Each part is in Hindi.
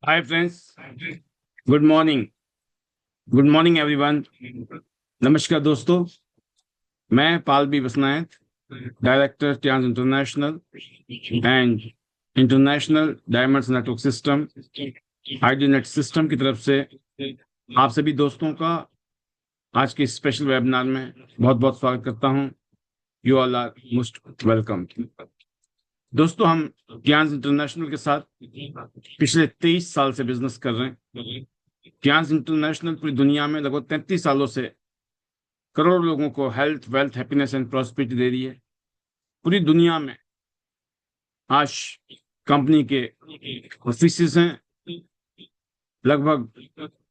हाय friends, good morning. Good morning everyone. नमस्कार दोस्तों, मैं Pal B Basnayat, director trans international and international diamonds network system IDNet system की तरफ से आप सभी दोस्तों का आज के स्पेशल वेबिनार में बहुत बहुत स्वागत करता हूं। You all are most welcome. दोस्तों, हम ट्रांस इंटरनेशनल के साथ पिछले 23 साल से बिजनेस कर रहे हैं। ट्रांस इंटरनेशनल पूरी दुनिया में लगभग 33 सालों से करोड़ों लोगों को health, wealth, happiness and prosperity दे रही है। पूरी दुनिया में आज कंपनी के ऑफिसेस हैं, लगभग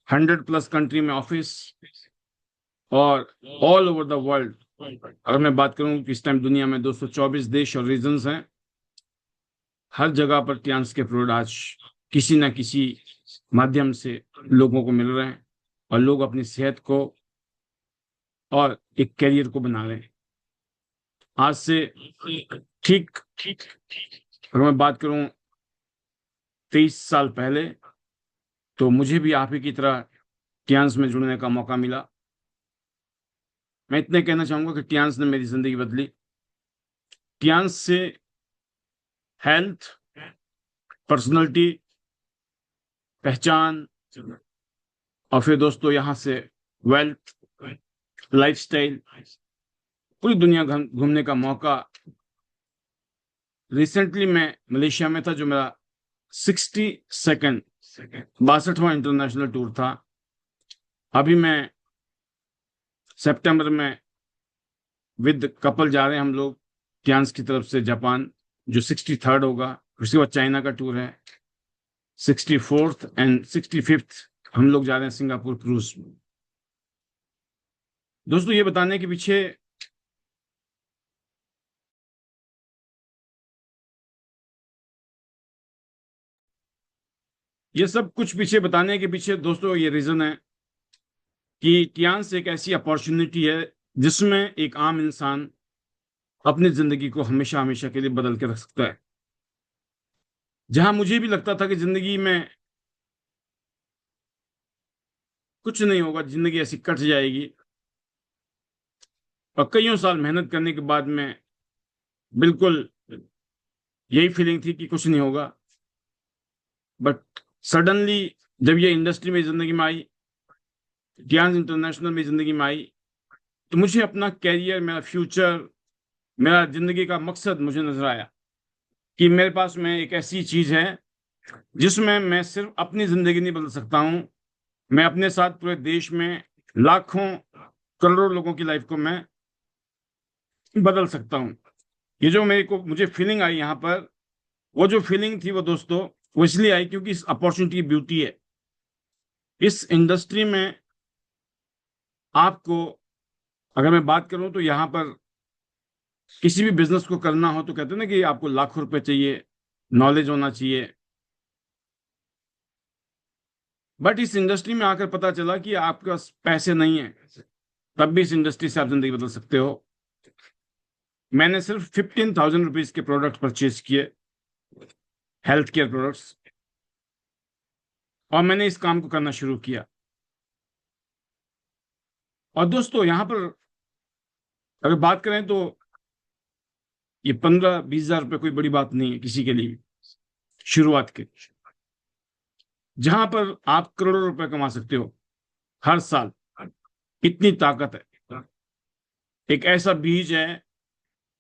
100+ कंट्री में ऑफिस, और ऑल ओवर द वर्ल्ड अगर मैं बात करूं कि इस टाइम दुनिया में 224 देश और रीजन्स हैं। हर जगह पर ट्रांस के प्रोडक्ट आज किसी ना किसी माध्यम से लोगों को मिल रहे हैं और लोग अपनी सेहत को और एक करियर को बना रहे हैं। आज से ठीक अगर मैं बात करूं 23 साल पहले, तो मुझे भी आप ही की तरह ट्रांस में जुड़ने का मौका मिला। मैं इतने कहना चाहूंगा कि ट्रांस ने मेरी जिंदगी बदली। ट्रांस से हेल्थ, पर्सनालिटी, पहचान, और फिर दोस्तों यहाँ से वेल्थ, लाइफस्टाइल, पूरी दुनिया घूमने का मौका। रिसेंटली मैं मलेशिया में था, जो मेरा 62वां इंटरनेशनल टूर था। अभी मैं सितंबर में विद कपल जा रहे हैं हम लोग ट्रांस की तरफ से जापान, जो 63rd होगा। उसके बाद चाइना का टूर है, 64th एंड 65th हम लोग जा रहे हैं सिंगापुर क्रूज में। दोस्तों, ये बताने के पीछे ये सब कुछ पीछे बताने के पीछे दोस्तों ये रीजन है कि ट्रांस एक ऐसी अपॉर्चुनिटी है जिसमें एक आम इंसान अपनी जिंदगी को हमेशा हमेशा के लिए बदल के रख सकता है। जहां मुझे भी लगता था कि जिंदगी में कुछ नहीं होगा, जिंदगी ऐसी कट जाएगी, और कईयों साल मेहनत करने के बाद में बिल्कुल यही फीलिंग थी कि कुछ नहीं होगा। बट सडनली जब ये इंडस्ट्री में जिंदगी में आई, ट्रांस इंटरनेशनल में जिंदगी में आई, तो मुझे अपना कैरियर, मेरा फ्यूचर, मेरा जिंदगी का मकसद मुझे नजर आया कि मेरे पास में एक ऐसी चीज है जिसमें मैं सिर्फ अपनी जिंदगी नहीं बदल सकता हूं, मैं अपने साथ पूरे देश में लाखों करोड़ों लोगों की लाइफ को मैं बदल सकता हूं। ये जो मुझे फीलिंग आई यहाँ पर, वो जो फीलिंग थी वो दोस्तों, वो इसलिए आई क्योंकि इस अपॉर्चुनिटी की ब्यूटी है। इस इंडस्ट्री में आपको, अगर मैं बात करूं तो यहाँ पर किसी भी बिजनेस को करना हो तो कहते हैं ना कि आपको लाखों रुपए चाहिए, नॉलेज होना चाहिए। बट इस इंडस्ट्री में आकर पता चला कि आपके पास पैसे नहीं है, तब भी इस इंडस्ट्री से आप जिंदगी बदल सकते हो। मैंने सिर्फ 15,000 रुपीज के प्रोडक्ट परचेज किए, हेल्थ केयर प्रोडक्ट्स, और मैंने इस काम को करना शुरू किया। और दोस्तों यहाँ पर अगर बात करें तो ये 15-20 हजार रुपये कोई बड़ी बात नहीं है किसी के लिए शुरुआत के। जहां पर आप करोड़ों रुपए कमा सकते हो हर साल, इतनी ताकत है। एक ऐसा बीज है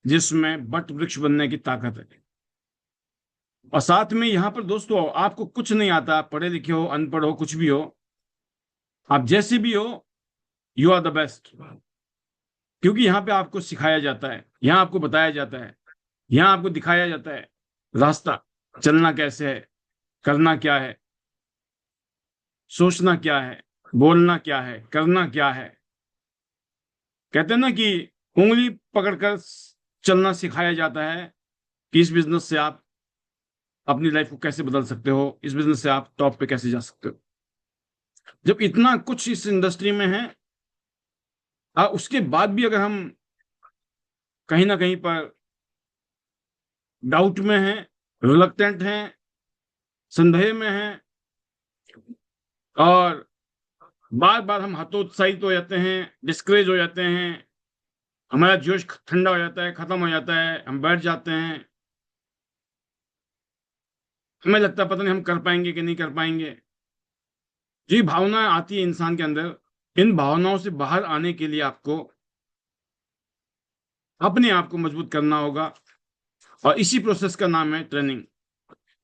जिसमें बट वृक्ष बनने की ताकत है। और साथ में यहां पर दोस्तों आपको कुछ नहीं आता, पढ़े लिखे हो, अनपढ़ हो, कुछ भी हो, आप जैसे भी हो, यू आर द बेस्ट। क्योंकि यहाँ पे आपको सिखाया जाता है, यहाँ आपको बताया जाता है, यहाँ आपको दिखाया जाता है रास्ता, चलना कैसे है, करना क्या है, सोचना क्या है, बोलना क्या है, करना क्या है। कहते हैं ना कि उंगली पकड़कर चलना सिखाया जाता है कि इस बिजनेस से आप अपनी लाइफ को कैसे बदल सकते हो, इस बिजनेस से आप टॉप पे कैसे जा सकते हो। जब इतना कुछ इस इंडस्ट्री में है, उसके बाद भी अगर हम कहीं ना कहीं पर डाउट में हैं, रिलक्टेंट हैं, संदेह में हैं, और बार बार हम हतोत्साहित हो जाते हैं, डिस्करेज हो जाते हैं, हमारा जोश ठंडा हो जाता है, खत्म हो जाता है, हम बैठ जाते हैं, हमें लगता है पता नहीं हम कर पाएंगे कि नहीं कर पाएंगे। जी भावना आती है इंसान के अंदर, इन भावनाओं से बाहर आने के लिए आपको अपने आप को मजबूत करना होगा, और इसी प्रोसेस का नाम है ट्रेनिंग।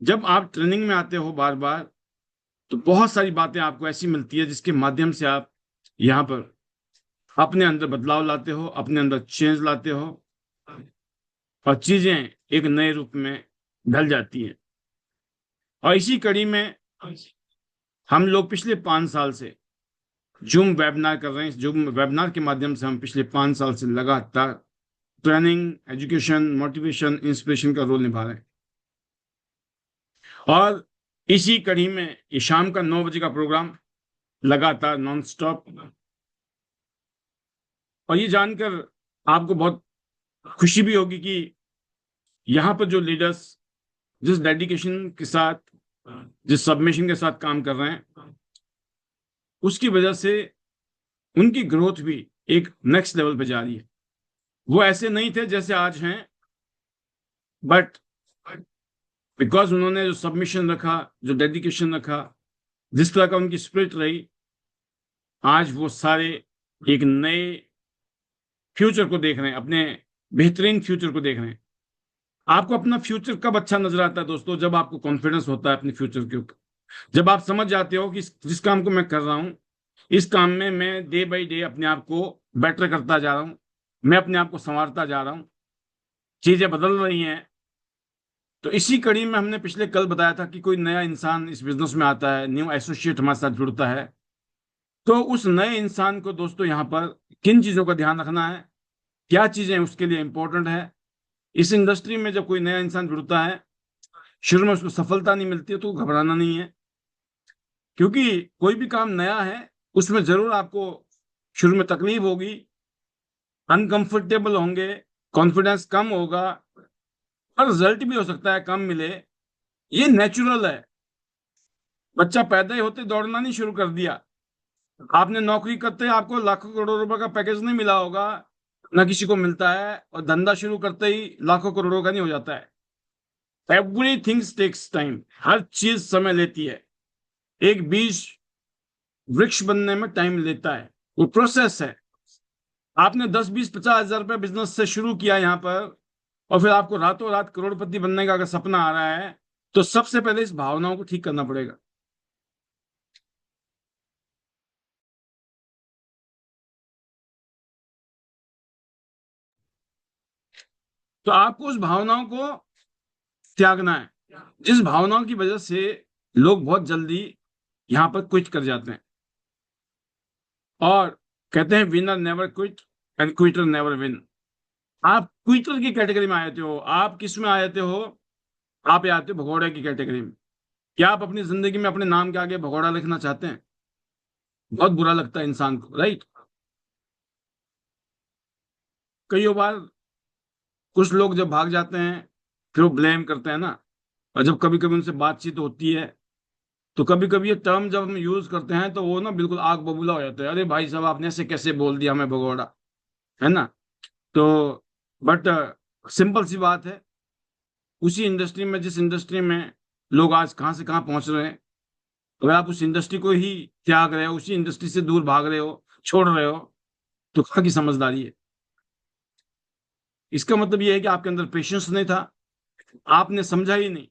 जब आप ट्रेनिंग में आते हो बार बार, तो बहुत सारी बातें आपको ऐसी मिलती है जिसके माध्यम से आप यहाँ पर अपने अंदर बदलाव लाते हो, अपने अंदर चेंज लाते हो, और चीजें एक नए रूप में ढल जाती हैं। और इसी कड़ी में हम लोग पिछले 5 साल से जूम वेबिनार कर रहे हैं। जूम वेबिनार के माध्यम से हम पिछले 5 साल से लगातार ट्रेनिंग, एजुकेशन, मोटिवेशन, इंस्पिरेशन का रोल निभा रहे हैं। और इसी कड़ी में ये शाम का 9 बजे का प्रोग्राम लगातार नॉन स्टॉप। और ये जानकर आपको बहुत खुशी भी होगी कि यहाँ पर जो लीडर्स जिस डेडिकेशन के साथ, जिस सबमिशन के साथ काम कर रहे हैं, उसकी वजह से उनकी ग्रोथ भी एक नेक्स्ट लेवल पे जा रही है। वो ऐसे नहीं थे जैसे आज हैं, बट बिकॉज उन्होंने जो सबमिशन रखा, जो डेडिकेशन रखा, जिस तरह का उनकी स्पिरिट रही, आज वो सारे एक नए फ्यूचर को देख रहे हैं, अपने बेहतरीन फ्यूचर को देख रहे हैं। आपको अपना फ्यूचर कब अच्छा नजर आता है दोस्तों? जब आपको कॉन्फिडेंस होता है अपने फ्यूचर के ऊपर, जब आप समझ जाते हो कि जिस काम को मैं कर रहा हूं, इस काम में मैं डे बाई डे अपने आप को बेटर करता जा रहा हूं, मैं अपने आप को संवारता जा रहा हूं, चीजें बदल रही हैं। तो इसी कड़ी में हमने पिछले कल बताया था कि कोई नया इंसान इस बिजनेस में आता है, न्यू एसोसिएट हमारे साथ जुड़ता है, तो उस नए इंसान को दोस्तों यहाँ पर किन चीजों का ध्यान रखना है, क्या चीजें उसके लिए इंपॉर्टेंट है। इस इंडस्ट्री में जब कोई नया इंसान जुड़ता है, शुरू में उसको सफलता नहीं मिलती है, तो घबराना नहीं है, क्योंकि कोई भी काम नया है, उसमें जरूर आपको शुरू में तकलीफ होगी, अनकंफर्टेबल होंगे, कॉन्फिडेंस कम होगा, और रिजल्ट भी हो सकता है कम मिले। ये नेचुरल है। बच्चा पैदा ही होते दौड़ना नहीं शुरू कर दिया, आपने नौकरी करते आपको लाखों करोड़ों रुपए का पैकेज नहीं मिला होगा, ना किसी को मिलता है, और धंधा शुरू करते ही लाखों करोड़ों का नहीं हो जाता है। एवरीथिंग टेक्स टाइम, हर चीज समय लेती है। एक बीज वृक्ष बनने में टाइम लेता है, वो प्रोसेस है। आपने 10, 20, 50 हजार रुपये बिजनेस से शुरू किया यहाँ पर, और फिर आपको रातों रात करोड़पति बनने का अगर सपना आ रहा है, तो सबसे पहले इस भावनाओं को ठीक करना पड़ेगा। तो आपको उस भावनाओं को त्यागना है, जिस भावनाओं की वजह से लोग बहुत जल्दी यहां पर क्विट कर जाते हैं। और कहते हैं winner never quit and Quetta never win. आप क्विटर की कैटेगरी में आते हो। आप किस में आते हो? आप आते हो भगोड़े की कैटेगरी में। क्या आप अपनी जिंदगी में अपने नाम के आगे भगोड़ा लिखना चाहते हैं? बहुत बुरा लगता है इंसान को, राइट? कई बार कुछ लोग जब भाग जाते हैं, फिर वो ब्लेम करते हैं ना, और जब कभी कभी उनसे बातचीत होती है, तो कभी कभी ये टर्म जब हम यूज करते हैं, तो वो ना बिल्कुल आग बबूला हो जाता है, अरे भाई साहब आपने ऐसे कैसे बोल दिया हमें भगोड़ा, है ना? तो बट सिंपल सी बात है, उसी इंडस्ट्री में, जिस इंडस्ट्री में लोग आज कहाँ से कहाँ पहुंच रहे हैं, अगर आप उस इंडस्ट्री को ही त्याग रहे हो, उसी इंडस्ट्री से दूर भाग रहे हो, छोड़ रहे हो, तो कहाँ की समझदारी है? इसका मतलब ये है कि आपके अंदर पेशेंस नहीं था, आपने समझा ही नहीं,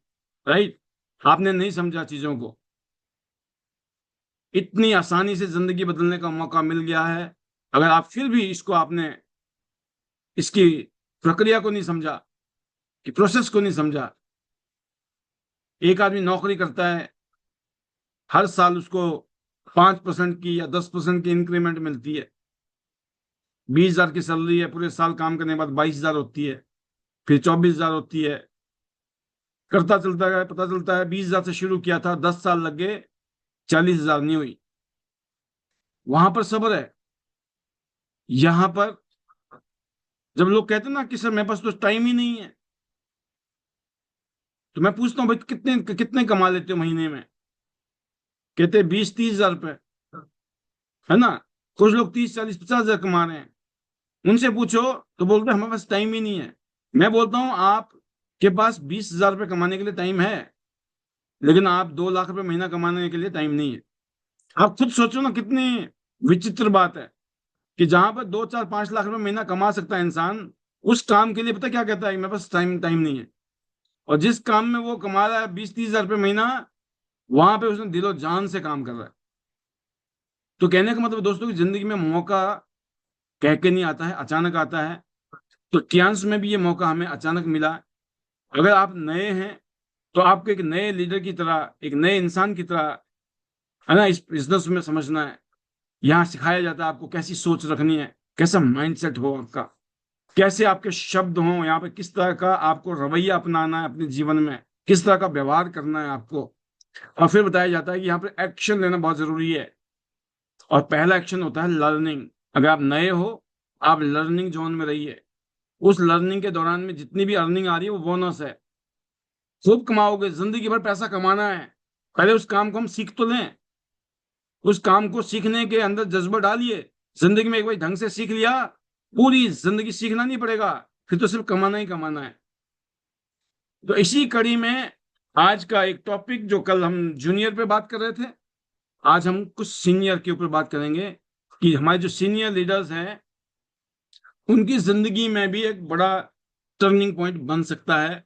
राइट? आपने नहीं समझा चीजों को। इतनी आसानी से जिंदगी बदलने का मौका मिल गया है, अगर आप फिर भी इसको आपने इसकी प्रक्रिया को नहीं समझा, कि प्रोसेस को नहीं समझा। एक आदमी नौकरी करता है, हर साल उसको 5% की या 10% की इंक्रीमेंट मिलती है, 20 हजार की सैलरी है, पूरे साल काम करने के बाद 22 हजार होती है, फिर 24 हजार होती है। करता चलता है, पता चलता है 20 हजार से शुरू किया था, 10 साल लग गए, 40 हजार नहीं हुई। वहां पर सब्र है। यहां पर जब लोग कहते हैं ना कि सर मेरे पास तो टाइम ही नहीं है, तो मैं पूछता हूँ भाई कितने कितने कमा लेते हो महीने में? कहते 20-30 हजार रुपए, है ना। कुछ लोग 30-40-50 हजार कमा रहे हैं। उनसे पूछो तो बोलते हैं हमारे पास टाइम ही नहीं है। मैं बोलता हूं आपके पास 20 हजार रुपये कमाने के लिए टाइम है, लेकिन आप 2 लाख रुपए महीना कमाने के लिए टाइम नहीं है। आप खुद सोचो ना, कितनी विचित्र बात है कि जहां पर 2-4-5 लाख रुपए महीना कमा सकता है इंसान, उस काम के लिए पता क्या कहता है, मेरे पास टाइम टाइम नहीं है। और जिस काम में वो कमा रहा है 20-30 हजार रुपये महीना, वहां पे उसने दिलो जान से काम कर रहा है। तो कहने का मतलब दोस्तों की जिंदगी में मौका कह के नहीं आता है, अचानक आता है। तो ट्रांस में भी ये मौका हमें अचानक मिला। अगर आप नए हैं तो आपको एक नए लीडर की तरह, एक नए इंसान की तरह, है ना, इस बिजनेस में समझना है। यहाँ सिखाया जाता है आपको कैसी सोच रखनी है, कैसा माइंडसेट हो आपका, कैसे आपके शब्द हों, यहाँ पे किस तरह का आपको रवैया अपनाना है अपने जीवन में, किस तरह का व्यवहार करना है आपको। और फिर बताया जाता है कि यहाँ पे एक्शन लेना बहुत जरूरी है। और पहला एक्शन होता है लर्निंग। अगर आप नए हो, आप लर्निंग जोन में रहिए। उस लर्निंग के दौरान में जितनी भी अर्निंग आ रही है वो बोनस है। खूब कमाओगे, जिंदगी भर पैसा कमाना है। पहले उस काम को हम सीख तो लें, उस काम को सीखने के अंदर जज्बा डालिए। जिंदगी में एक बार ढंग से सीख लिया, पूरी जिंदगी सीखना नहीं पड़ेगा, फिर तो सिर्फ कमाना ही कमाना है। तो इसी कड़ी में आज का एक टॉपिक, जो कल हम जूनियर पे बात कर रहे थे, आज हम कुछ सीनियर के ऊपर बात करेंगे कि हमारे जो सीनियर लीडर्स हैं उनकी जिंदगी में भी एक बड़ा टर्निंग पॉइंट बन सकता है।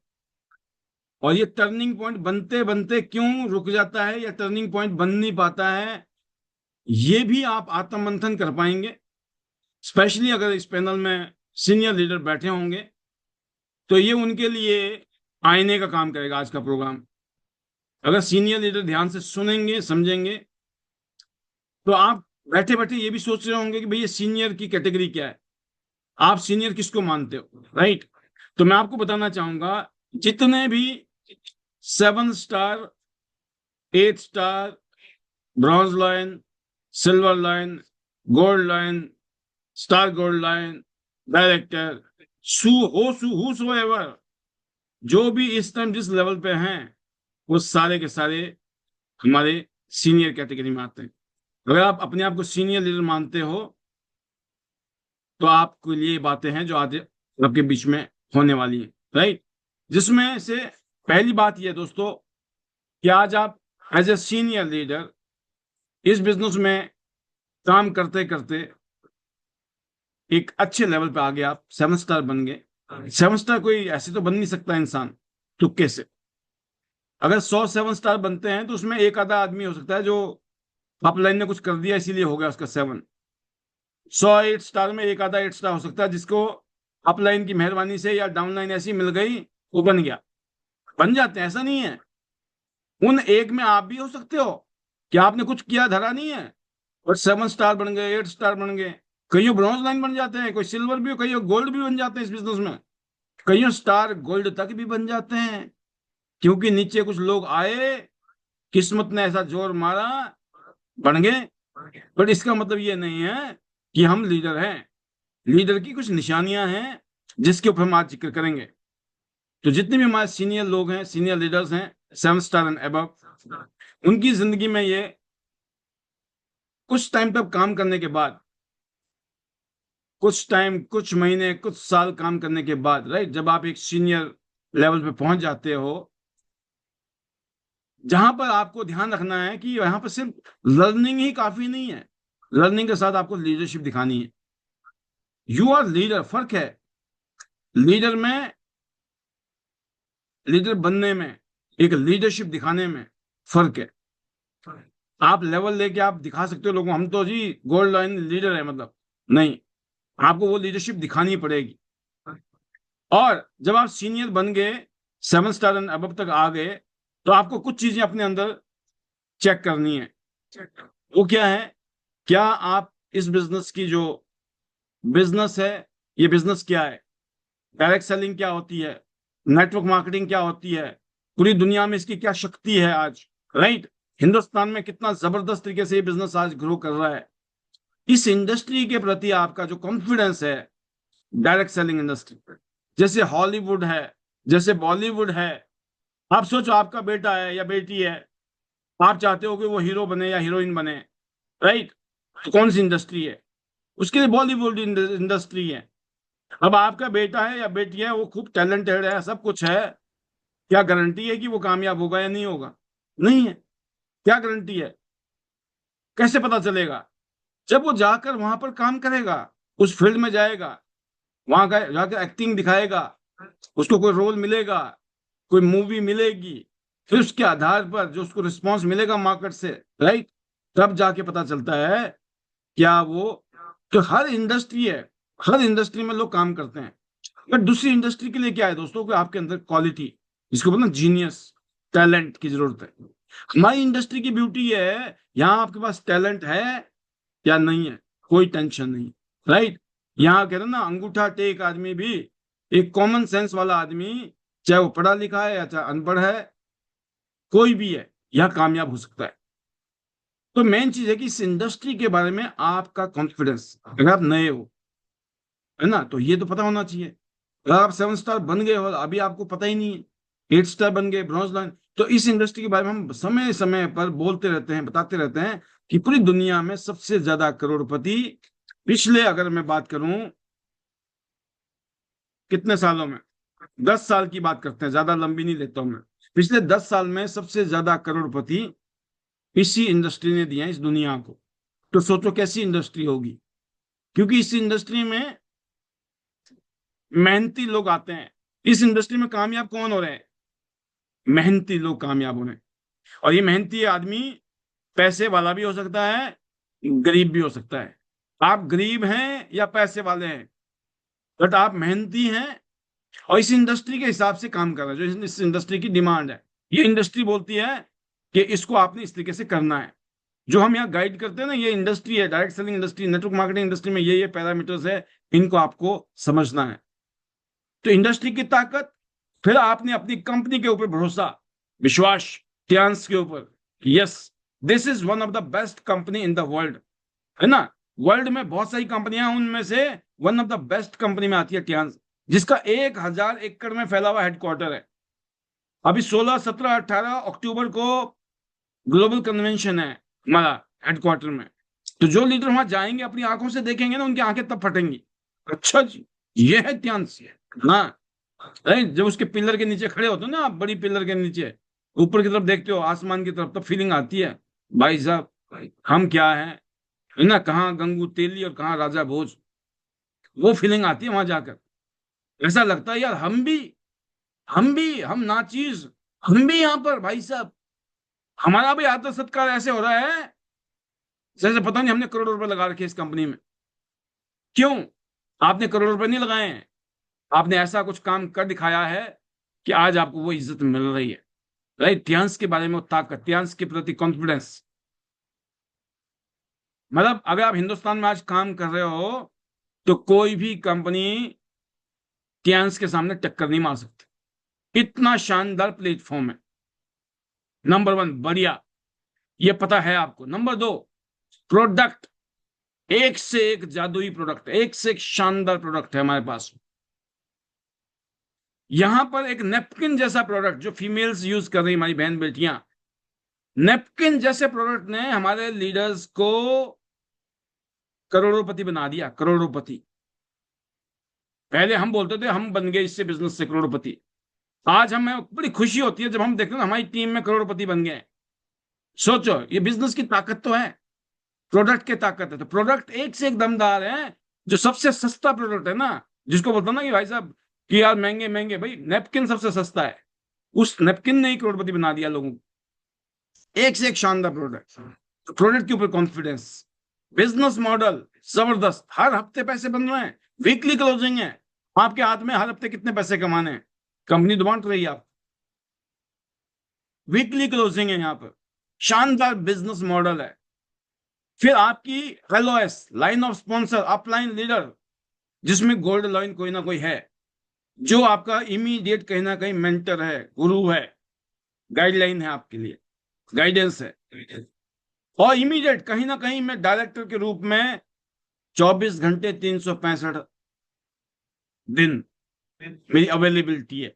और ये टर्निंग पॉइंट बनते बनते क्यों रुक जाता है या टर्निंग पॉइंट बन नहीं पाता है, ये भी आप आत्ममंथन कर पाएंगे। स्पेशली अगर इस पैनल में सीनियर लीडर बैठे होंगे तो ये उनके लिए आईने का काम करेगा आज का प्रोग्राम। अगर सीनियर लीडर ध्यान से सुनेंगे समझेंगे तो आप बैठे बैठे ये भी सोच रहे होंगे कि भाई ये सीनियर की कैटेगरी क्या है, आप सीनियर किसको मानते हो, राइट। तो मैं आपको बताना चाहूंगा, जितने भी 7 star, 8 star, bronze line, silver line, gold line, star gold line, director, सु एवर, जो भी इस टाइम जिस लेवल पे हैं, वो सारे के सारे हमारे सीनियर कैटेगरी में आते हैं। अगर आप अपने आप को सीनियर लीडर मानते हो तो आपके लिए ये बातें हैं जो आज आपके बीच में होने वाली है, राइट। जिसमें से पहली बात यह दोस्तों कि आज आप एज ए सीनियर लीडर इस बिजनेस में काम करते करते एक अच्छे लेवल पे आ गए, आप 7 स्टार बन गए। 7 स्टार कोई ऐसे तो बन नहीं सकता इंसान तुक्के से। अगर 100 7 स्टार बनते हैं तो उसमें एक आधा आदमी हो सकता है जो अपलाइन ने कुछ कर दिया इसीलिए हो गया उसका 7। 100 8 स्टार में एक आधा 8 स्टार हो सकता है जिसको अपलाइन की मेहरबानी से या डाउनलाइन ऐसी मिल गई, वो बन गया। बन जाते हैं, ऐसा नहीं है। उन एक में आप भी हो सकते हो कि आपने कुछ किया धरा नहीं है और 7 स्टार बन गए, 8 स्टार बन गए। कईयों ब्रॉन्ज लाइन बन जाते हैं, कोई सिल्वर भी, कईयों गोल्ड भी बन जाते हैं इस बिजनेस में। कईयों स्टार गोल्ड तक भी बन जाते हैं, क्योंकि नीचे कुछ लोग आए, किस्मत ने ऐसा जोर मारा, बन गए। बट इसका मतलब ये नहीं है कि हम लीडर हैं। लीडर की कुछ निशानियां हैं जिसके ऊपर हम आज जिक्र करेंगे। तो जितने भी हमारे सीनियर लोग हैं, सीनियर लीडर्स हैं 7 स्टार एंड अबव, उनकी जिंदगी में ये कुछ टाइम तक काम करने के बाद, कुछ टाइम, कुछ महीने, कुछ साल काम करने के बाद, राइट, जब आप एक सीनियर लेवल पे पहुंच जाते हो, जहां पर आपको ध्यान रखना है कि यहां पर सिर्फ लर्निंग ही काफी नहीं है, लर्निंग के साथ आपको लीडरशिप दिखानी है। यू आर लीडर, फर्क है लीडर में, लीडर बनने में, एक लीडरशिप दिखाने में फर्क है। आप लेवल लेके आप दिखा सकते हो लोगों हम तो जी गोल्ड लाइन लीडर है, मतलब नहीं, आपको वो लीडरशिप दिखानी पड़ेगी। और जब आप सीनियर बन गए, 7 स्टार एंड अबव तक आ गए, तो आपको कुछ चीजें अपने अंदर चेक करनी है। वो क्या है? क्या आप इस बिजनेस की जो बिजनेस है, ये बिजनेस क्या है, डायरेक्ट सेलिंग क्या होती है, नेटवर्क मार्केटिंग क्या होती है, पूरी दुनिया में इसकी क्या शक्ति है आज, राइट, हिंदुस्तान में कितना जबरदस्त तरीके से ये बिजनेस आज ग्रो कर रहा है, इस इंडस्ट्री के प्रति आपका जो कॉन्फिडेंस है, डायरेक्ट सेलिंग इंडस्ट्री, जैसे हॉलीवुड है, जैसे बॉलीवुड है। आप सोचो आपका बेटा है या बेटी है, आप चाहते हो कि वो हीरो बने या हीरोइन बने, राइट? तो कौन सी इंडस्ट्री है? उसके लिए बॉलीवुड इंडस्ट्री है। अब आपका बेटा है या बेटी है, वो खूब टैलेंटेड है, सब कुछ है, क्या गारंटी है कि वो कामयाब होगा या नहीं होगा? नहीं है। क्या गारंटी है? कैसे पता चलेगा? जब वो जाकर वहां पर काम करेगा, उस फील्ड में जाएगा, वहां का जाकर एक्टिंग दिखाएगा, उसको कोई रोल मिलेगा, कोई मूवी मिलेगी, फिर उसके आधार पर जो उसको रिस्पॉन्स मिलेगा मार्केट से, राइट, तब जाके पता चलता है क्या वो। तो हर इंडस्ट्री है, हर इंडस्ट्री में लोग काम करते हैं, बट दूसरी इंडस्ट्री के लिए क्या है दोस्तों, कि आपके अंदर क्वालिटी, जिसको बोलना जीनियस, टैलेंट की जरूरत है। हमारी इंडस्ट्री की ब्यूटी है, यहाँ आपके पास टैलेंट है या नहीं है, कोई टेंशन नहीं, राइट? यहाँ कहते हैं ना, अंगूठा टेक आदमी भी, एक कॉमन सेंस वाला आदमी, चाहे वो पढ़ा लिखा है या चाहे अनपढ़ है, कोई भी है, यह कामयाब हो सकता है। तो मेन चीज है कि इस इंडस्ट्री के बारे में आपका कॉन्फिडेंस, अगर आप नए हो, है ना, तो ये तो पता होना चाहिए। अगर आप 7 स्टार बन गए हो, अभी आपको पता ही नहीं है, 8 स्टार बन गए, ब्रॉन्ज लाइन, तो इस इंडस्ट्री के बारे में हम समय समय पर बोलते रहते हैं, बताते रहते हैं कि पूरी दुनिया में सबसे ज्यादा करोड़पति पिछले, अगर मैं बात करूं, कितने सालों में, 10 साल की बात करते हैं, ज्यादा लंबी नहीं लेता हूं मैं, पिछले 10 साल में सबसे ज्यादा करोड़पति इसी इंडस्ट्री ने दिया है इस दुनिया को। तो सोचो कैसी इंडस्ट्री होगी, क्योंकि इस इंडस्ट्री में मेहनती लोग आते हैं। इस इंडस्ट्री में कामयाब कौन हो रहे हैं? मेहनती लोग कामयाब हो रहे हैं। और ये मेहनती आदमी पैसे वाला भी हो सकता है, गरीब भी हो सकता है। आप गरीब हैं या पैसे वाले हैं, बट आप मेहनती हैं और इस इंडस्ट्री के हिसाब से काम कर रहे हैं, जो इस इंडस्ट्री की डिमांड है। ये इंडस्ट्री बोलती है कि इसको आपने इस तरीके से करना है। जो हम यहाँ गाइड करते हैं ना, ये इंडस्ट्री है, direct selling industry, network marketing industry में ये पैरामीटर्स है, इनको आपको समझना है। तो इंडस्ट्री की ताकत, फिर आपने अपनी कंपनी के ऊपर भरोसा, विश्वास, टियांस के ऊपर, yes, this is one of the best company in the world, है ना? वर्ल्ड में बहुत सारी कंपनियां, उनमें से one of the best company में आती है टियांस, जिसका 1,000 एकड़ में फैला हुआ हेडक्वार्टर है। अभी 16, 17, 18 अक्टूबर को ग्लोबल कन्वेंशन है हमारा हेडक्वार्टर में। तो जो लीडर वहां जाएंगे, अपनी आंखों से देखेंगे ना, उनकी आंखें तब फटेंगी, अच्छा जी, ये है टियांस। हाँ, अरे जब उसके पिलर के नीचे खड़े होते हो ना आप, बड़ी पिलर के नीचे ऊपर की तरफ देखते हो, आसमान की तरफ, तब फीलिंग आती है, भाई साहब हम क्या हैं, है ना, कहाँ गंगू तेली और कहाँ राजा भोज, वो फीलिंग आती है वहां जाकर। ऐसा लगता है यार, हम नाचीज, हम भी यहाँ पर भाई साहब, हमारा भी आदर सत्कार ऐसे हो रहा है जैसे पता नहीं हमने करोड़ों रुपए लगा रखे इस कंपनी में। क्यों? आपने करोड़ रुपए नहीं लगाए हैं, आपने ऐसा कुछ काम कर दिखाया है कि आज आपको वो इज्जत मिल रही है, राइट? ध्यान के बारे में वो ताकत, ध्यान के प्रति कॉन्फिडेंस, मतलब अगर आप हिंदुस्तान में आज काम कर रहे हो, तो कोई भी कंपनी टियांस के सामने टक्कर नहीं मार सकती। इतना शानदार प्लेटफॉर्म है। नंबर 1, बढ़िया, ये पता है आपको। नंबर 2, प्रोडक्ट, एक से एक जादुई प्रोडक्ट, एक से एक शानदार प्रोडक्ट है हमारे पास। यहां पर एक नेपकिन जैसा प्रोडक्ट जो फीमेल्स यूज कर रही, हमारी बहन बेटियां, नेपकिन जैसे प्रोडक्ट ने हमारे लीडर्स को करोड़ोंपति बना दिया, करोड़ोंपति। पहले हम बोलते थे हम बन गए इससे बिजनेस से करोड़पति, आज हमें बड़ी खुशी होती है जब हम देखते हैं हमारी टीम में करोड़पति बन गए। सोचो, ये बिजनेस की ताकत तो है, प्रोडक्ट की ताकत है। तो प्रोडक्ट एक से एक दमदार है। जो सबसे सस्ता प्रोडक्ट है ना, जिसको बोलता ना कि भाई साहब कि यार महंगे महंगे, भाई नेपकिन सबसे सस्ता है, उस नेपकिन ने ही करोड़पति बना दिया लोगों को। एक से एक शानदार प्रोडक्ट, तो प्रोडक्ट के ऊपर कॉन्फिडेंस, बिजनेस मॉडल जबरदस्त, हर हफ्ते पैसे बन रहे हैं, वीकली क्लोजिंग है, आपके हाथ में हर हफ्ते कितने पैसे कमाने हैं, कंपनी तो बांट रही है आप, वीकली क्लोजिंग है यहाँ पर, शानदार बिजनेस मॉडल है। फिर आपकी LOS, line of sponsor, upline leader, जिसमें गोल्ड लाइन कोई ना कोई है, जो आपका इमीडिएट कहीं ना कहीं मेंटर है, गुरु है, गाइडलाइन है आपके लिए, गाइडेंस है। और इमीडिएट कहीं ना कहीं मैं डायरेक्टर के रूप में 24 घंटे 365 दिन मेरी अवेलेबिलिटी है।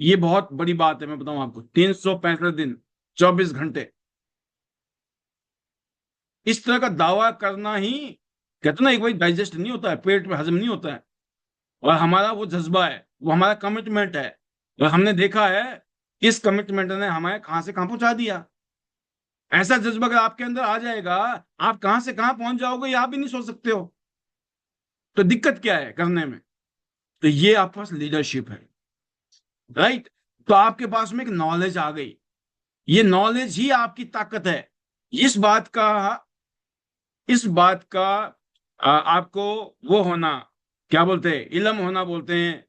ये बहुत बड़ी बात है, मैं बताऊं आपको, 365 दिन 24 घंटे। इस तरह का दावा करना ही, कहते ना एक बार डाइजेस्ट नहीं होता है, पेट में हजम नहीं होता है। और हमारा वो जज्बा है, वो हमारा कमिटमेंट है, और हमने देखा है इस कमिटमेंट ने हमें कहां से कहां पहुंचा दिया। ऐसा जज्बा अगर आपके अंदर आ जाएगा, आप कहां से कहां पहुंच जाओगे ये आप भी नहीं सोच सकते हो। तो दिक्कत क्या है करने में? तो ये आपके पास लीडरशिप है, राइट। तो आपके पास में एक नॉलेज आ गई, ये नॉलेज ही आपकी ताकत है। इस बात का इस बात का आपको वो होना, क्या बोलते हैं, इल्म होना बोलते हैं,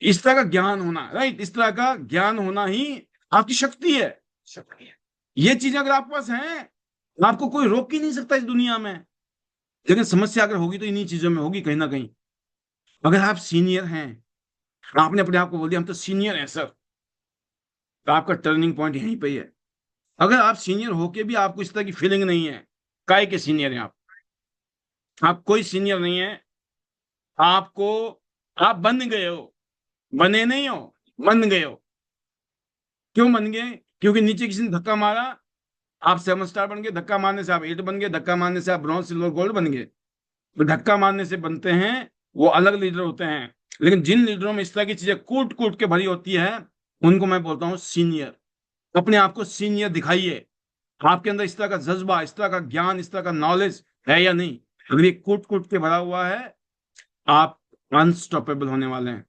इस तरह का ज्ञान होना, राइट, इस तरह का ज्ञान होना ही आपकी शक्ति है। ये चीजें अगर आपके पास हैं, तो आपको कोई रोक ही नहीं सकता इस दुनिया में। लेकिन समस्या अगर होगी तो इन्हीं चीजों में होगी कहीं ना कहीं। अगर आप सीनियर हैं, आपने अपने आप को बोल दिया हम तो सीनियर हैं सर, तो आपका टर्निंग पॉइंट यहीं पे ही है। अगर आप सीनियर होके भी आपको इस तरह की फीलिंग नहीं है, काय के सीनियर हैं आप कोई सीनियर नहीं है। आपको, आप बन गए हो, बने नहीं हो, बन गए हो। क्यों बन गए? क्योंकि नीचे किसी ने धक्का मारा, आप 7 स्टार बन गए, धक्का मारने से आप 8 बन गए, धक्का मारने से आप ब्रॉन्ज सिल्वर गोल्ड बन गए। तो धक्का मारने से बनते हैं वो अलग लीडर होते हैं। लेकिन जिन लीडरों में इस तरह की चीजें कूट कूट के भरी होती है, उनको मैं बोलता हूं सीनियर। अपने आप को सीनियर दिखाइए। आपके अंदर इस तरह का जज्बा, इस तरह का ज्ञान, इस तरह का नॉलेज है या नहीं? अगर ये कूट कूट के भरा हुआ है, आप अनस्टॉपेबल होने वाले हैं।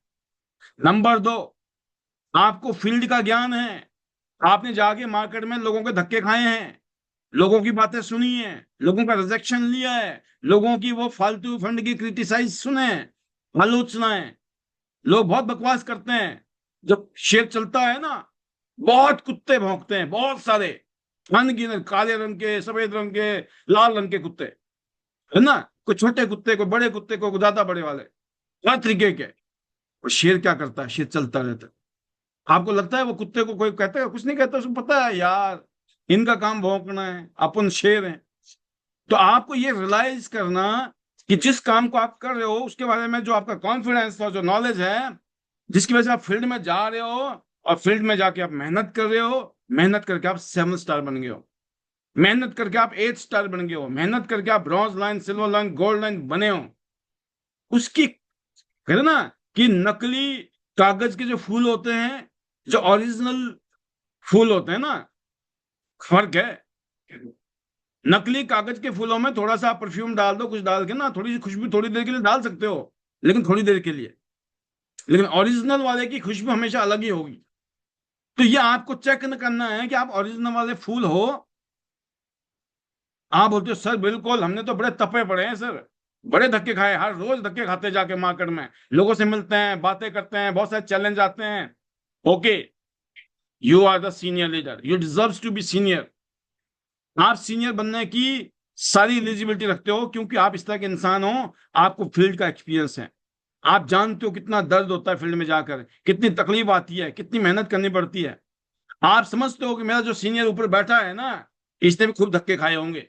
नंबर 2, आपको फील्ड का ज्ञान है। आपने जाके मार्केट में लोगों के धक्के खाए हैं, लोगों की बातें सुनी है, लोगों का रिजेक्शन लिया है, लोगों की वो फालतू फंड की क्रिटिसाइज सुने, आलोचनाएं। लोग बहुत बकवास करते हैं। जब शेयर चलता है ना, बहुत कुत्ते भौंकते हैं, बहुत सारे, अनगिनत, काले रंग के, सफेद रंग के, लाल रंग के कुत्ते, है ना। कोई छोटे कुत्ते, कोई बड़े कुत्ते, कोई ज्यादा बड़े वाले, हर तरीके के। और शेर क्या करता है? शेर चलता रहता है। आपको लगता है वो कुत्ते को कोई कहता है? कुछ नहीं कहता, उसको पता है यार इनका काम भौंकना है, अपन शेर हैं। तो आपको ये रियलाइज करना कि जिस काम को आप कर रहे हो उसके बारे में जो आपका कॉन्फिडेंस और जो नॉलेज है, जिसकी वजह से आप फील्ड में जा रहे हो, और फील्ड में जाके आप मेहनत कर रहे हो, मेहनत करके आप 7 स्टार बन गए हो, मेहनत करके आप 8 स्टार बन गए हो, मेहनत करके आप bronze line, silver line, gold line बने हो। उसकी, कहते ना कि नकली कागज के जो फूल होते हैं, जो ओरिजिनल फूल होते हैं ना, फर्क है। नकली कागज के फूलों में थोड़ा सा परफ्यूम डाल दो, कुछ डाल के ना, थोड़ी सी खुशबू थोड़ी देर के लिए डाल सकते हो, लेकिन थोड़ी देर के लिए। लेकिन ओरिजिनल वाले की खुशबू हमेशा अलग ही होगी। तो ये आपको चेक न करना है कि आप ओरिजिनल वाले फूल हो। आप बोलते हो सर बिल्कुल, हमने तो बड़े तपे पड़े हैं सर, बड़े धक्के खाए, हर रोज धक्के खाते जाके मार्केट में, लोगों से मिलते हैं, बातें करते हैं, बहुत सारे चैलेंज आते हैं। Okay, you are the senior leader, you deserve to be senior. आप सीनियर बनने की सारी एलिजिबिलिटी रखते हो, क्योंकि आप इस तरह के इंसान हो, आपको फील्ड का एक्सपीरियंस है। आप जानते हो कितना दर्द होता है फील्ड में जाकर, कितनी तकलीफ आती है, कितनी मेहनत करनी पड़ती है। आप समझते हो कि मेरा जो सीनियर ऊपर बैठा है ना, इसने भी खूब धक्के खाए होंगे,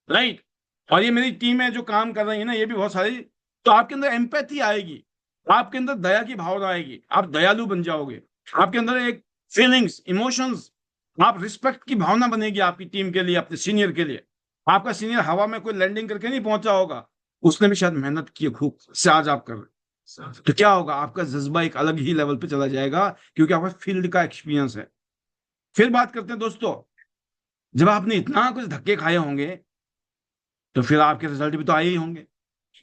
राइट। और ये मेरी टीम है जो काम कर रही है ना, ये भी बहुत सारी। तो आपके अंदर एम्पैथी आएगी, आपके अंदर दया की भावना आएगी, आप दयालु बन जाओगे। आपके अंदर एक फीलिंग्स, इमोशंस, आप रिस्पेक्ट की भावना बनेगी आपकी टीम के लिए, अपने सीनियर के लिए। आपका सीनियर हवा में कोई लैंडिंग करके नहीं पहुंचा होगा, उसने भी शायद मेहनत की है खूब, से आज आप कर रहे हैं। तो क्या होगा? आपका जज्बा एक अलग ही लेवल पे चला जाएगा, क्योंकि आपका फील्ड का एक्सपीरियंस है। फिर बात करते हैं दोस्तों, जब आपने इतना कुछ धक्के खाए होंगे, तो फिर आपके रिजल्ट भी तो आए ही होंगे।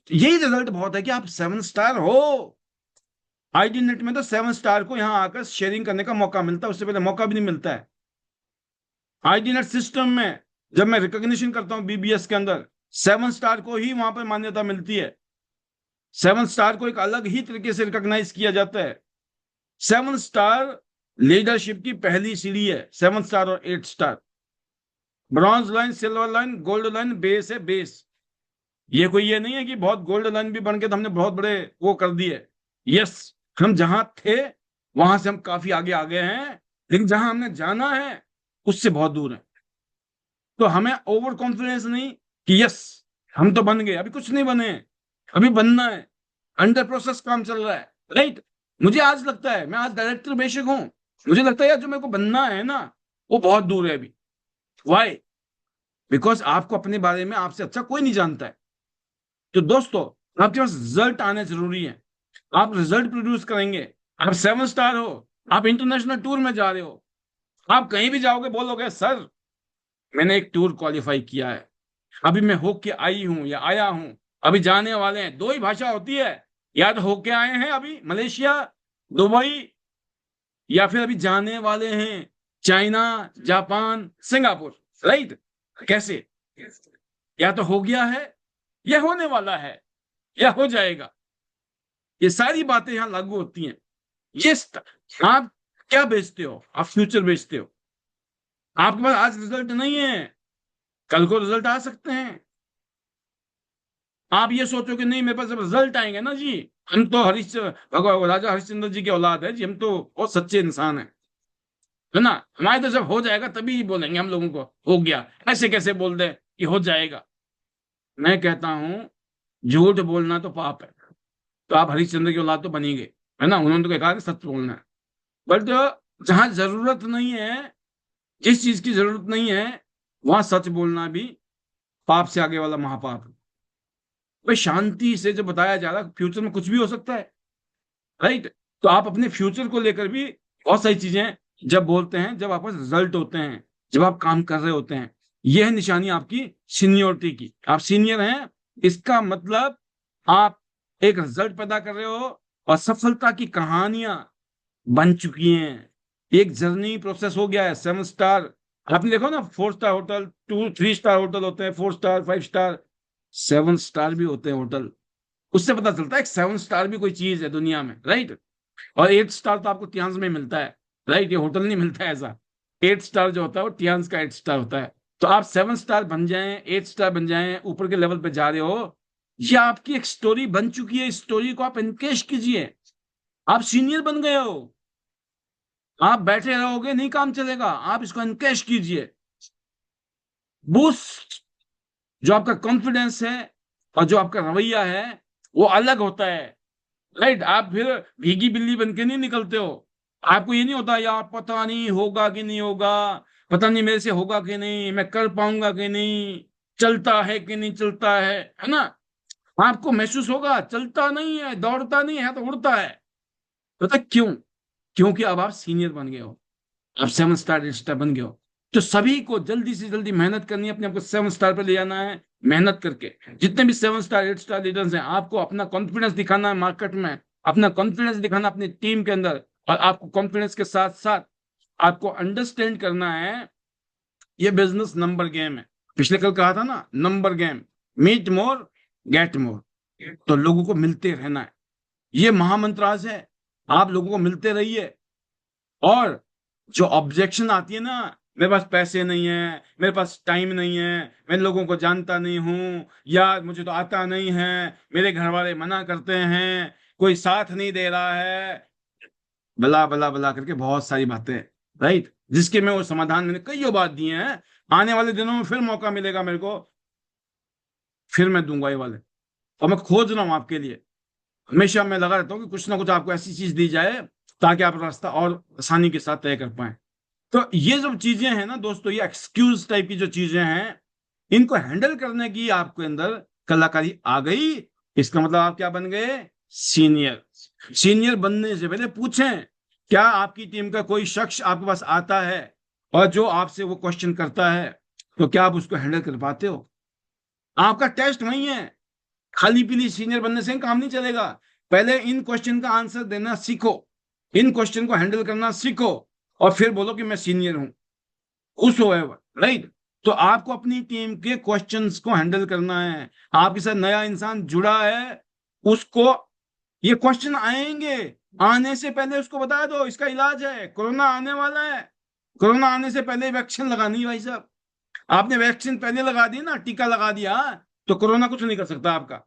यही रिजल्ट बहुत है कि आप 7 स्टार हो। आईटी नेट में तो 7 स्टार को यहां आकर शेयरिंग करने का मौका मिलता है, उससे पहले मौका भी नहीं मिलता है। आईटी नेट सिस्टम में जब मैं रिकॉग्निशन करता हूं बीबीएस के अंदर, 7 स्टार को ही वहां पर मान्यता मिलती है। 7 स्टार को एक अलग ही तरीके से रिकॉग्नाइज किया जाता है। 7 स्टार लीडरशिप की पहली सीढ़ी है, 7 स्टार और 8 star. Bronze line, silver line, gold line base है, बेस। ये कोई ये नहीं है कि बहुत गोल्ड लाइन भी बन के तो हमने बहुत बड़े वो कर दिए। यस, हम जहां थे वहां से हम काफी आगे आ गए हैं, लेकिन जहां हमने जाना है उससे बहुत दूर है। तो हमें ओवर कॉन्फिडेंस नहीं कि यस हम तो बन गए, अभी कुछ नहीं बने, अभी बनना है, अंडर प्रोसेस काम चल रहा है, राइट। मुझे आज लगता है, मैं आज डायरेक्टर बेशक हूं, मुझे लगता है यार जो मेरे को बनना है ना, वो बहुत दूर है अभी। वाई? बिकॉज आपको अपने बारे में आपसे अच्छा कोई नहीं जानता है। तो दोस्तों, आपके पास रिजल्ट आने जरूरी है। आप रिजल्ट प्रोड्यूस करेंगे। आप 7 स्टार हो, आप इंटरनेशनल टूर में जा रहे हो, आप कहीं भी जाओगे बोलोगे सर मैंने एक टूर क्वालिफाई किया है, अभी मैं होके आई हूं या आया हूं, अभी जाने वाले हैं। दो ही भाषा होती है, या तो होके आए हैं अभी मलेशिया, दुबई, या फिर अभी जाने वाले हैं चाइना, जापान, सिंगापुर। राइट? कैसे? या तो हो गया है, या होने वाला है, या हो जाएगा। ये सारी बातें यहां लागू होती हैं। आप क्या बेचते हो? आप फ्यूचर बेचते हो। आपके पास आज रिजल्ट नहीं है, कल को रिजल्ट आ सकते हैं। आप ये सोचो कि नहीं मेरे पास जब रिजल्ट आएंगे ना जी, हम तो भगवान राजा हरिश्चंद्र जी के औलाद है जी, हम तो बहुत सच्चे इंसान हैं, है ना। हमारे तो जब हो जाएगा तभी बोलेंगे हम लोगों को हो गया। ऐसे कैसे बोल दे कि हो जाएगा? मैं कहता हूं झूठ बोलना तो पाप है। तो आप हरिश्चंद्र की औलाद तो बनी गए, है ना। उन्होंने तो कहा कि सच बोलना है। बट जहां जरूरत नहीं है, जिस चीज की जरूरत नहीं है, वहां सच बोलना भी पाप से आगे वाला महापाप है। भाई शांति से जो बताया जा रहा है, फ्यूचर में कुछ भी हो सकता है। राइट? तो आप अपने फ्यूचर को लेकर भी बहुत सारी चीजें जब बोलते हैं, जब आपके पास रिजल्ट होते हैं, जब आप काम कर रहे होते हैं, यह है निशानी आपकी सीनियोरिटी की। आप सीनियर हैं, इसका मतलब आप एक रिजल्ट पैदा कर रहे हो और सफलता की कहानियां बन चुकी हैं। एक जर्नी प्रोसेस हो गया है। 7 स्टार आपने देखो ना, 4 स्टार होटल, 3 स्टार होटल होते हैं, 4 स्टार, 5 स्टार, 7 स्टार भी होते हैं होटल। उससे पता चलता है कि 7 स्टार भी कोई चीज है दुनिया में। राइट? और 8 स्टार तो आपको टियांस में मिलता है। राइट? ये होटल नहीं मिलता है ऐसा। 8 स्टार जो होता है वो टियांस का 8 स्टार होता है। तो आप 7 स्टार बन जाएं, 8 स्टार बन जाएं, ऊपर के लेवल पे जा रहे हो, ये आपकी एक स्टोरी बन चुकी है। इस स्टोरी को आप इनकेश कीजिए। आप सीनियर बन गए हो। आप बैठे रहोगे नहीं काम चलेगा, आप इसको इनकेश कीजिए। बूस्ट जो आपका कॉन्फिडेंस है और जो आपका रवैया है वो अलग होता है। राइट? आप फिर भीगी बिल्ली बन के नहीं निकलते हो। आपको ये नहीं होता यार पता नहीं होगा कि नहीं होगा, पता नहीं मेरे से होगा कि नहीं, मैं कर पाऊंगा कि नहीं, चलता है कि नहीं चलता है ना। आपको महसूस होगा चलता नहीं है, दौड़ता नहीं है तो उड़ता है। पता क्यों? क्योंकि अब आप सीनियर बन गए हो, आप 7 स्टार बन गए हो। तो सभी को जल्दी से जल्दी मेहनत करनी है, अपने आप को 7 स्टार पे ले जाना है। मेहनत करके जितने भी 7 स्टार 8 स्टार लीडर्स हैं, आपको अपना कॉन्फिडेंस दिखाना है मार्केट में, अपना कॉन्फिडेंस दिखाना अपनी टीम के अंदर। और आपको कॉन्फिडेंस के साथ साथ आपको अंडरस्टैंड करना है ये बिजनेस नंबर गेम है। पिछले कल कहा था ना, नंबर गेम, मीट मोर, गेट मोर। तो लोगों को मिलते रहना है, ये महामंत्र आज है। आप लोगों को मिलते रहिए। और जो ऑब्जेक्शन आती है ना, मेरे पास पैसे नहीं है, मेरे पास टाइम नहीं है, मैं लोगों को जानता नहीं हूं, या मुझे तो आता नहीं है, मेरे घर वाले मना करते हैं, कोई साथ नहीं दे रहा है, बला बला बला करके बहुत सारी बातें। राइट? जिसके मैं वो समाधान मैंने कईयों बात दिए हैं। आने वाले दिनों में फिर मौका मिलेगा मेरे को, फिर मैं दूंगा ये वाले। और मैं खोज रहा हूं आपके लिए, हमेशा मैं लगा रहता हूँ कि कुछ ना कुछ आपको ऐसी चीज दी जाए ताकि आप रास्ता और आसानी के साथ तय कर पाए। तो ये जो चीजें हैं ना दोस्तों, ये एक्सक्यूज टाइप की जो चीजें हैं, इनको हैंडल करने की आपके अंदर कलाकारी आ गई। इसका मतलब आप क्या बन गए? सीनियर। सीनियर बनने से पहले पूछें, क्या आपकी टीम का कोई शख्स आपके पास आता है और जो आपसे वो क्वेश्चन करता है, तो क्या आप उसको हैंडल कर पाते हो? आपका टेस्ट वही है। खाली पीली सीनियर बनने से काम नहीं चलेगा। पहले इन क्वेश्चन का आंसर देना सीखो, इन क्वेश्चन को हैंडल करना सीखो, और फिर बोलो कि मैं सीनियर हूं, उस राइट। तो आपको अपनी टीम के क्वेश्चंस को हैंडल करना है। आपके साथ नया इंसान जुड़ा है, उसको ये क्वेश्चन आएंगे, आने से पहले उसको बता दो इसका इलाज है, कोरोना आने वाला है, कोरोना आने से पहले वैक्सीन लगानी है भाई साहब। आपने वैक्सीन पहले लगा दी ना, टीका लगा दिया, तो कोरोना कुछ नहीं कर सकता आपका।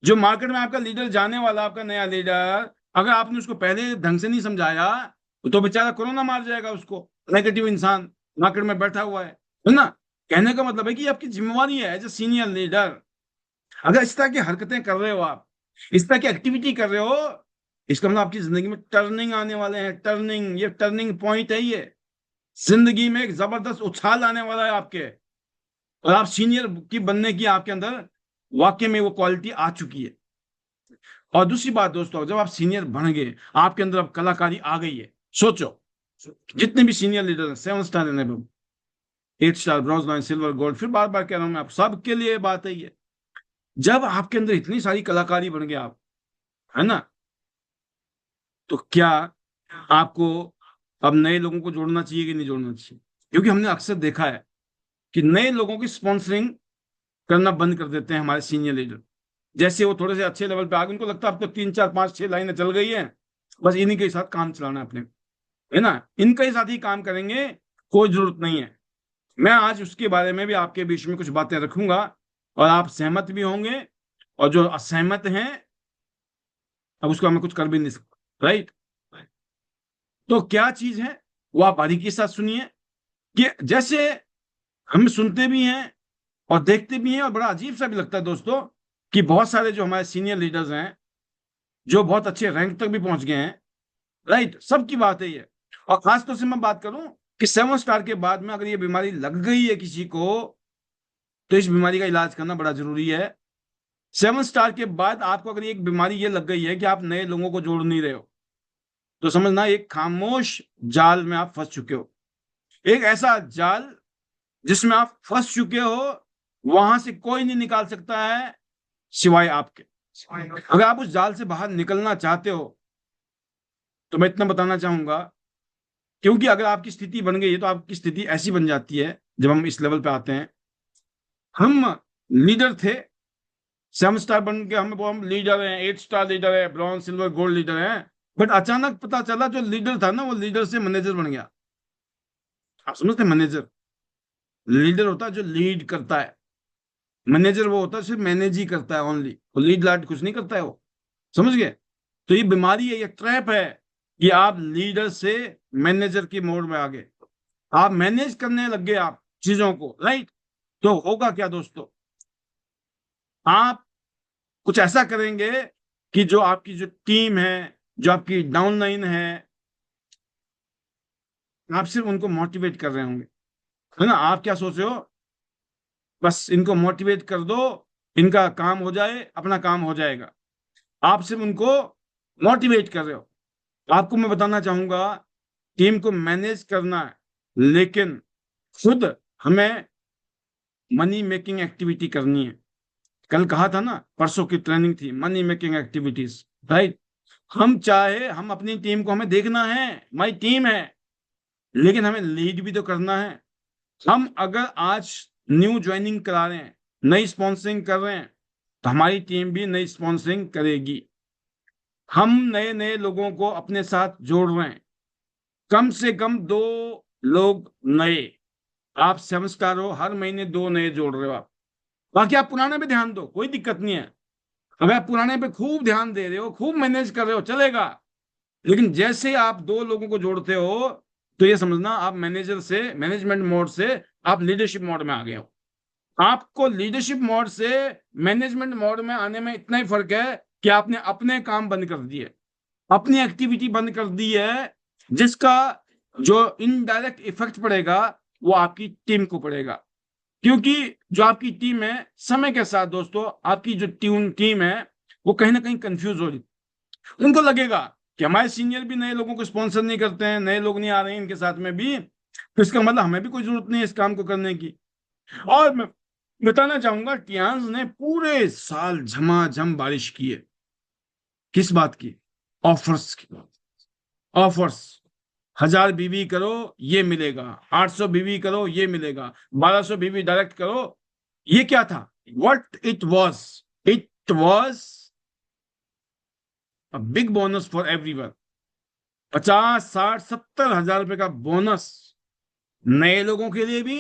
जो मार्केट में आपका लीडर जाने वाला, आपका नया लीडर, अगर आपने उसको पहले ढंग से नहीं समझाया तो बेचारा कोरोना मार जाएगा उसको। नेगेटिव इंसान मार्केट में बैठा हुआ है ना। कहने का मतलब है कि आपकी जिम्मेवारी है एज ए सीनियर लीडर। अगर इस तरह की हरकतें कर रहे हो, आप इस तरह की एक्टिविटी कर रहे हो, इसका मतलब आपकी जिंदगी में टर्निंग आने वाले हैं। टर्निंग, ये टर्निंग पॉइंट है ये। जिंदगी में एक जबरदस्त उछाल आने वाला है आपके, और आप सीनियर की बनने की आपके अंदर वाकई में वो क्वालिटी आ चुकी है। और दूसरी बात दोस्तों, जब आप सीनियर बन गए, आपके अंदर अब कलाकारी आ गई है। सोचो, जितने भी सीनियर लीडर हैं, 7 star and 8 star, bronze, line, silver, gold, फिर बार बार कह रहा हूं मैं, आप सबके लिए बात है ये। जब आपके अंदर इतनी सारी कलाकारी बन गए आप, है ना, तो क्या आपको अब नए लोगों को जोड़ना चाहिए कि नहीं जोड़ना चाहिए? क्योंकि हमने अक्सर देखा है कि नए लोगों की स्पॉन्सरिंग करना बंद कर देते हैं हमारे सीनियर लीडर। जैसे वो थोड़े से अच्छे लेवल पे आ गए, उनको लगता है अब तो 3 4 5 6 लाइनें चल गई हैं, बस इन्हीं के साथ काम चलाना है अपने, है ना, इनके ही साथ ही काम करेंगे, कोई जरूरत नहीं है। मैं आज उसके बारे में भी आपके बीच में कुछ बातें रखूंगा, और आप सहमत भी होंगे, और जो असहमत हैं, अब उसको हमें कुछ कर भी नहीं सकते, राइट। तो क्या चीज है वो आप बारीकी के साथ सुनिए। कि जैसे हम सुनते भी हैं और देखते भी हैं, और बड़ा अजीब सा भी लगता है दोस्तों, कि बहुत सारे जो हमारे सीनियर लीडर्स हैं, जो बहुत अच्छे रैंक तक भी पहुंच गए हैं, राइट, सबकी बात है ये। और खास तौर से मैं बात करूं कि 7 स्टार के बाद में अगर ये बीमारी लग गई है किसी को, तो इस बीमारी का इलाज करना बड़ा जरूरी है। 7 स्टार के बाद आपको अगर एक बीमारी ये लग गई है कि आप नए लोगों को जोड़ नहीं रहे हो, तो समझना एक खामोश जाल में आप फंस चुके हो। एक ऐसा जाल जिसमें आप फंस चुके हो, वहां से कोई नहीं निकाल सकता है सिवाय आपके। अगर आप उस जाल से बाहर निकलना चाहते हो, तो मैं इतना बताना चाहूंगा, क्योंकि अगर आपकी स्थिति बन गई है, तो आपकी स्थिति ऐसी बन जाती है जब हम इस लेवल पे आते हैं। हम लीडर थे, 7 स्टार बन के हम लीडर हैं, 8 स्टार लीडर है, ब्रॉन्ज, सिल्वर, गोल्ड लीडर हैं। बट अचानक पता चला जो लीडर था ना, वो लीडर से मैनेजर बन गया। आप समझते, मैनेजर, लीडर होता है जो लीड करता है, मैनेजर वो होता है सिर्फ मैनेज ही करता है, ओनली, वो लीड लाड कुछ नहीं करता है वो। समझ गए? तो ये बीमारी है, ये ट्रैप है, कि आप लीडर से मैनेजर की मोड में आ गए, आप मैनेज करने लग गए आप चीजों को, राइट। तो होगा क्या दोस्तों, आप कुछ ऐसा करेंगे कि जो आपकी जो टीम है, जो आपकी डाउनलाइन है, आप सिर्फ उनको मोटिवेट कर रहे होंगे, है ना। आप क्या सोच रहे हो, बस इनको मोटिवेट कर दो, इनका काम हो जाए, अपना काम हो जाएगा। आप सिर्फ उनको मोटिवेट कर रहे हो। आपको मैं बताना चाहूंगा, टीम को मैनेज करना है, लेकिन खुद हमें मनी मेकिंग एक्टिविटी करनी है। कल कहा था ना, परसों की ट्रेनिंग थी मनी मेकिंग एक्टिविटीज, राइट। हम चाहे हम अपनी टीम को, हमें देखना है हमारी टीम है, लेकिन हमें लीड भी तो करना है। हम अगर आज न्यू ज्वाइनिंग करा रहे हैं, नई स्पॉन्सरिंग कर रहे हैं, तो हमारी टीम भी नई स्पॉन्सरिंग करेगी। हम नए नए लोगों को अपने साथ जोड़ रहे हैं, कम से कम 2 लोग नए। आप 7 स्टार हो, हर महीने 2 नए जोड़ रहे हो आप। बाकी आप पुराने पे ध्यान दो, कोई दिक्कत नहीं है। अगर आप पुराने पे खूब ध्यान दे रहे हो, खूब मैनेज कर रहे हो, चलेगा। लेकिन जैसे आप 2 लोगों को जोड़ते हो, तो ये समझना आप मैनेजर से, मैनेजमेंट मोड से आप लीडरशिप मोड में आ गए हो। आपको लीडरशिप मोड से मैनेजमेंट मोड में आने में इतना ही फर्क है कि आपने अपने काम बंद कर दिए, अपनी एक्टिविटी बंद कर दी है, जिसका जो इनडायरेक्ट इफेक्ट पड़ेगा वो आपकी टीम को पड़ेगा। क्योंकि जो आपकी टीम है, समय के साथ दोस्तों, आपकी जो टीम है, वो कहीं ना कहीं कंफ्यूज हो रही। उनको लगेगा कि हमारे सीनियर भी नए लोगों को स्पॉन्सर नहीं करते हैं, नए लोग नहीं आ रहे हैं इनके साथ में भी, तो इसका मतलब हमें भी कोई जरूरत नहीं है इस काम को करने की। और मैं बताना चाहूंगा, टियांस ने पूरे साल झमाझम बारिश की है। किस बात की? ऑफर्स की। ऑफर्स, 1000 बीवी करो ये मिलेगा, 800 बीवी करो ये मिलेगा, 1200 बीवी डायरेक्ट करो। ये क्या था? What it was, it was a big bonus for everyone. 50 60 70 हजार रुपए का बोनस, नए लोगों के लिए भी,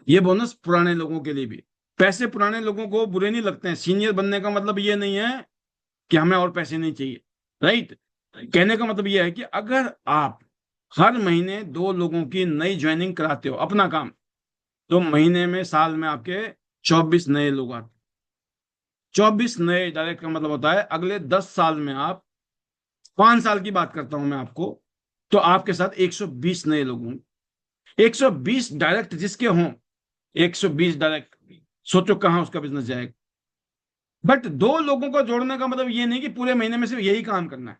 ये बोनस पुराने लोगों के लिए भी। पैसे पुराने लोगों को बुरे नहीं लगते हैं, सीनियर बनने का मतलब ये नहीं है कि हमें और पैसे नहीं चाहिए, राइट। कहने का मतलब यह है कि अगर आप हर महीने 2 लोगों की नई ज्वाइनिंग कराते हो अपना काम, तो महीने में, साल में आपके 24 नए लोग आते। 24 नए डायरेक्ट का मतलब होता है अगले 10 साल में, आप 5 साल की बात करता हूं मैं आपको, तो आपके साथ 120 नए लोग होंगे। 120 डायरेक्ट जिसके हों, 120 डायरेक्ट, सोचो कहां उसका बिजनेस जाएगा। बट 2 लोगों को जोड़ने का मतलब ये नहीं कि पूरे महीने में सिर्फ यही काम करना है।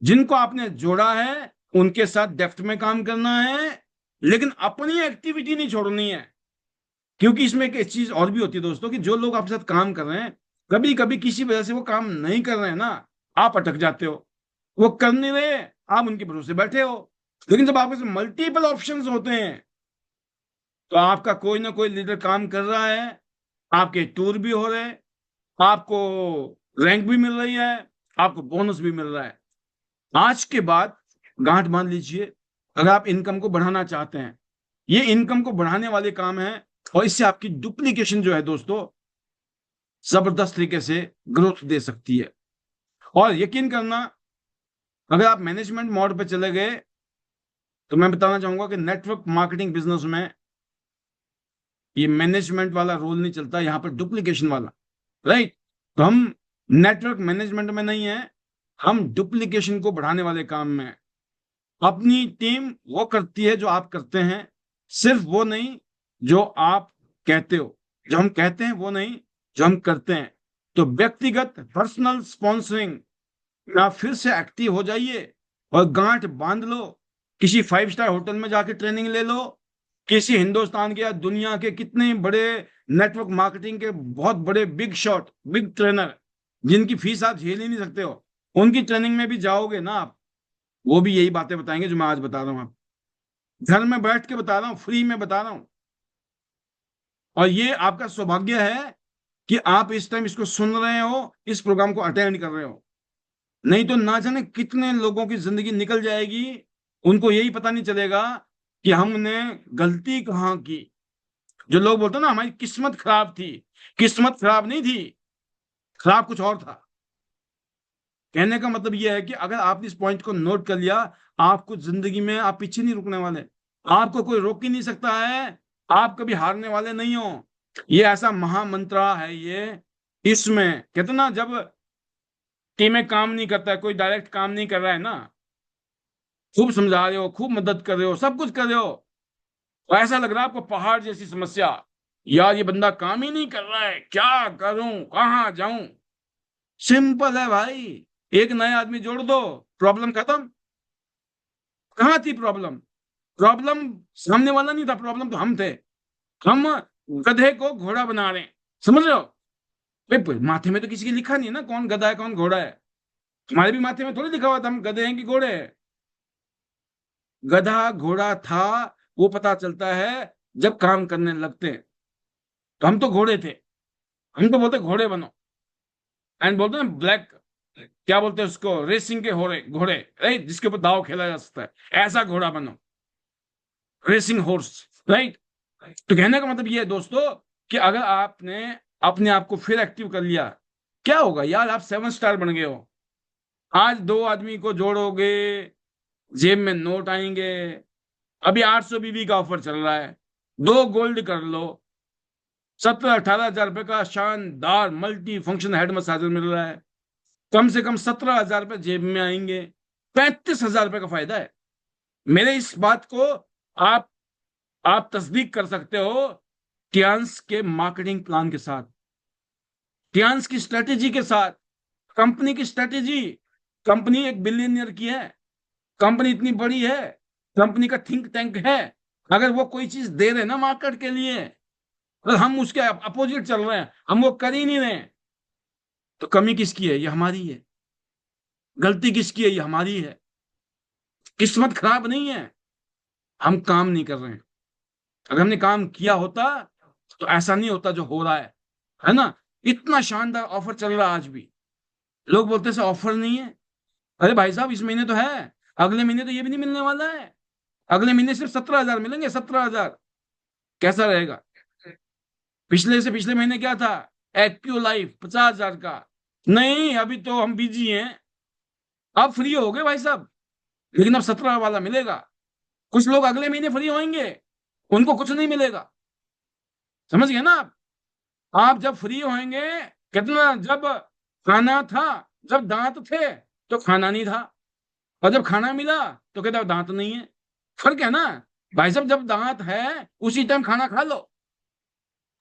जिनको आपने जोड़ा है उनके साथ डेप्थ में काम करना है, लेकिन अपनी एक्टिविटी नहीं छोड़नी है। क्योंकि इसमें एक चीज और भी होती है दोस्तों, कि जो लोग आपके साथ काम कर रहे हैं, कभी कभी किसी वजह से वो काम नहीं कर रहे हैं ना, आप अटक जाते हो। वो कर नहीं रहे, आप उनके भरोसे बैठे हो। लेकिन जब आपके पास मल्टीपल ऑप्शंस होते हैं, तो आपका कोई ना कोई लीडर काम कर रहा है, आपके टूर भी हो रहे हैं, आपको रैंक भी मिल रही है, आपको बोनस भी मिल रहा है। आज के बाद गांठ बांध लीजिए, अगर आप इनकम को बढ़ाना चाहते हैं, ये इनकम को बढ़ाने वाले काम है, और इससे आपकी डुप्लीकेशन जो है दोस्तों, जबरदस्त तरीके से ग्रोथ दे सकती है। और यकीन करना, अगर आप मैनेजमेंट मोड पे चले गए, तो मैं बताना चाहूंगा कि नेटवर्क मार्केटिंग बिजनेस में ये मैनेजमेंट वाला रोल नहीं चलता, यहां पर डुप्लीकेशन वाला। राइट? तो हम नेटवर्क मैनेजमेंट में नहीं है, हम डुप्लीकेशन को बढ़ाने वाले काम में। अपनी टीम वो करती है जो आप करते हैं, सिर्फ वो नहीं जो आप कहते हो। जो हम कहते हैं वो नहीं, जो हम करते हैं। तो व्यक्तिगत पर्सनल स्पॉन्सरिंग ना, फिर से एक्टिव हो जाइए और गांठ बांध लो। किसी 5 स्टार होटल में जाके ट्रेनिंग ले लो। किसी हिंदुस्तान के या दुनिया के कितने बड़े नेटवर्क मार्केटिंग के बहुत बड़े बिग शॉट, बिग ट्रेनर, जिनकी फीस आप झेल ही नहीं सकते हो, उनकी ट्रेनिंग में भी जाओगे ना आप, वो भी यही बातें बताएंगे जो मैं आज बता रहा हूं। आप घर में बैठ के बता रहा हूं, फ्री में बता रहा हूं। और ये आपका सौभाग्य है कि आप इस टाइम इसको सुन रहे हो, इस प्रोग्राम को अटेंड कर रहे हो। नहीं तो ना जाने कितने लोगों की जिंदगी निकल जाएगी, उनको यही पता नहीं चलेगा कि हमने गलती कहाँ की। जो लोग बोलते हैं ना हमारी किस्मत खराब थी, किस्मत खराब नहीं थी, खराब कुछ और था। कहने का मतलब यह है कि अगर आपने इस पॉइंट को नोट कर लिया, आपको जिंदगी में आप पीछे नहीं रुकने वाले, आपको कोई रोक ही नहीं सकता है, आप कभी हारने वाले नहीं हो। ये ऐसा महामंत्र है ये। इसमें कहते ना, जब टीमें काम नहीं करता है, कोई डायरेक्ट काम नहीं कर रहा है ना, खूब समझा रहे हो, खूब मदद कर रहे हो, सब कुछ कर रहे हो, तो ऐसा लग रहा है आपको पहाड़ जैसी समस्या, यार ये बंदा काम ही नहीं कर रहा है, क्या करूं, कहां जाऊं। सिंपल है भाई, एक नया आदमी जोड़ दो, प्रॉब्लम खत्म। कहां थी प्रॉब्लम? प्रॉब्लम सामने वाला नहीं था, प्रॉब्लम तो हम थे। हम गधे को घोड़ा बना रहे हैं, समझ रहे हो? भाई माथे में तो किसी की लिखा नहीं है ना कौन गधा है कौन घोड़ा है। हमारे भी माथे में थोड़ी लिखा हुआ था हम गधे हैं कि घोड़े हैं। गधा घोड़ा था, वो पता चलता है जब काम करने लगते हैं। तो हम तो घोड़े थे, हम तो बोलते घोड़े बनो। एंड बोलते हैं ब्लैक, क्या बोलते हैं उसको, रेसिंग के घोड़े, घोड़े राइट, जिसके ऊपर दाव खेला जा सकता है, ऐसा घोड़ा बनो, रेसिंग हॉर्स। राइट? तो कहने का मतलब ये है दोस्तों, कि अगर आपने अपने आप को फिर एक्टिव कर लिया, क्या होगा यार, आप 7 स्टार बन गए हो। आज 2 आदमी को जोड़ोगे, जेब में नोट आएंगे। अभी 800 बीबी का ऑफर चल रहा है, 2 गोल्ड कर लो, 17-18 हजार रुपए का शानदार मल्टी फंक्शन हेड मसाजर मिल रहा है। कम से कम 17 हजार रुपए जेब में आएंगे, 35 हजार रुपए का फायदा है। मेरे इस बात को आप आप तस्दीक कर सकते हो टियांस के मार्केटिंग प्लान के साथ, टियांस की स्ट्रेटेजी के साथ, कंपनी की स्ट्रेटेजी। कंपनी एक बिलियनियर की है, कंपनी इतनी बड़ी है, कंपनी का थिंक टैंक है। अगर वो कोई चीज दे रहे ना मार्केट के लिए, और हम उसके अपोजिट चल रहे हैं, हम वो कर ही नहीं रहे, तो कमी किसकी है? ये हमारी है। गलती किसकी है? ये हमारी है। किस्मत खराब नहीं है, हम काम नहीं कर रहे हैं। अगर हमने काम किया होता, तो ऐसा नहीं होता जो हो रहा है ना? इतना शानदार ऑफर चल रहा है आज भी, लोग बोलते हैं ऑफर नहीं है। अरे भाई साहब, इस महीने तो है, अगले महीने तो ये भी नहीं मिलने वाला है। अगले महीने सिर्फ 17 हजार मिलेंगे, 17 हजार। कैसा रहेगा? पिछले से पिछले महीने क्या था? एक्टिव लाइफ 50 हजार का। नहीं, अभी तो हम बिजी हैं। अब फ्री हो गए भाई साहब, लेकिन अब 17 वाला मिलेगा। कुछ लोग अगले महीने फ्री होंगे, उनको कुछ नहीं मिलेगा। समझ गए ना आप? आप जब फ्री होंगे, कितना, जब खाना था, जब दांत थे तो खाना नहीं था, और जब खाना मिला तो कहता दांत नहीं है। फर्क है ना? भाई साहब जब दांत है उसी टाइम खाना खा लो।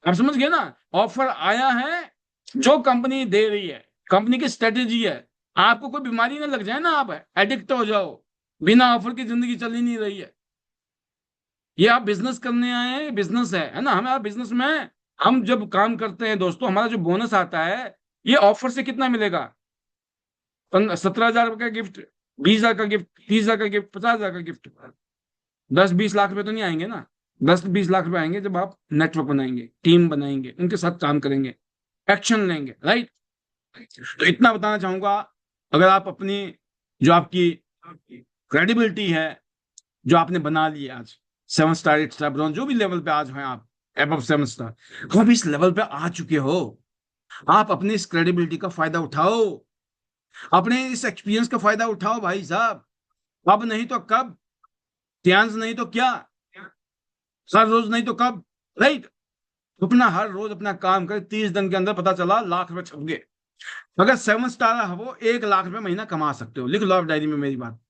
आप समझ गए ना? ऑफर आया है, जो कंपनी दे रही है, कंपनी की स्ट्रेटेजी है। आपको कोई बीमारी ना लग जाए ना, आप एडिक्ट हो जाओ, बिना ऑफर की जिंदगी चल ही नहीं रही है। ये आप बिजनेस करने आए हैं, बिजनेस है ना, हमारा बिजनेस में हम जब काम करते हैं दोस्तों, हमारा जो बोनस आता है, ये ऑफर से कितना मिलेगा? 17,000 का गिफ्ट, 20,000 का गिफ्ट, 30,000 का गिफ्ट, 50,000 का गिफ्ट। 10-20 लाख रुपए तो नहीं आएंगे ना। 10-20 लाख रुपए आएंगे जब आप नेटवर्क बनाएंगे, टीम बनाएंगे, उनके साथ काम करेंगे, एक्शन लेंगे, राइट? तो इतना बताना चाहूंगा, अगर आप अपनी, जो आपकी क्रेडिबिलिटी है, जो आपने बना ली है आज, 7 स्टार, 8 स्टार, ब्रॉन्ज, जो भी लेवल पे आज हैं आप, एबव 7 स्टार, तो आप इस लेवल पे आ चुके हो। आप अपनी इस क्रेडिबिलिटी का फायदा उठाओ, अपने इस एक्सपीरियंस का फायदा उठाओ भाई साहब। अब नहीं तो कब? ध्यान नहीं तो क्या? हर रोज नहीं तो कब? राइट? अपना हर रोज अपना काम कर, 30 दिन के अंदर पता चला लाख रुपए छप गए। अगर 7 स्टार है वो, 1 लाख रुपए महीना कमा सकते हो, लिख लो आप डायरी में मेरी बात।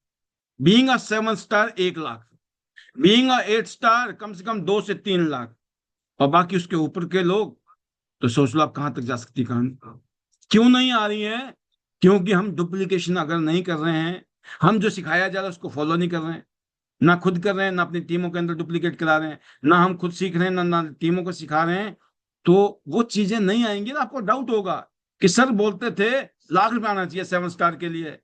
Being a 7 star 1 lakh, being a 8 star कम से कम 2 से 3 लाख, और बाकी उसके ऊपर के लोग, तो सोच लो आप कहां तक जा सकती कहानी। क्यों नहीं आ रही है? क्योंकि हम डुप्लीकेशन अगर नहीं कर रहे हैं, हम जो सिखाया जा रहा है उसको फॉलो नहीं कर रहे हैं, ना खुद कर रहे हैं, ना अपनी टीमों के अंदर डुप्लीकेट करा रहे हैं, ना हम खुद सीख रहे हैं, ना टीमों को सिखा रहे हैं। तो वो चीजें नहीं आएंगी ना, आपको डाउट होगा कि सर बोलते थे लाख रुपए आना चाहिए 7 स्टार के लिए।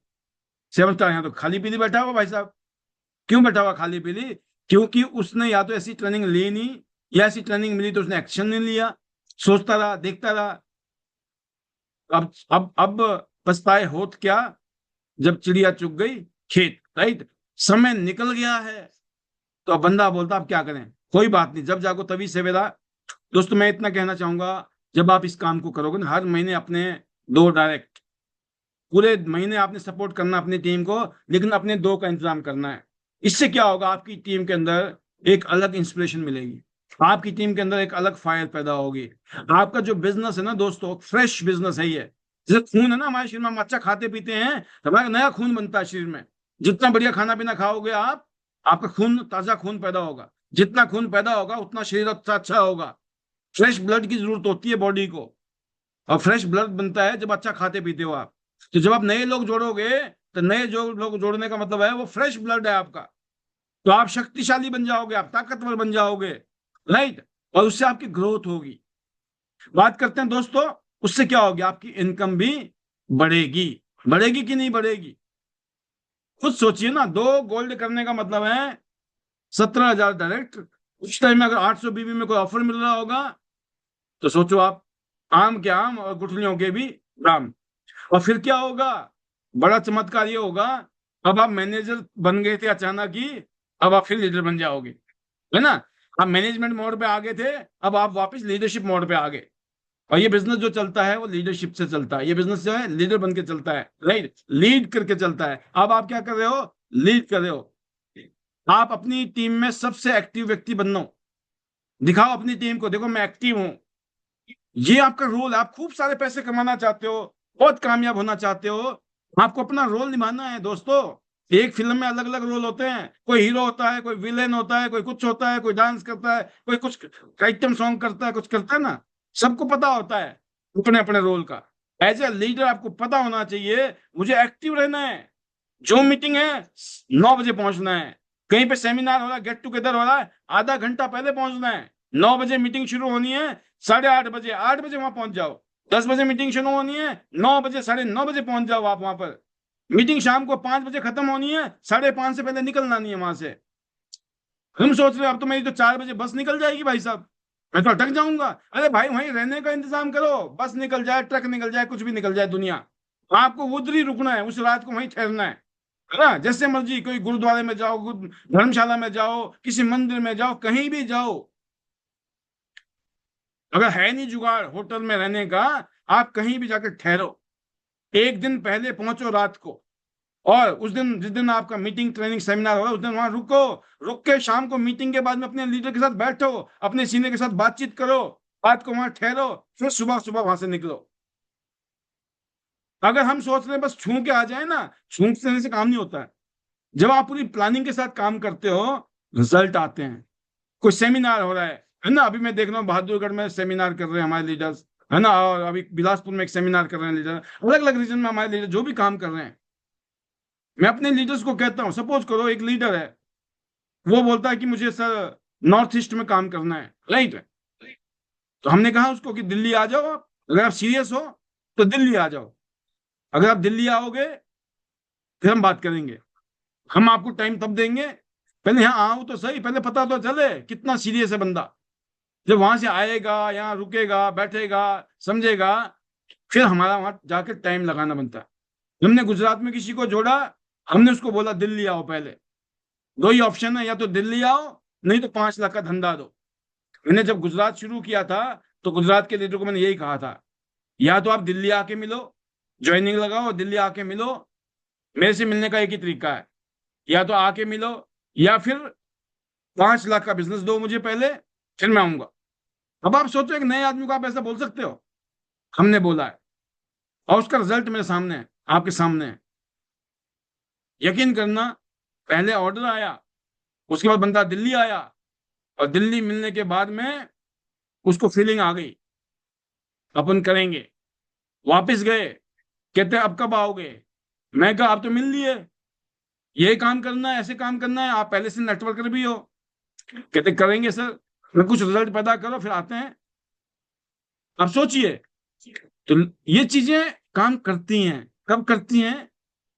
7 स्टार यहाँ तो खाली पीली बैठा हुआ भाई साहब। क्यों बैठा हुआ खाली पीली? क्योंकि उसने या तो ऐसी ट्रेनिंग ली नहीं, या ऐसी ट्रेनिंग मिली तो उसने एक्शन नहीं लिया, सोचता रहा, देखता रहा। अब पछताए होत क्या, जब चिड़िया चुग गई खेत, राइट? समय निकल गया है। तो अब बंदा बोलता अब क्या करें, कोई बात नहीं, जब जागो तभी सवेरा। दोस्तों मैं इतना कहना चाहूंगा, जब आप इस काम को करोगे ना, हर महीने अपने 2 डायरेक्ट, पूरे महीने आपने सपोर्ट करना अपनी टीम को, लेकिन अपने 2 का इंतजाम करना है। इससे क्या होगा, आपकी टीम के अंदर एक अलग इंस्पिरेशन मिलेगी, आपकी टीम के अंदर एक अलग फायर पैदा होगी। आपका जो बिजनेस है ना दोस्तों, फ्रेश बिजनेस है ये। जैसे खून है ना हमारे शरीर में, हम अच्छा खाते पीते हैं तो हमारा नया खून बनता है शरीर में। जितना बढ़िया खाना पीना खाओगे आप, आपका खून, ताजा खून पैदा होगा। जितना खून पैदा होगा उतना शरीर अच्छा अच्छा होगा। फ्रेश ब्लड की जरूरत होती है बॉडी को, और फ्रेश ब्लड बनता है जब अच्छा खाते पीते हो आप। तो जब आप नए लोग जोड़ोगे, तो नए जो लोग जोड़ने का मतलब है वो फ्रेश ब्लड है आपका, तो आप शक्तिशाली बन जाओगे, आप ताकतवर बन जाओगे, राइट? और उससे आपकी ग्रोथ होगी। बात करते हैं दोस्तों, उससे क्या होगी, आपकी इनकम भी बढ़ेगी। बढ़ेगी कि नहीं बढ़ेगी? खुद सोचिए ना, 2 गोल्ड करने का मतलब है 17,000 डायरेक्ट। उस टाइम में अगर 800 बीबी में कोई ऑफर मिल रहा होगा, तो सोचो आप, आम के आम और गुठलियों के भी दाम। और फिर क्या होगा? बड़ा चमत्कार ये होगा, अब आप मैनेजर बन गए थे अचानक ही, अब आप फिर लीडर बन जाओगे, है ना? आप मैनेजमेंट मोड पे आ गए थे, अब आप वापस लीडरशिप मोड पे आ गए। और ये बिजनेस जो चलता है वो लीडरशिप से चलता है, ये बिजनेस जो है लीडर बन के चलता है, राइट? लीड करके चलता है। अब आप क्या कर रहे हो? लीड कर रहे हो। आप अपनी टीम में सबसे एक्टिव व्यक्ति बनना, दिखाओ अपनी टीम को, देखो मैं एक्टिव हूं। ये आपका रोल है। आप खूब सारे पैसे कमाना चाहते हो, बहुत कामयाब होना चाहते हो, आपको अपना रोल निभाना है दोस्तों। एक फिल्म में अलग अलग रोल होते हैं, कोई हीरो होता है, कोई विलेन होता है, कोई कुछ होता है, कोई डांस करता है, कोई कुछ आइटम सॉन्ग करता है, कुछ करता है ना। सबको पता होता है अपने अपने रोल का। एज ए लीडर आपको पता होना चाहिए, मुझे एक्टिव रहना है। जो मीटिंग है 9 बजे पहुंचना है, कहीं पे सेमिनार हो रहा है, गेट टुगेदर हो रहा है, आधा घंटा पहले पहुंचना है। 9 बजे मीटिंग शुरू होनी है, 8:30 बजे, 8 बजे वहां पहुंच जाओ। 10 बजे मीटिंग शुरू होनी है, 9 बजे, 9:30 बजे पहुंच जाओ आप वहां पर। मीटिंग शाम को 5 बजे खत्म होनी है, 5:30 से पहले निकलना नहीं है वहां से। तुम सोच रहे हो अब तो मेरी तो 4 बजे बस निकल जाएगी भाई साहब, मैं तो अटक जाऊंगा। अरे भाई वहीं रहने का इंतजाम करो, बस निकल जाए, ट्रक निकल जाए, कुछ भी निकल जाए दुनिया, आपको उधर ही रुकना है, उस रात को वहीं ठहरना है ना? जैसे मर्जी, कोई गुरुद्वारे में जाओ, धर्मशाला में जाओ, किसी मंदिर में जाओ, कहीं भी जाओ। अगर है नहीं जुगाड़ होटल में रहने का, आप कहीं भी जाकर ठहरो। एक दिन पहले पहुंचो रात को, और उस दिन जिस दिन आपका मीटिंग, ट्रेनिंग, सेमिनार हो रहा है, उस दिन वहां रुको। रुक के शाम को मीटिंग के बाद में अपने लीडर के साथ बैठो, अपने सीनियर के साथ बातचीत करो, रात को वहां ठहरो, फिर सुबह सुबह वहां से निकलो। अगर हम सोच रहे हैं बस छू के आ जाए ना, छू देने से काम नहीं होता है। जब आप पूरी प्लानिंग के साथ काम करते हो, रिजल्ट आते हैं। कोई सेमिनार हो रहा है ना, अभी मैं देख रहा हूँ बहादुरगढ़ में सेमिनार कर रहे हैं हमारे लीडर्स, है ना, और अभी बिलासपुर में एक सेमिनार कर रहे हैं लीडर, अलग अलग रीजन में हमारे लीडर जो भी काम कर रहे हैं। मैं अपने लीडर्स को कहता हूँ, सपोज करो एक लीडर है, वो बोलता है कि मुझे सर नॉर्थ ईस्ट में काम करना है, राइट। तो हमने कहा उसको कि दिल्ली आ जाओ आप, अगर आप सीरियस हो तो दिल्ली आ जाओ। अगर आप दिल्ली आओगे फिर हम बात करेंगे, हम आपको टाइम तब देंगे, पहले यहाँ आओ तो सही, पहले पता तो चले कितना सीरियस है बंदा। जब वहां से आएगा, यहाँ रुकेगा, बैठेगा, समझेगा, फिर हमारा वहां जाकर टाइम लगाना बनता है। हमने गुजरात में किसी को जोड़ा, हमने उसको बोला दिल्ली आओ पहले। दो ही ऑप्शन है, या तो दिल्ली आओ, नहीं तो 5 लाख का धंधा दो। मैंने जब गुजरात शुरू किया था तो गुजरात के लीडर को मैंने यही कहा था, या तो आप दिल्ली आके मिलो, ज्वाइनिंग लगाओ, दिल्ली आके मिलो। मेरे से मिलने का एक ही तरीका है, या तो आके मिलो, या फिर 5 लाख का बिजनेस दो मुझे पहले, फिर मैं आऊंगा। अब आप सोचो एक नए आदमी को आप ऐसा बोल सकते हो? हमने बोला है, और उसका रिजल्ट मेरे सामने है, आपके सामने है। यकीन करना, पहले ऑर्डर आया, उसके बाद बंदा दिल्ली आया, और दिल्ली मिलने के बाद में उसको फीलिंग आ गई अपन करेंगे। वापस गए, कहते अब कब आओगे? मैं कहा आप तो मिल लिए, ये काम करना है, ऐसे काम करना है, आप पहले से नेटवर्कर भी हो। कहते करेंगे सर, मैं कुछ रिजल्ट पैदा करो फिर आते हैं। आप सोचिए, तो ये चीजें काम करती हैं, कब करती हैं?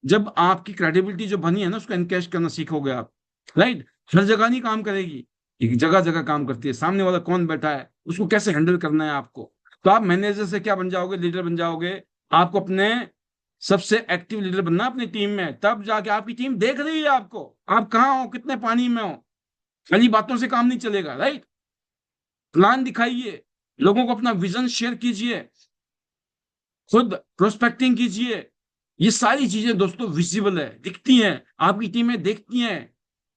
जब आपकी क्रेडिबिलिटी जो बनी है ना, उसको एनकैश करना सीखोगे आप, राइट। हर जगह नहीं काम करेगी, एक जगह जगह काम करती है। सामने वाला कौन बैठा है, उसको कैसे हैंडल करना है आपको। तो आप मैनेजर से क्या बन जाओगे, लीडर बन जाओगे। आपको अपने सबसे एक्टिव लीडर बनना अपनी टीम में, तब जाके आपकी टीम देख रही है आपको, आप कहाँ हो, कितने पानी में हो। खाली बातों से काम नहीं चलेगा, राइट। प्लान दिखाइए, लोगों को अपना विजन शेयर कीजिए, खुद प्रोस्पेक्टिंग कीजिए। ये सारी चीजें दोस्तों विजिबल है, दिखती हैं, आपकी टीमें देखती हैं।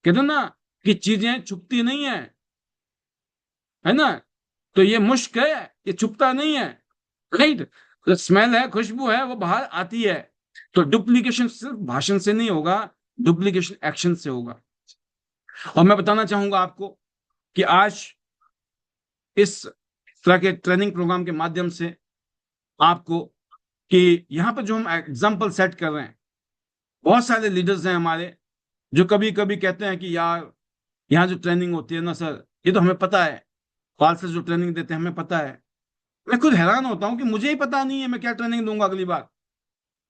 कहते हैं ना कि चीजें छुपती नहीं है ना। तो ये मुश्क है, ये छुपता नहीं है, राइट। तो स्मेल है, खुशबू है, वो बाहर आती है। तो डुप्लीकेशन सिर्फ भाषण से नहीं होगा, डुप्लीकेशन एक्शन से होगा। और मैं बताना चाहूंगा आपको कि आज इस तरह के ट्रेनिंग प्रोग्राम के माध्यम से आपको, कि यहाँ पर जो हम एग्जाम्पल सेट कर रहे हैं, बहुत सारे लीडर्स हैं हमारे जो कभी कभी कहते हैं कि यार यहाँ जो ट्रेनिंग होती है ना सर, ये तो हमें पता है, पाल से जो ट्रेनिंग देते हैं हमें पता है। मैं खुद हैरान होता हूँ कि मुझे ही पता नहीं है मैं क्या ट्रेनिंग दूंगा अगली बार,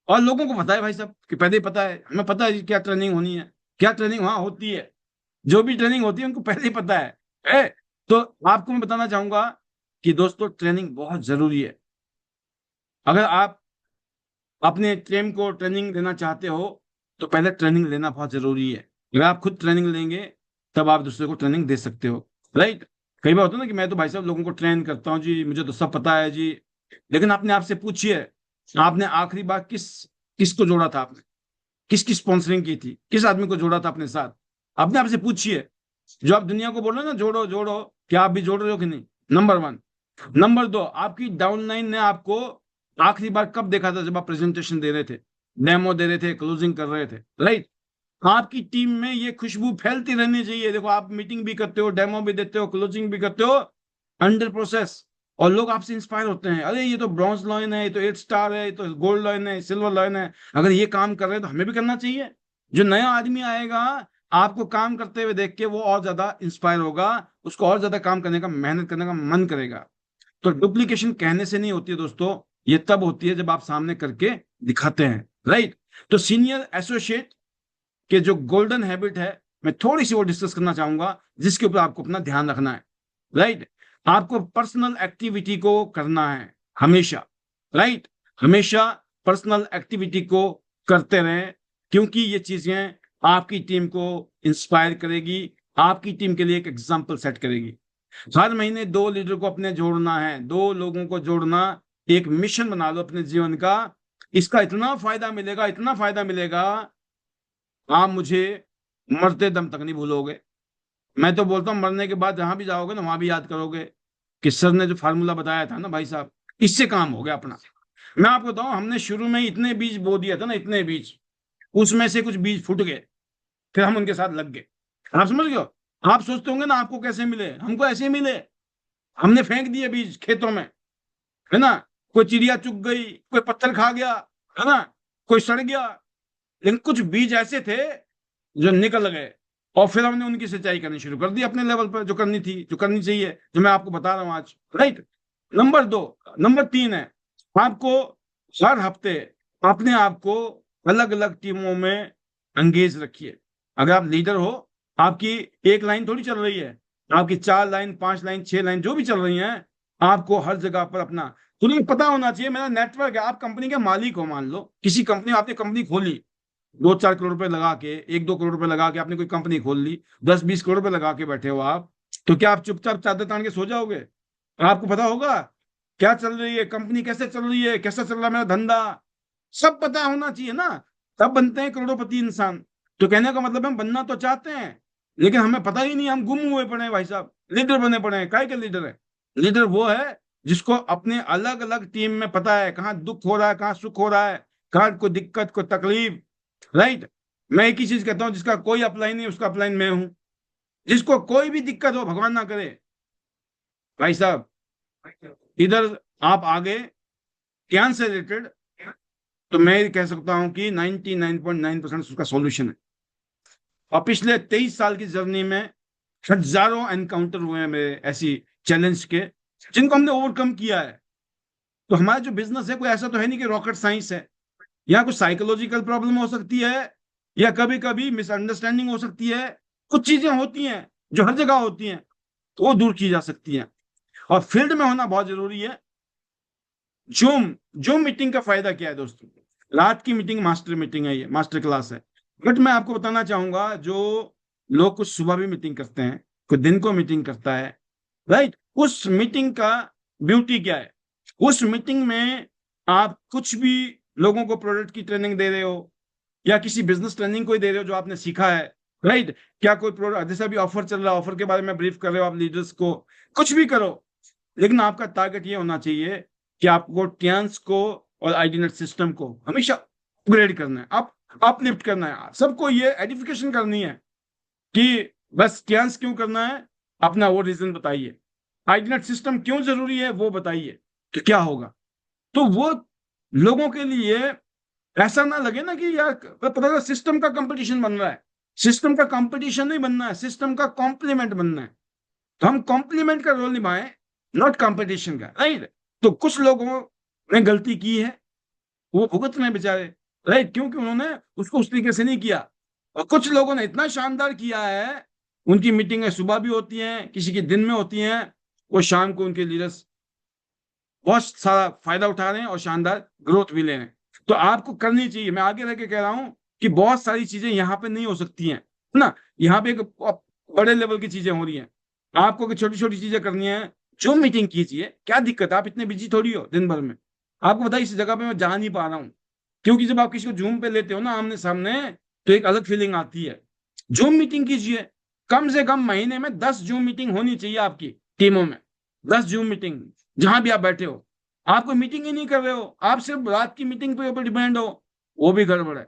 और लोगों को पता है भाई साहब कि पहले ही पता है, हमें पता है कि क्या ट्रेनिंग होनी है, क्या ट्रेनिंग वहां होती है। जो भी ट्रेनिंग होती है उनको पहले ही पता है? तो आपको मैं बताना चाहूंगा कि दोस्तों ट्रेनिंग बहुत जरूरी है। अगर आप अपने टीम को ट्रेनिंग देना चाहते हो तो पहले ट्रेनिंग लेना बहुत जरूरी है। अगर आप खुद ट्रेनिंग लेंगे तब आप दूसरे को ट्रेनिंग दे सकते हो, राइट। कई बार होता है ना कि मैं तो भाई साहब लोगों को ट्रेन करता हूँ जी, मुझे तो सब पता है जी। लेकिन अपने आप से पूछिए, आपने आखिरी बार किसको जोड़ा था, आपने किसकी स्पॉन्सरिंग की थी, किस आदमी को जोड़ा था अपने साथ? अपने आप से पूछिए। जो आप दुनिया को बोल रहे हो ना जोड़ो जोड़ो, क्या आप भी जोड़ रहे हो कि नहीं? Number one. नंबर दो, आपकी डाउनलाइन ने आपको आखिरी बार कब देखा था? जब आप प्रेजेंटेशन दे रहे थे, डेमो दे रहे थे, क्लोजिंग कर रहे थे, राइट। आपकी टीम में ये खुशबू फैलती रहनी चाहिए। देखो आप मीटिंग भी करते हो, डेमो भी देते हो, क्लोजिंग भी करते हो, अंडर प्रोसेस, और लोग आपसे इंस्पायर होते हैं। अरे ये तो ब्रॉन्ज लॉयन है, ये तो 8 स्टार है, ये तो गोल्ड लॉयन है, सिल्वर लॉयन है, अगर ये काम कर रहे हैं तो हमें भी करना चाहिए। जो नया आदमी आएगा आपको काम करते हुए देख के वो और ज्यादा इंस्पायर होगा, उसको और ज्यादा काम करने का, मेहनत करने का मन करेगा। तो डुप्लीकेशन कहने से नहीं होती है दोस्तों, ये तब होती है जब आप सामने करके दिखाते हैं, राइट। तो सीनियर एसोसिएट के जो गोल्डन हैबिट है, मैं थोड़ी सी वो डिस्कस करना चाहूंगा, जिसके ऊपर आपको अपना ध्यान रखना है, राइट। आपको पर्सनल एक्टिविटी को करना है हमेशा, राइट। हमेशा पर्सनल एक्टिविटी को करते रहें, क्योंकि ये चीजें आपकी टीम को इंस्पायर करेगी, आपकी टीम के लिए एक एग्जाम्पल सेट करेगी। हर महीने 2 लीडर को अपने जोड़ना है, 2 लोगों को जोड़ना, एक मिशन बना लो अपने जीवन का। इसका इतना फायदा मिलेगा, इतना फायदा मिलेगा, आप मुझे मरते दम तक नहीं भूलोगे। मैं तो बोलता हूँ मरने के बाद जहां भी जाओगे ना, वहां भी याद करोगे कि सर ने जो फार्मूला बताया था ना भाई साहब, इससे काम हो गया अपना। मैं आपको बताऊं, हमने शुरू में ही इतने बीज बो दिया था ना, इतने बीज, उसमें से कुछ बीज फूट गए, फिर हम उनके साथ लग गए। आप समझ गए हो? आप सोचते होंगे ना आपको कैसे मिले, हमको ऐसे मिले, हमने फेंक दिए बीज खेतों में, है ना, कोई चिड़िया चुग गई, कोई पत्थर खा गया, है ना, कोई सड़ गया, लेकिन कुछ बीज ऐसे थे जो निकल गए, और फिर हमने उनकी सिंचाई करनी शुरू कर दी अपने लेवल पर, जो करनी थी, जो करनी चाहिए, जो मैं आपको बता रहा हूं आज, राइट। नंबर 2, नंबर 3 है, आपको हर हफ्ते अपने आप को अलग अलग टीमों में एंगेज रखिए। अगर आप लीडर हो, आपकी एक लाइन थोड़ी चल रही है, आपकी 4 लाइन, 5 लाइन, 6 लाइन जो भी चल रही हैं, आपको हर जगह पर अपना, तुम्हें पता होना चाहिए मेरा नेटवर्क है। आप कंपनी के मालिक हो, मान लो किसी कंपनी, आपने कंपनी खोली, 2-4 करोड़ रुपए लगा के, 1-2 करोड़ रुपए लगा के आपने कोई कंपनी खोल ली, 10-20 करोड़ रुपए लगा के बैठे हो आप, तो क्या आप चुपचाप चादर तान के सो जाओगे? आपको पता होगा क्या चल रही है कंपनी, कैसे चल रही है, कैसा चल रहा है मेरा धंधा, सब पता होना चाहिए ना, तब बनते हैं करोड़पति इंसान। तो कहने का मतलब हम बनना तो चाहते हैं, लेकिन हमें पता ही नहीं, हम गुम हुए पड़े हैं भाई साहब, लीडर बने पड़े हैं। काय के लीडर है? लीडर वो है जिसको अपने अलग अलग टीम में पता है कहाँ दुख हो रहा है, कहाँ सुख हो रहा है, कहाँ कोई दिक्कत, कोई तकलीफ, राइट। मैं एक ही चीज कहता हूं, जिसका कोई अप्लाई नहीं उसका अप्लाई मैं हूं। जिसको कोई भी दिक्कत हो, भगवान ना करे भाई साहब, इधर आप आगे ज्ञान से रिलेटेड, तो मैं ये कह सकता हूं कि 99.9% उसका सॉल्यूशन है। और पिछले 23 साल की जर्नी में हजारों एनकाउंटर हुए हैं मेरे ऐसी चैलेंज के, जिनको हमने ओवरकम किया है। तो हमारा जो बिजनेस है कोई ऐसा तो है नहीं कि रॉकेट साइंस है, या कुछ साइकोलॉजिकल प्रॉब्लम हो सकती है, या कभी कभी मिसअंडरस्टैंडिंग हो सकती है, कुछ चीजें होती हैं जो हर जगह होती हैं, तो वो दूर की जा सकती हैं। और फील्ड में होना बहुत जरूरी है। जूम जूम मीटिंग का फायदा क्या है दोस्तों? रात की मीटिंग मास्टर मीटिंग है, ये मास्टर क्लास है। बट मैं आपको बताना चाहूंगा, जो लोग कुछ सुबह भी मीटिंग करते हैं, कुछ दिन को मीटिंग करता है, राइट, उस मीटिंग का ब्यूटी क्या है? उस मीटिंग में आप कुछ भी लोगों को प्रोडक्ट की ट्रेनिंग दे रहे हो, या किसी बिजनेस ट्रेनिंग को ही दे रहे हो जो आपने सीखा है, राइट। क्या कोई प्रोडक्ट, जैसे अभी ऑफर चल रहा है, ऑफर के बारे में ब्रीफ कर रहे हो आप लीडर्स को, कुछ भी करो, लेकिन आपका टारगेट ये होना चाहिए कि आपको टियान्स को और आईडीनेट सिस्टम को हमेशा अपग्रेड करना है, अपलिफ्ट करना है, सबको ये एडिफिकेशन करनी है कि बस टियान्स क्यों करना है, अपना वो रीजन बताइए, आईडीनेट सिस्टम क्यों जरूरी है वो बताइए, तो क्या होगा। तो वो लोगों के लिए ऐसा ना लगे ना कि यार पता है सिस्टम का कंपटीशन बन रहा है। सिस्टम का कंपटीशन नहीं बनना है, सिस्टम का कॉम्प्लीमेंट बनना है। तो हम कॉम्प्लीमेंट का रोल निभाएं, नॉट कंपटीशन का, राइट। तो कुछ लोगों ने गलती की है, वो भुगत रहे हैं बेचारे, राइट, क्योंकि उन्होंने उसको उस तरीके से नहीं किया। और कुछ लोगों ने इतना शानदार किया है, उनकी मीटिंगें सुबह भी होती हैं, किसी की दिन में होती हैं, वो शाम को उनके लीडर्स बहुत सारा फायदा उठा रहे हैं और शानदार ग्रोथ भी ले रहे हैं। तो आपको करनी चाहिए, मैं आगे रह के कह रहा हूं कि बहुत सारी चीजें यहाँ पे नहीं हो सकती हैं, है ना, यहाँ पे एक बड़े लेवल की चीजें हो रही हैं। आपको छोटी छोटी चीजें करनी है, जो मीटिंग कीजिए, क्या दिक्कत है, आप इतने बिजी थोड़ी हो दिन भर में। आपको बताइए इस जगह पे मैं जा नहीं पा रहा हूँ, क्योंकि जब आप किसी को जूम पे लेते हो ना आमने सामने, तो एक अलग फीलिंग आती है। जूम मीटिंग कीजिए, कम से कम महीने में 10 जूम मीटिंग होनी चाहिए आपकी टीमों में, 10 जूम मीटिंग, जहां भी आप बैठे हो। आप कोई मीटिंग ही नहीं कर रहे हो, आप सिर्फ रात की मीटिंग पे ऊपर डिपेंड हो, वो भी गड़बड़ है।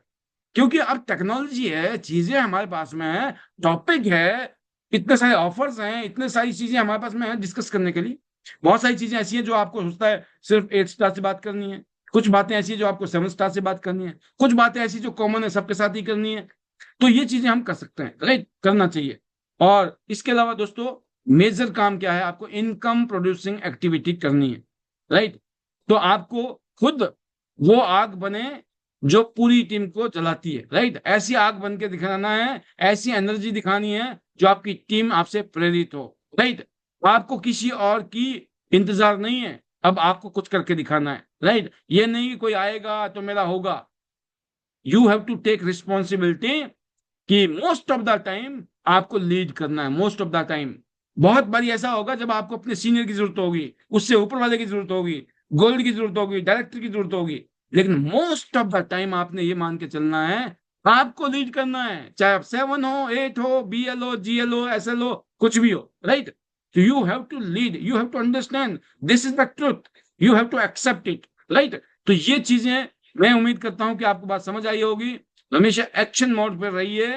क्योंकि अब टेक्नोलॉजी है, चीजें हमारे पास में है, टॉपिक है, इतने सारे ऑफर्स हैं, इतने सारी चीजें हमारे पास में है डिस्कस करने के लिए। बहुत सारी चीजें ऐसी हैं जो आपको सोचता है सिर्फ 8 स्टार से बात करनी है, कुछ बातें ऐसी हैं जो आपको 7 स्टार से बात करनी है, कुछ बातें ऐसी जो कॉमन है सबके साथ ही करनी है। तो ये चीजें हम कर सकते हैं, राइट, करना चाहिए। और इसके अलावा दोस्तों, मेजर काम क्या है, आपको इनकम प्रोड्यूसिंग एक्टिविटी करनी है, राइट। तो आपको खुद वो आग बने जो पूरी टीम को जलाती है, राइट, ऐसी आग बन के दिखाना है, ऐसी एनर्जी दिखानी है जो आपकी टीम आपसे प्रेरित हो, राइट। आपको किसी और की इंतजार नहीं है, अब आपको कुछ करके दिखाना है, राइट। ये नहीं कि कोई आएगा तो मेरा होगा, you have to take responsibility कि मोस्ट ऑफ द टाइम आपको लीड करना है, मोस्ट ऑफ द टाइम। बहुत बार ऐसा होगा जब आपको अपने सीनियर की जरूरत होगी, उससे ऊपर वाले की जरूरत होगी, गोल्ड की जरूरत होगी, डायरेक्टर की जरूरत होगी, लेकिन मोस्ट ऑफ द टाइम आपने ये मान के चलना है आपको लीड करना है, चाहे आप 7 हो, 8 हो, BL हो, GL हो, SL हो, कुछ भी हो, राइट। तो you have to lead, you have to understand this is the truth, you have to accept it, right. तो ये चीजें मैं उम्मीद करता हूं कि आपको बात समझ आई होगी। हमेशा एक्शन मोड पर रहिए,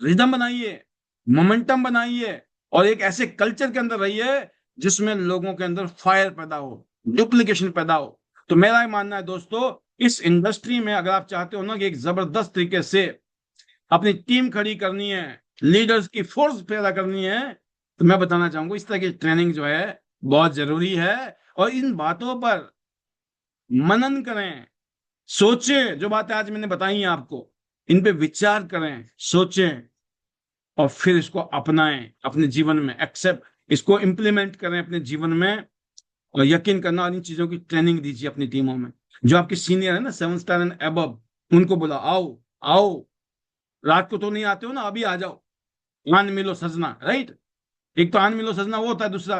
रिदम बनाइए, मोमेंटम बनाइए और एक ऐसे कल्चर के अंदर रहिए जिसमें लोगों के अंदर फायर पैदा हो, डुप्लीकेशन पैदा हो। तो मेरा ये मानना है दोस्तों, इस इंडस्ट्री में अगर आप चाहते हो ना कि एक जबरदस्त तरीके से अपनी टीम खड़ी करनी है, लीडर्स की फोर्स पैदा करनी है, तो मैं बताना चाहूंगा इस तरह की ट्रेनिंग जो है बहुत जरूरी है। और इन बातों पर मनन करें, सोचें, जो बातें आज मैंने बताई हैं आपको, इन पे विचार करें, सोचें और फिर इसको अपनाएं अपने जीवन में, एक्सेप्ट इसको इम्प्लीमेंट करें अपने जीवन में। और यकीन करना, और इन चीजों की ट्रेनिंग दीजिए अपनी टीमों में। जो आपके सीनियर है ना, 7 स्टार एंड अबव, उनको बोला आओ आओ, रात को तो नहीं आते हो ना, अभी आ जाओ, आन मिलो सजना, राइट। एक तो आन मिलो सजना वो होता है, दूसरा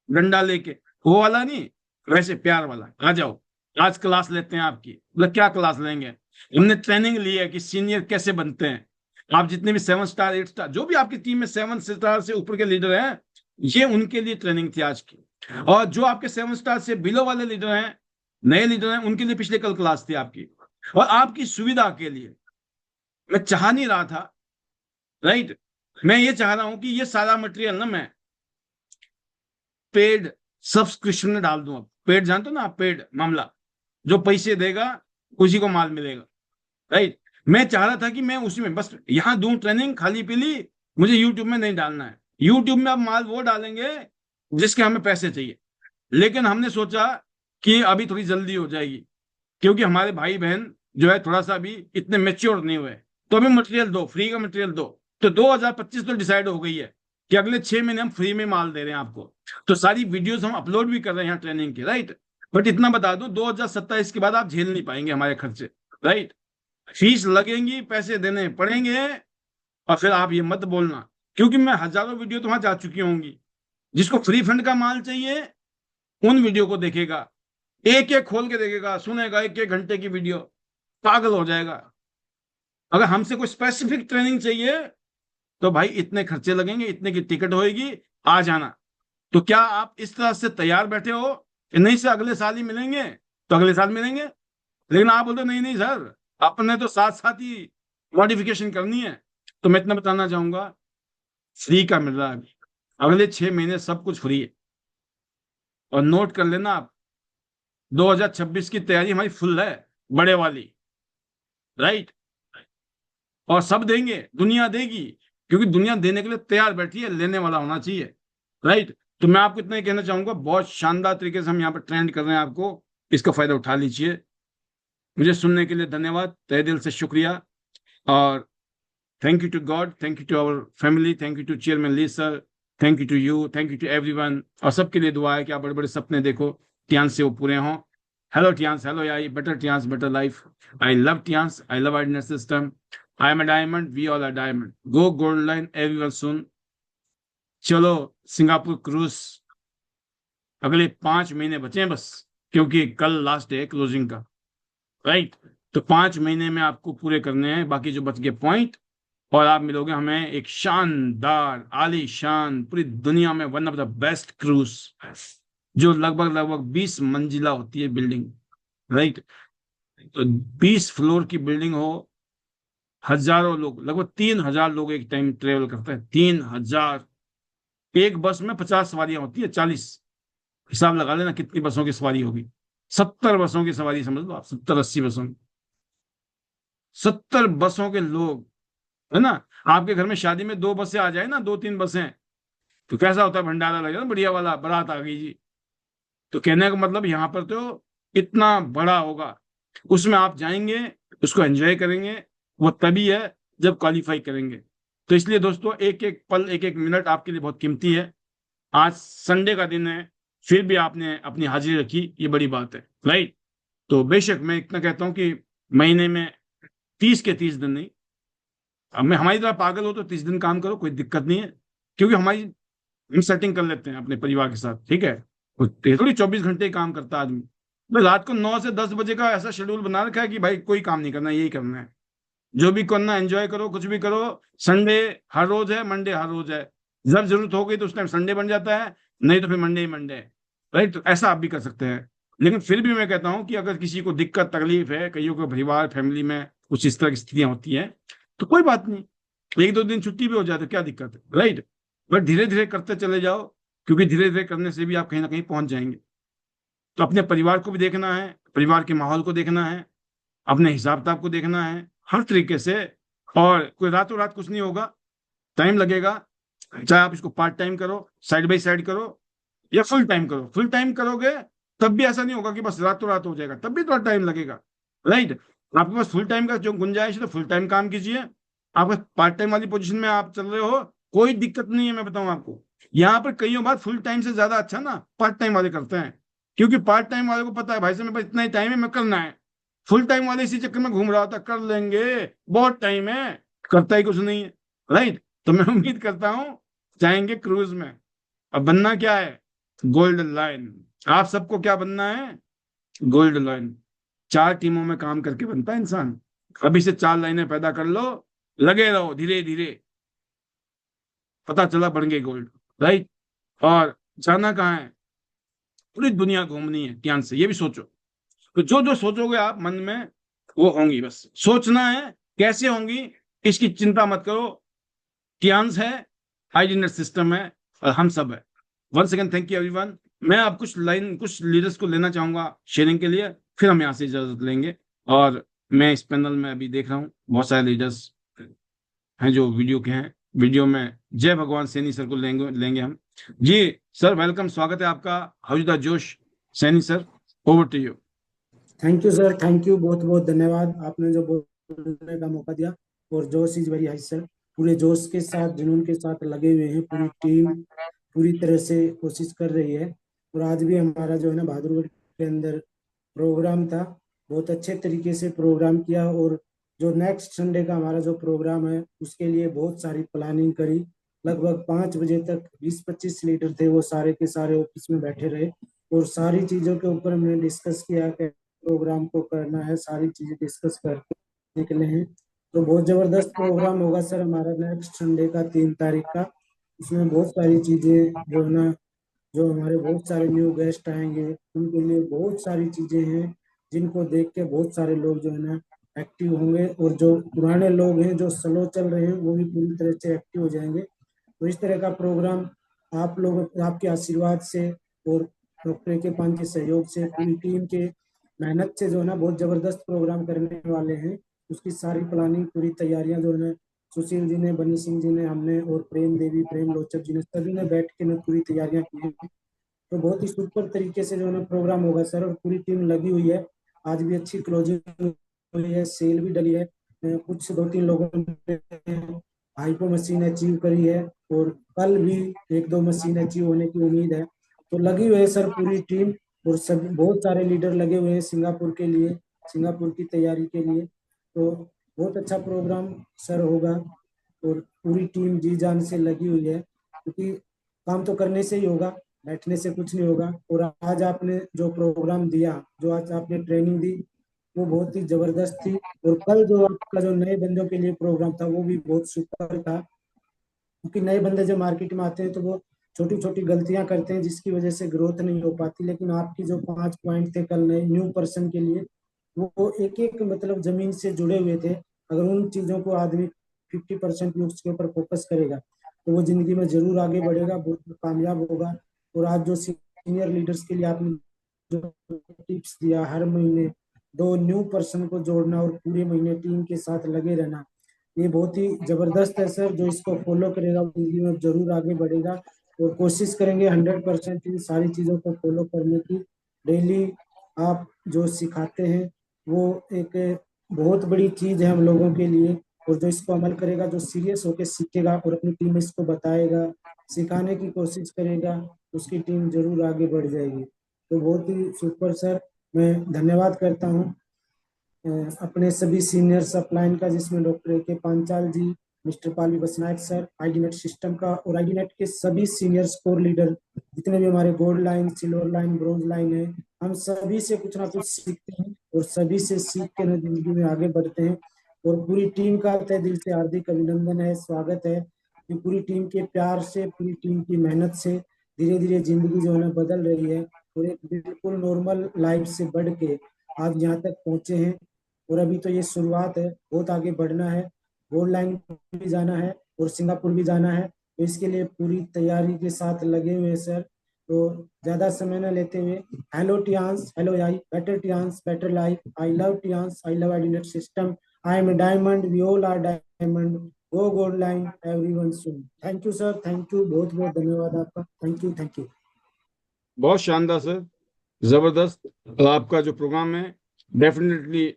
डंडा लेके, वो वाला नहीं, वैसे प्यार वाला, आ जाओ आज क्लास लेते हैं आपकी। बोला क्या क्लास लेंगे? हमने ट्रेनिंग ली है कि सीनियर कैसे बनते हैं। आप जितने भी 7 स्टार 8 स्टार, जो भी आपकी टीम में 7 स्टार से ऊपर के लीडर हैं, ये उनके लिए ट्रेनिंग थी आज की। और जो आपके 7 स्टार से बिलो वाले लीडर हैं, नए लीडर हैं, उनके लिए पिछले कल क्लास थी आपकी। और आपकी सुविधा के लिए मैं चाह नहीं रहा था, राइट, मैं ये चाह रहा हूं कि ये सारा मटेरियल ना मैं पेड सब्सक्रिप्शन में डाल दूं। अब पेड जानते हो ना आप, पेड मामला, जो पैसे देगा उसी को माल मिलेगा, राइट। मैं चाह रहा था कि मैं उसी में बस यहां दूं ट्रेनिंग खाली पीली, मुझे यूट्यूब में नहीं डालना है। यूट्यूब में अब माल वो डालेंगे जिसके हमें पैसे चाहिए। लेकिन हमने सोचा कि अभी थोड़ी जल्दी हो जाएगी, क्योंकि हमारे भाई बहन जो है थोड़ा सा अभी इतने मेच्योर नहीं हुए। तो अभी मटेरियल दो, फ्री का मटेरियल दो। तो 2025 तो डिसाइड हो गई है कि अगले 6 महीने हम फ्री में माल दे रहे हैं आपको। तो सारी वीडियोस हम अपलोड भी कर रहे हैं यहाँ ट्रेनिंग की, राइट। बट इतना बता दो, 2027 के बाद आप झेल नहीं पाएंगे हमारे खर्चे, राइट। फीस लगेंगी, पैसे देने पड़ेंगे। और फिर आप ये मत बोलना, क्योंकि मैं हजारों वीडियो तो वहां जा चुकी होंगी। जिसको फ्री फंड का माल चाहिए उन वीडियो को देखेगा, एक एक खोल के देखेगा, सुनेगा 1 1 घंटे की वीडियो, पागल हो जाएगा। अगर हमसे कोई स्पेसिफिक ट्रेनिंग चाहिए तो भाई इतने खर्चे लगेंगे, इतने की टिकट होएगी, आ जाना। तो क्या आप इस तरह से तैयार बैठे हो कि नहीं से अगले साल ही मिलेंगे? तो अगले साल मिलेंगे। लेकिन आप बोलते नहीं नहीं सर, अपने तो साथ साथ ही मॉडिफिकेशन करनी है। तो मैं इतना बताना चाहूंगा, फ्री का मिल रहा है अभी, अगले 6 महीने सब कुछ फ्री है। और नोट कर लेना आप, 2026 की तैयारी हमारी फुल है, बड़े वाली, राइट। और सब देंगे, दुनिया देगी, क्योंकि दुनिया देने के लिए तैयार बैठी है, लेने वाला होना चाहिए, राइट। तो मैं आपको इतना ही कहना चाहूंगा, बहुत शानदार तरीके से हम यहाँ पर ट्रेंड कर रहे हैं, आपको इसका फायदा उठा लीजिए। मुझे सुनने के लिए धन्यवाद, तहे दिल से शुक्रिया। और thank you to God, thank you to our family, thank you to chairman Lee sir, thank you to you, thank you to everyone. और सबके लिए दुआ है कि आप बड़े बड़े सपने देखो, टियांस से वो पूरे हों। हेलो टियांस, हेलो याई, better Tiens, better life. I love Tiens, I love IDNet system. I am a diamond, we all are diamond. Go gold line everyone soon. चलो सिंगापुर क्रूज, अगले 5 महीने बचे हैं बस, क्योंकि कल लास्ट डे है क्लोजिंग का, राइट। तो 5 महीने में आपको पूरे करने हैं बाकी जो बच गए पॉइंट। और आप मिलोगे हमें एक शानदार आलीशान, पूरी दुनिया में one of the best cruise, जो लगभग लगभग 20 मंजिला होती है बिल्डिंग, राइट। तो 20 फ्लोर की बिल्डिंग हो, हजारों लोग, लगभग 3,000 लोग एक टाइम ट्रेवल करते हैं, 3,000। एक बस में 50 सवारियां होती है, 40। हिसाब लगा लेना कितनी बसों की सवारी होगी। 70 बसों की सवारी समझ लो आप, 70 80 बसों की, 70 बसों के लोग, है ना। आपके घर में शादी में 2 बसें आ जाए ना, 2 3 बसें, तो कैसा होता है, भंडारा लगेगा ना बढ़िया वाला, बारात आ गई जी। तो कहने का मतलब यहाँ पर तो इतना बड़ा होगा, उसमें आप जाएंगे, उसको एंजॉय करेंगे। वो तभी है जब क्वालिफाई करेंगे। तो इसलिए दोस्तों, एक एक पल, एक एक मिनट आपके लिए बहुत कीमती है। आज संडे का दिन है, फिर भी आपने अपनी हाजिरी रखी, ये बड़ी बात है, राइट। तो बेशक मैं इतना कहता हूँ कि महीने में 30 के 30 दिन नहीं, अब मैं हमारी तरह पागल हो तो 30 दिन काम करो, कोई दिक्कत नहीं है। क्योंकि हम सेटिंग कर लेते हैं अपने परिवार के साथ, ठीक है। ये थोड़ी 24 घंटे ही काम करता है आदमी। मैं रात को 9 से 10 बजे का ऐसा शेड्यूल बना रखा है कि भाई कोई काम नहीं करना, यही करना है। जो भी करना एंजॉय करो, कुछ भी करो। संडे हर रोज है, मंडे हर रोज है। जब जरूरत हो गई तो उस टाइम संडे बन जाता है, नहीं तो फिर मंडे ही मंडे है, राइट। तो ऐसा आप भी कर सकते हैं। लेकिन फिर भी मैं कहता हूं कि अगर किसी को दिक्कत तकलीफ है, कईयों को परिवार फैमिली में कुछ इस तरह की स्थितियां होती हैं, तो कोई बात नहीं, एक दो दिन छुट्टी भी हो जाए तो क्या दिक्कत है, राइट। बट धीरे धीरे करते चले जाओ, क्योंकि धीरे धीरे करने से भी आप कहीं ना कहीं पहुंच जाएंगे। तो अपने परिवार को भी देखना है, परिवार के माहौल को देखना है, अपने हिसाब किताब को देखना है, हर तरीके से। और कोई रातों रात कुछ नहीं होगा, टाइम लगेगा। चाहे आप इसको पार्ट टाइम करो, साइड बाई साइड करो, या फुल टाइम करो। फुल टाइम करोगे तब भी ऐसा नहीं होगा कि बस रातों रात हो जाएगा, तब भी थोड़ा टाइम लगेगा, राइट। आपके पास फुल टाइम का जो गुंजाइश है तो फुल टाइम काम कीजिए। आपका पार्ट टाइम वाली पोजीशन में आप चल रहे हो, कोई दिक्कत नहीं है। मैं बताऊं आपको, यहाँ पर कईयों बार फुल टाइम से ज्यादा अच्छा ना पार्ट टाइम वाले करते हैं, क्योंकि पार्ट टाइम वाले को पता है भाई साहब मेरे पास इतना ही टाइम है, मैं करना है। फुल टाइम वाले इसी चक्कर में घूम रहा था, कर लेंगे, बहुत टाइम है, करता ही कुछ नहीं है, राइट। तो मैं उम्मीद करता हूँ जाएंगे क्रूज में। अब बनना क्या है, गोल्डन लाइन। आप सबको क्या बनना है, गोल्ड लाइन। चार टीमों में काम करके बनता है इंसान। अभी से चार लाइनें पैदा कर लो, लगे रहो, धीरे धीरे पता चला बन गए गोल्ड, राइट। और जाना कहाँ है, पूरी दुनिया घूमनी है ध्यान से, ये भी सोचो। तो जो जो सोचोगे आप मन में वो होंगी, बस सोचना है कैसे होंगी, इसकी चिंता मत करो। टियान्स है, आईडीनेट सिस्टम है, और हम सब है। One second, thank you everyone. मैं आप कुछ लीडर्स को लेना चाहूंगा शेयरिंग के लिए, फिर हम यहाँ से इजाजत लेंगे। और मैं इस पैनल में अभी देख रहा हूँ बहुत सारे लीडर्स हैं जो वीडियो के हैं। वीडियो में जय भगवान सैनी सर को लेंगे लेंगे हम। जी सर, वेलकम, स्वागत है आपका। How josh Saini sir, over to you. Thank you sir, thank you, बहुत बहुत धन्यवाद। आपने जो बोलने का मौका दिया। और जोश इज वेरी हाई सर। पूरे जोश के साथ, जुनून के साथ लगे हुए हैं। पूरी टीम पूरी तरह से कोशिश कर रही है। और आज भी हमारा जो है ना बहादुरगढ़ के अंदर प्रोग्राम था, बहुत अच्छे तरीके से प्रोग्राम किया। और जो नेक्स्ट संडे का हमारा जो प्रोग्राम है उसके लिए बहुत सारी प्लानिंग करी। लगभग 5 बजे तक 20-25 लीडर थे, वो सारे के सारे ऑफिस में बैठे रहे और सारी चीज़ों के ऊपर हमने डिस्कस किया कि प्रोग्राम को करना है। सारी चीजें डिस्कस करके निकले हैं। तो बहुत जबरदस्त प्रोग्राम होगा सर हमारा नेक्स्ट संडे का 3 तारीख का। उसमें बहुत सारी चीजें जो है ना, जो हमारे बहुत सारे न्यू गेस्ट आएंगे उनके लिए बहुत सारी चीजें हैं जिनको देख के बहुत सारे लोग जो है ना एक्टिव होंगे। और जो पुराने लोग हैं जो स्लो चल रहे हैं वो भी पूरी तरह से एक्टिव हो जाएंगे। तो इस तरह का प्रोग्राम आप लोग आपके आशीर्वाद से और डॉक्टर के पान के सहयोग से, पूरी टीम के मेहनत से जो है ना बहुत जबरदस्त प्रोग्राम करने वाले हैं। उसकी सारी प्लानिंग, पूरी तैयारियां जो है सुशील जी ने, बनी सिंह जी ने, हमने और प्रेम देवी, प्रेम लोचक जी ने, सभी ने बैठ के ना पूरी तैयारियां की हैं। तो बहुत ही सुपर तरीके से जो है ना प्रोग्राम होगा सर। और पूरी टीम लगी हुई है। आज भी अच्छी क्लोजिंग हुई है, सेल भी डली है। कुछ 2-3 लोगों ने हाइपो मशीन अचीव करी है और कल भी 1-2 मशीन अचीव होने की उम्मीद है। तो लगी हुई है सर पूरी टीम। और सब बहुत सारे लीडर लगे हुए हैं सिंगापुर के लिए, सिंगापुर की तैयारी के लिए। तो बहुत अच्छा प्रोग्राम सर होगा। और पूरी टीम जी जान से लगी हुई है, क्योंकि काम तो करने से ही होगा, बैठने से कुछ नहीं होगा। और आज आपने जो प्रोग्राम दिया, जो आज आपने ट्रेनिंग दी, वो बहुत ही जबरदस्त थी। और कल जो आपका जो नए बंदों के लिए प्रोग्राम था वो भी बहुत सुपर था। क्योंकि नए बंदे जब मार्केट में आते हैं तो वो छोटी छोटी गलतियां करते हैं जिसकी वजह से ग्रोथ नहीं हो पाती। लेकिन आपकी जो 5 पॉइंट थे कल नए न्यू पर्सन के लिए, वो एक एक मतलब जमीन से जुड़े हुए थे। अगर उन चीजों को आदमी 50% भी उसके ऊपर फोकस करेगा तो वो जिंदगी में जरूर आगे बढ़ेगा, बहुत कामयाब होगा। और आज जो सीनियर लीडर्स के लिए आपने जो टिप्स दिया, हर महीने 2 न्यू पर्सन को जोड़ना और पूरे महीने टीम के साथ लगे रहना, ये बहुत ही जबरदस्त है सर। जो इसको फॉलो करेगा वो जिंदगी में जरूर आगे बढ़ेगा। और कोशिश करेंगे 100% इन सारी चीजों को फॉलो करने की। डेली आप जो सिखाते हैं वो एक बहुत बड़ी चीज है हम लोगों के लिए। और जो इसको अमल करेगा, जो सीरियस होकर सीखेगा और अपनी टीम में इसको बताएगा, सिखाने की कोशिश करेगा, उसकी टीम जरूर आगे बढ़ जाएगी। तो बहुत ही सुपर सर। मैं धन्यवाद करता हूँ अपने सभी सीनियर अपलाइन का, जिसमें डॉक्टर के पांचाल जी, मिस्टर पाली बसनायक सर, आईडीनेट सिस्टम का, और आईडीनेट के सभी सीनियर स्कोर लीडर, जितने भी हमारे gold line, silver line, bronze line है, हम सभी से कुछ ना कुछ सीखते हैं और सभी से सीख के ना जिंदगी में आगे बढ़ते हैं। और पूरी टीम का तहे दिल से हार्दिक अभिनंदन है, स्वागत है कि पूरी टीम के प्यार से, पूरी टीम की मेहनत से धीरे धीरे जिंदगी जो है ना बदल रही है। और एक बिल्कुल नॉर्मल लाइफ से बढ़ के आज यहाँ तक पहुंचे हैं। और अभी तो ये शुरुआत है, बहुत आगे बढ़ना है। गोल्ड लाइन भी जाना है और सिंगापुर भी जाना है। तो इसके लिए पूरी तैयारी के साथ लगे हुए हैं सर। तो ज्यादा समय न लेते हुए, hello Tiens, hello I, better Tiens, better life, I love Tiens, I love IDNet system, I am a diamond, we all are diamond, go gold line, everyone soon. Thank you sir, thank you, बहुत बहुत धन्यवाद आपका। Thank you, thank you. बहुत शानदार सर, जबरदस्त। और आपका जो प्रोग्राम है डेफिनेटली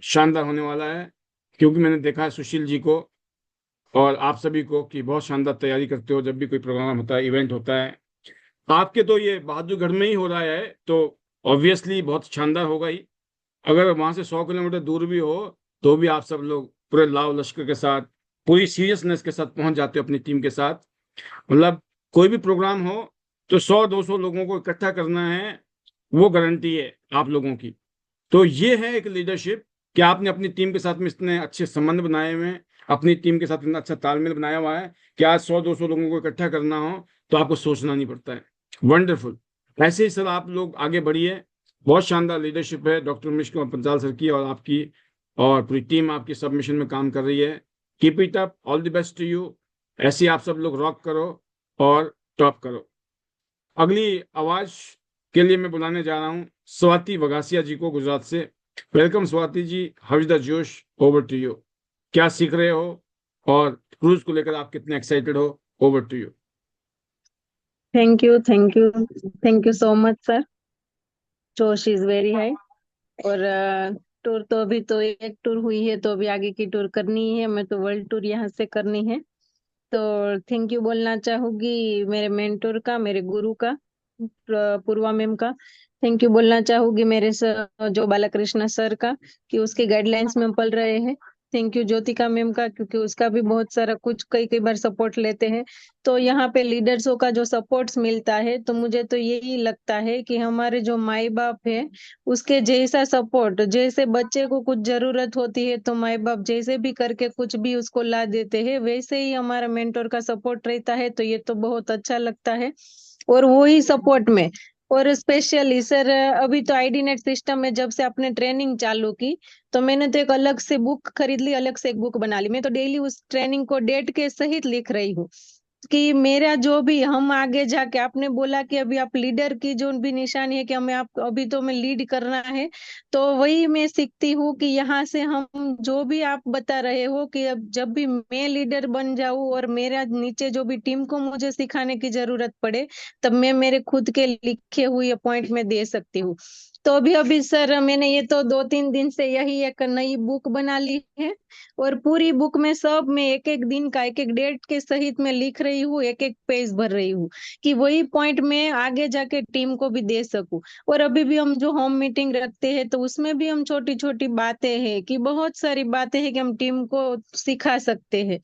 शानदार होने वाला है, क्योंकि मैंने देखा है सुशील जी को और आप सभी को कि बहुत शानदार तैयारी करते हो जब भी कोई प्रोग्राम होता है, इवेंट होता है। आपके तो ये बहादुरगढ़ में ही हो रहा है तो ऑब्वियसली बहुत शानदार होगा ही। अगर वहां से 100 किलोमीटर दूर भी हो तो भी आप सब लोग पूरे लाव लश्कर के साथ, पूरी सीरियसनेस के साथ पहुंच जाते हो अपनी टीम के साथ। मतलब कोई भी प्रोग्राम हो तो 100-200 लोगों को इकट्ठा करना है, वो गारंटी है आप लोगों की। तो ये है एक लीडरशिप कि आपने अपनी टीम के साथ में इतने अच्छे संबंध बनाए हुए हैं, अपनी टीम के साथ इतना अच्छा तालमेल बनाया हुआ है कि आज 100-200 लोगों को इकट्ठा करना हो तो आपको सोचना नहीं पड़ता है। वंडरफुल। ऐसे ही सर आप लोग आगे बढ़िए। बहुत शानदार लीडरशिप है डॉक्टर उमेश कुमार पंचाल सर की और आपकी, और पूरी टीम आपकी सब मिशन में काम कर रही है। Keep it up, all the best to you. ऐसे ही आप सब लोग रॉक करो और टॉप करो। अगली आवाज के लिए मैं बुलाने जा रहा हूँ स्वाति वगासिया जी को, गुजरात से। Welcome Swati ji, how is the josh, over to you. क्या सीख रहे हो और क्रूज को लेकर आप कितने एक्साइटेड हो, over to you. Thank you, thank you, thank you so much sir. Josh is very high. और टूर तो अभी तो एक टूर हुई है, तो अभी आगे की टूर करनी है। मैं तो वर्ल्ड टूर यहाँ से करनी है। तो थैंक यू बोलना चाहूंगी मेरे मेंटोर का, मेरे गुरु का, पूर्वा मैम का। थैंक यू बोलना चाहूंगी मेरे सर जो बालाकृष्ण सर का, कि उसके गाइडलाइंस में हम पल रहे हैं। थैंक यू ज्योतिका मैम का, क्योंकि उसका भी बहुत सारा कुछ कई कई बार सपोर्ट लेते हैं। तो यहाँ पे लीडर्सों का जो सपोर्ट्स मिलता है, तो मुझे तो यही लगता है कि हमारे जो माई बाप है उसके जैसा सपोर्ट, जैसे बच्चे को कुछ जरूरत होती है तो माई बाप जैसे भी करके कुछ भी उसको ला देते हैं, वैसे ही हमारा मेंटोर का सपोर्ट रहता है। तो ये तो बहुत अच्छा लगता है। और वो ही सपोर्ट में, और स्पेशली सर अभी तो आईडी नेट सिस्टम में जब से आपने ट्रेनिंग चालू की, तो मैंने तो एक अलग से बुक खरीद ली, अलग से एक बुक बना ली। मैं तो डेली उस ट्रेनिंग को डेट के सहित लिख रही हूँ कि मेरा जो भी हम आगे जाके, आपने बोला कि अभी आप लीडर की जो भी निशानी है कि हमें आप अभी तो हमें लीड करना है, तो वही मैं सीखती हूँ कि यहाँ से हम जो भी आप बता रहे हो कि अब जब भी मैं लीडर बन जाऊं और मेरा नीचे जो भी टीम को मुझे सिखाने की जरूरत पड़े, तब मैं मेरे खुद के लिखे हुए पॉइंट में दे सकती हूँ। तो अभी अभी सर मैंने ये तो 2-3 दिन से यही एक नई बुक बना ली है, और पूरी बुक में सब में एक एक दिन का एक एक डेट के सहित मैं लिख रही हूँ, एक एक पेज भर रही हूँ, कि वही पॉइंट मैं आगे जाके टीम को भी दे सकूं। और अभी भी हम जो होम मीटिंग रखते हैं, तो उसमें भी हम छोटी छोटी बातें हैं कि बहुत सारी बातें हैं कि हम टीम को सिखा सकते हैं।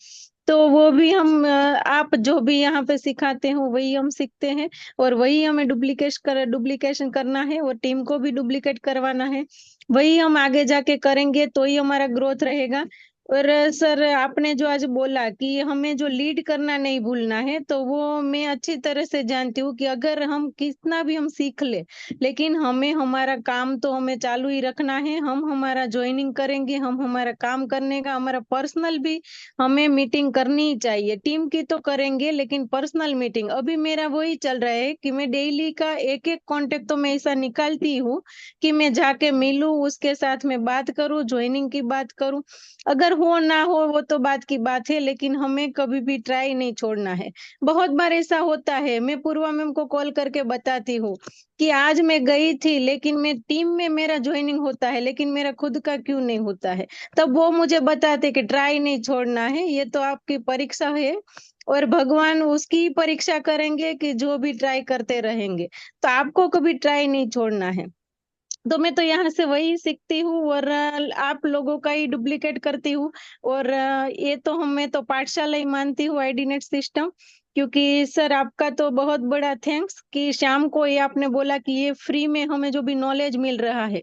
तो वो भी हम आप जो भी यहाँ पे सिखाते हो वही हम सीखते हैं, और वही हमें डुप्लीकेशन करना है और टीम को भी डुप्लीकेट करवाना है। वही हम आगे जाके करेंगे तो ही हमारा ग्रोथ रहेगा। और सर आपने जो आज बोला कि हमें जो लीड करना नहीं भूलना है, तो वो मैं अच्छी तरह से जानती हूँ कि अगर हम कितना भी हम सीख ले, लेकिन हमें हमारा काम तो हमें चालू ही रखना है। हम हमारा ज्वाइनिंग करेंगे, हम हमारा काम करने का, हमारा पर्सनल भी हमें मीटिंग करनी ही चाहिए। टीम की तो करेंगे, लेकिन पर्सनल मीटिंग अभी मेरा वही चल रहा है कि मैं डेली का एक एक कॉन्टेक्ट तो मैं ऐसा निकालती हूँ कि मैं जाके मिलूं, उसके साथ में बात करूं, ज्वाइनिंग की बात करूं। अगर हो ना हो वो तो बात की बात है, लेकिन हमें कभी भी ट्राई नहीं छोड़ना है। बहुत बार ऐसा होता है, मैं पूर्वा मैम को कॉल करके बताती हूँ कि आज मैं गई थी, लेकिन मैं टीम में मेरा ज्वाइनिंग होता है, लेकिन मेरा खुद का क्यों नहीं होता है। तब वो मुझे बताते कि ट्राई नहीं छोड़ना है, ये तो आपकी परीक्षा है, और भगवान उसकी परीक्षा करेंगे कि जो भी ट्राई करते रहेंगे। तो आपको कभी ट्राई नहीं छोड़ना है। तो मैं तो यहाँ से वही सीखती हूँ, और आप लोगों का ही डुप्लीकेट करती हूँ। और ये तो मैं तो पाठशाला ही मानती हूँ आईडी नेट सिस्टम। क्योंकि सर आपका तो बहुत बड़ा थैंक्स कि शाम को ये आपने बोला कि ये फ्री में हमें जो भी नॉलेज मिल रहा है,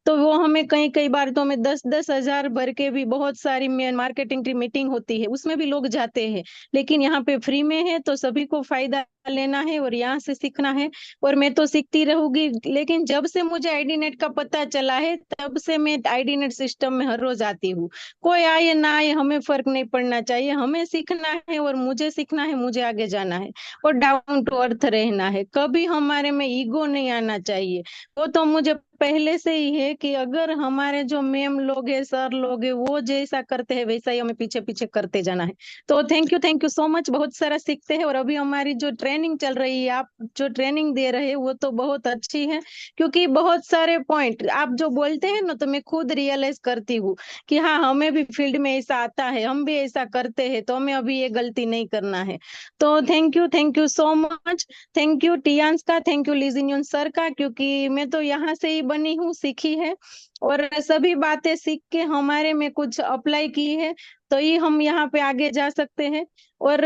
तो वो हमें कई कई बार तो हमें 10-10 हजार भर के भी बहुत सारी मार्केटिंग की मीटिंग होती है, उसमें भी लोग जाते हैं। लेकिन यहाँ पे फ्री में है तो सभी को फायदा लेना है और यहाँ से सीखना है, और मैं तो सीखती रहूंगी। लेकिन जब से मुझे आईडी नेट का पता चला है तब से मैं आईडी नेट सिस्टम में हर रोज आती हूँ। कोई आए ना आए हमें फर्क नहीं पड़ना चाहिए, हमें सीखना है और मुझे सीखना है, मुझे आगे जाना है और डाउन टू अर्थ रहना है। कभी हमारे में ईगो नहीं आना चाहिए। वो तो मुझे पहले से ही है कि अगर हमारे जो मैम लोग हैं, सर लोग हैं, वो जैसा करते हैं वैसा ही हमें पीछे पीछे करते जाना है। तो थैंक यू सो मच, बहुत सारा सीखते हैं। और अभी हमारी जो ट्रेनिंग चल रही है, आप जो ट्रेनिंग दे रहे हैं वो तो बहुत अच्छी है, क्योंकि बहुत सारे पॉइंट आप जो बोलते हैं ना तो मैं खुद रियलाइज करती हूँ कि हाँ, हमें भी फील्ड में ऐसा आता है, हम भी ऐसा करते हैं, तो हमें अभी ये गलती नहीं करना है। तो thank you so much. Thank you Tiens का, थैंक यू लिजिनियन सर का, क्योंकि मैं तो यहाँ से ही बनी हूँ, सीखी है और सभी बातें सीख के हमारे में कुछ अप्लाई की है, तो ही हम यहाँ पे आगे जा सकते हैं। और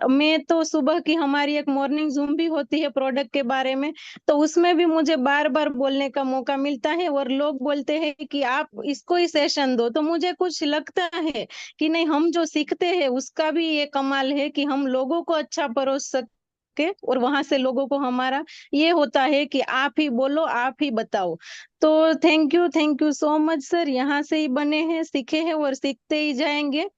मैं तो सुबह की हमारी एक मॉर्निंग जूम भी होती है प्रोडक्ट के बारे में, तो उसमें भी मुझे बार बार बोलने का मौका मिलता है और लोग बोलते हैं कि आप इसको ही सेशन दो, तो मुझे कुछ लगता है कि नहीं, हम जो सीखते हैं उसका भी ये कमाल है कि हम लोगों को अच्छा परोस सके, और वहां से लोगों को हमारा ये होता है कि आप ही बोलो, आप ही बताओ। तो thank you so much sir. यहाँ से ही बने हैं, सीखे हैं और सीखते ही जाएंगे।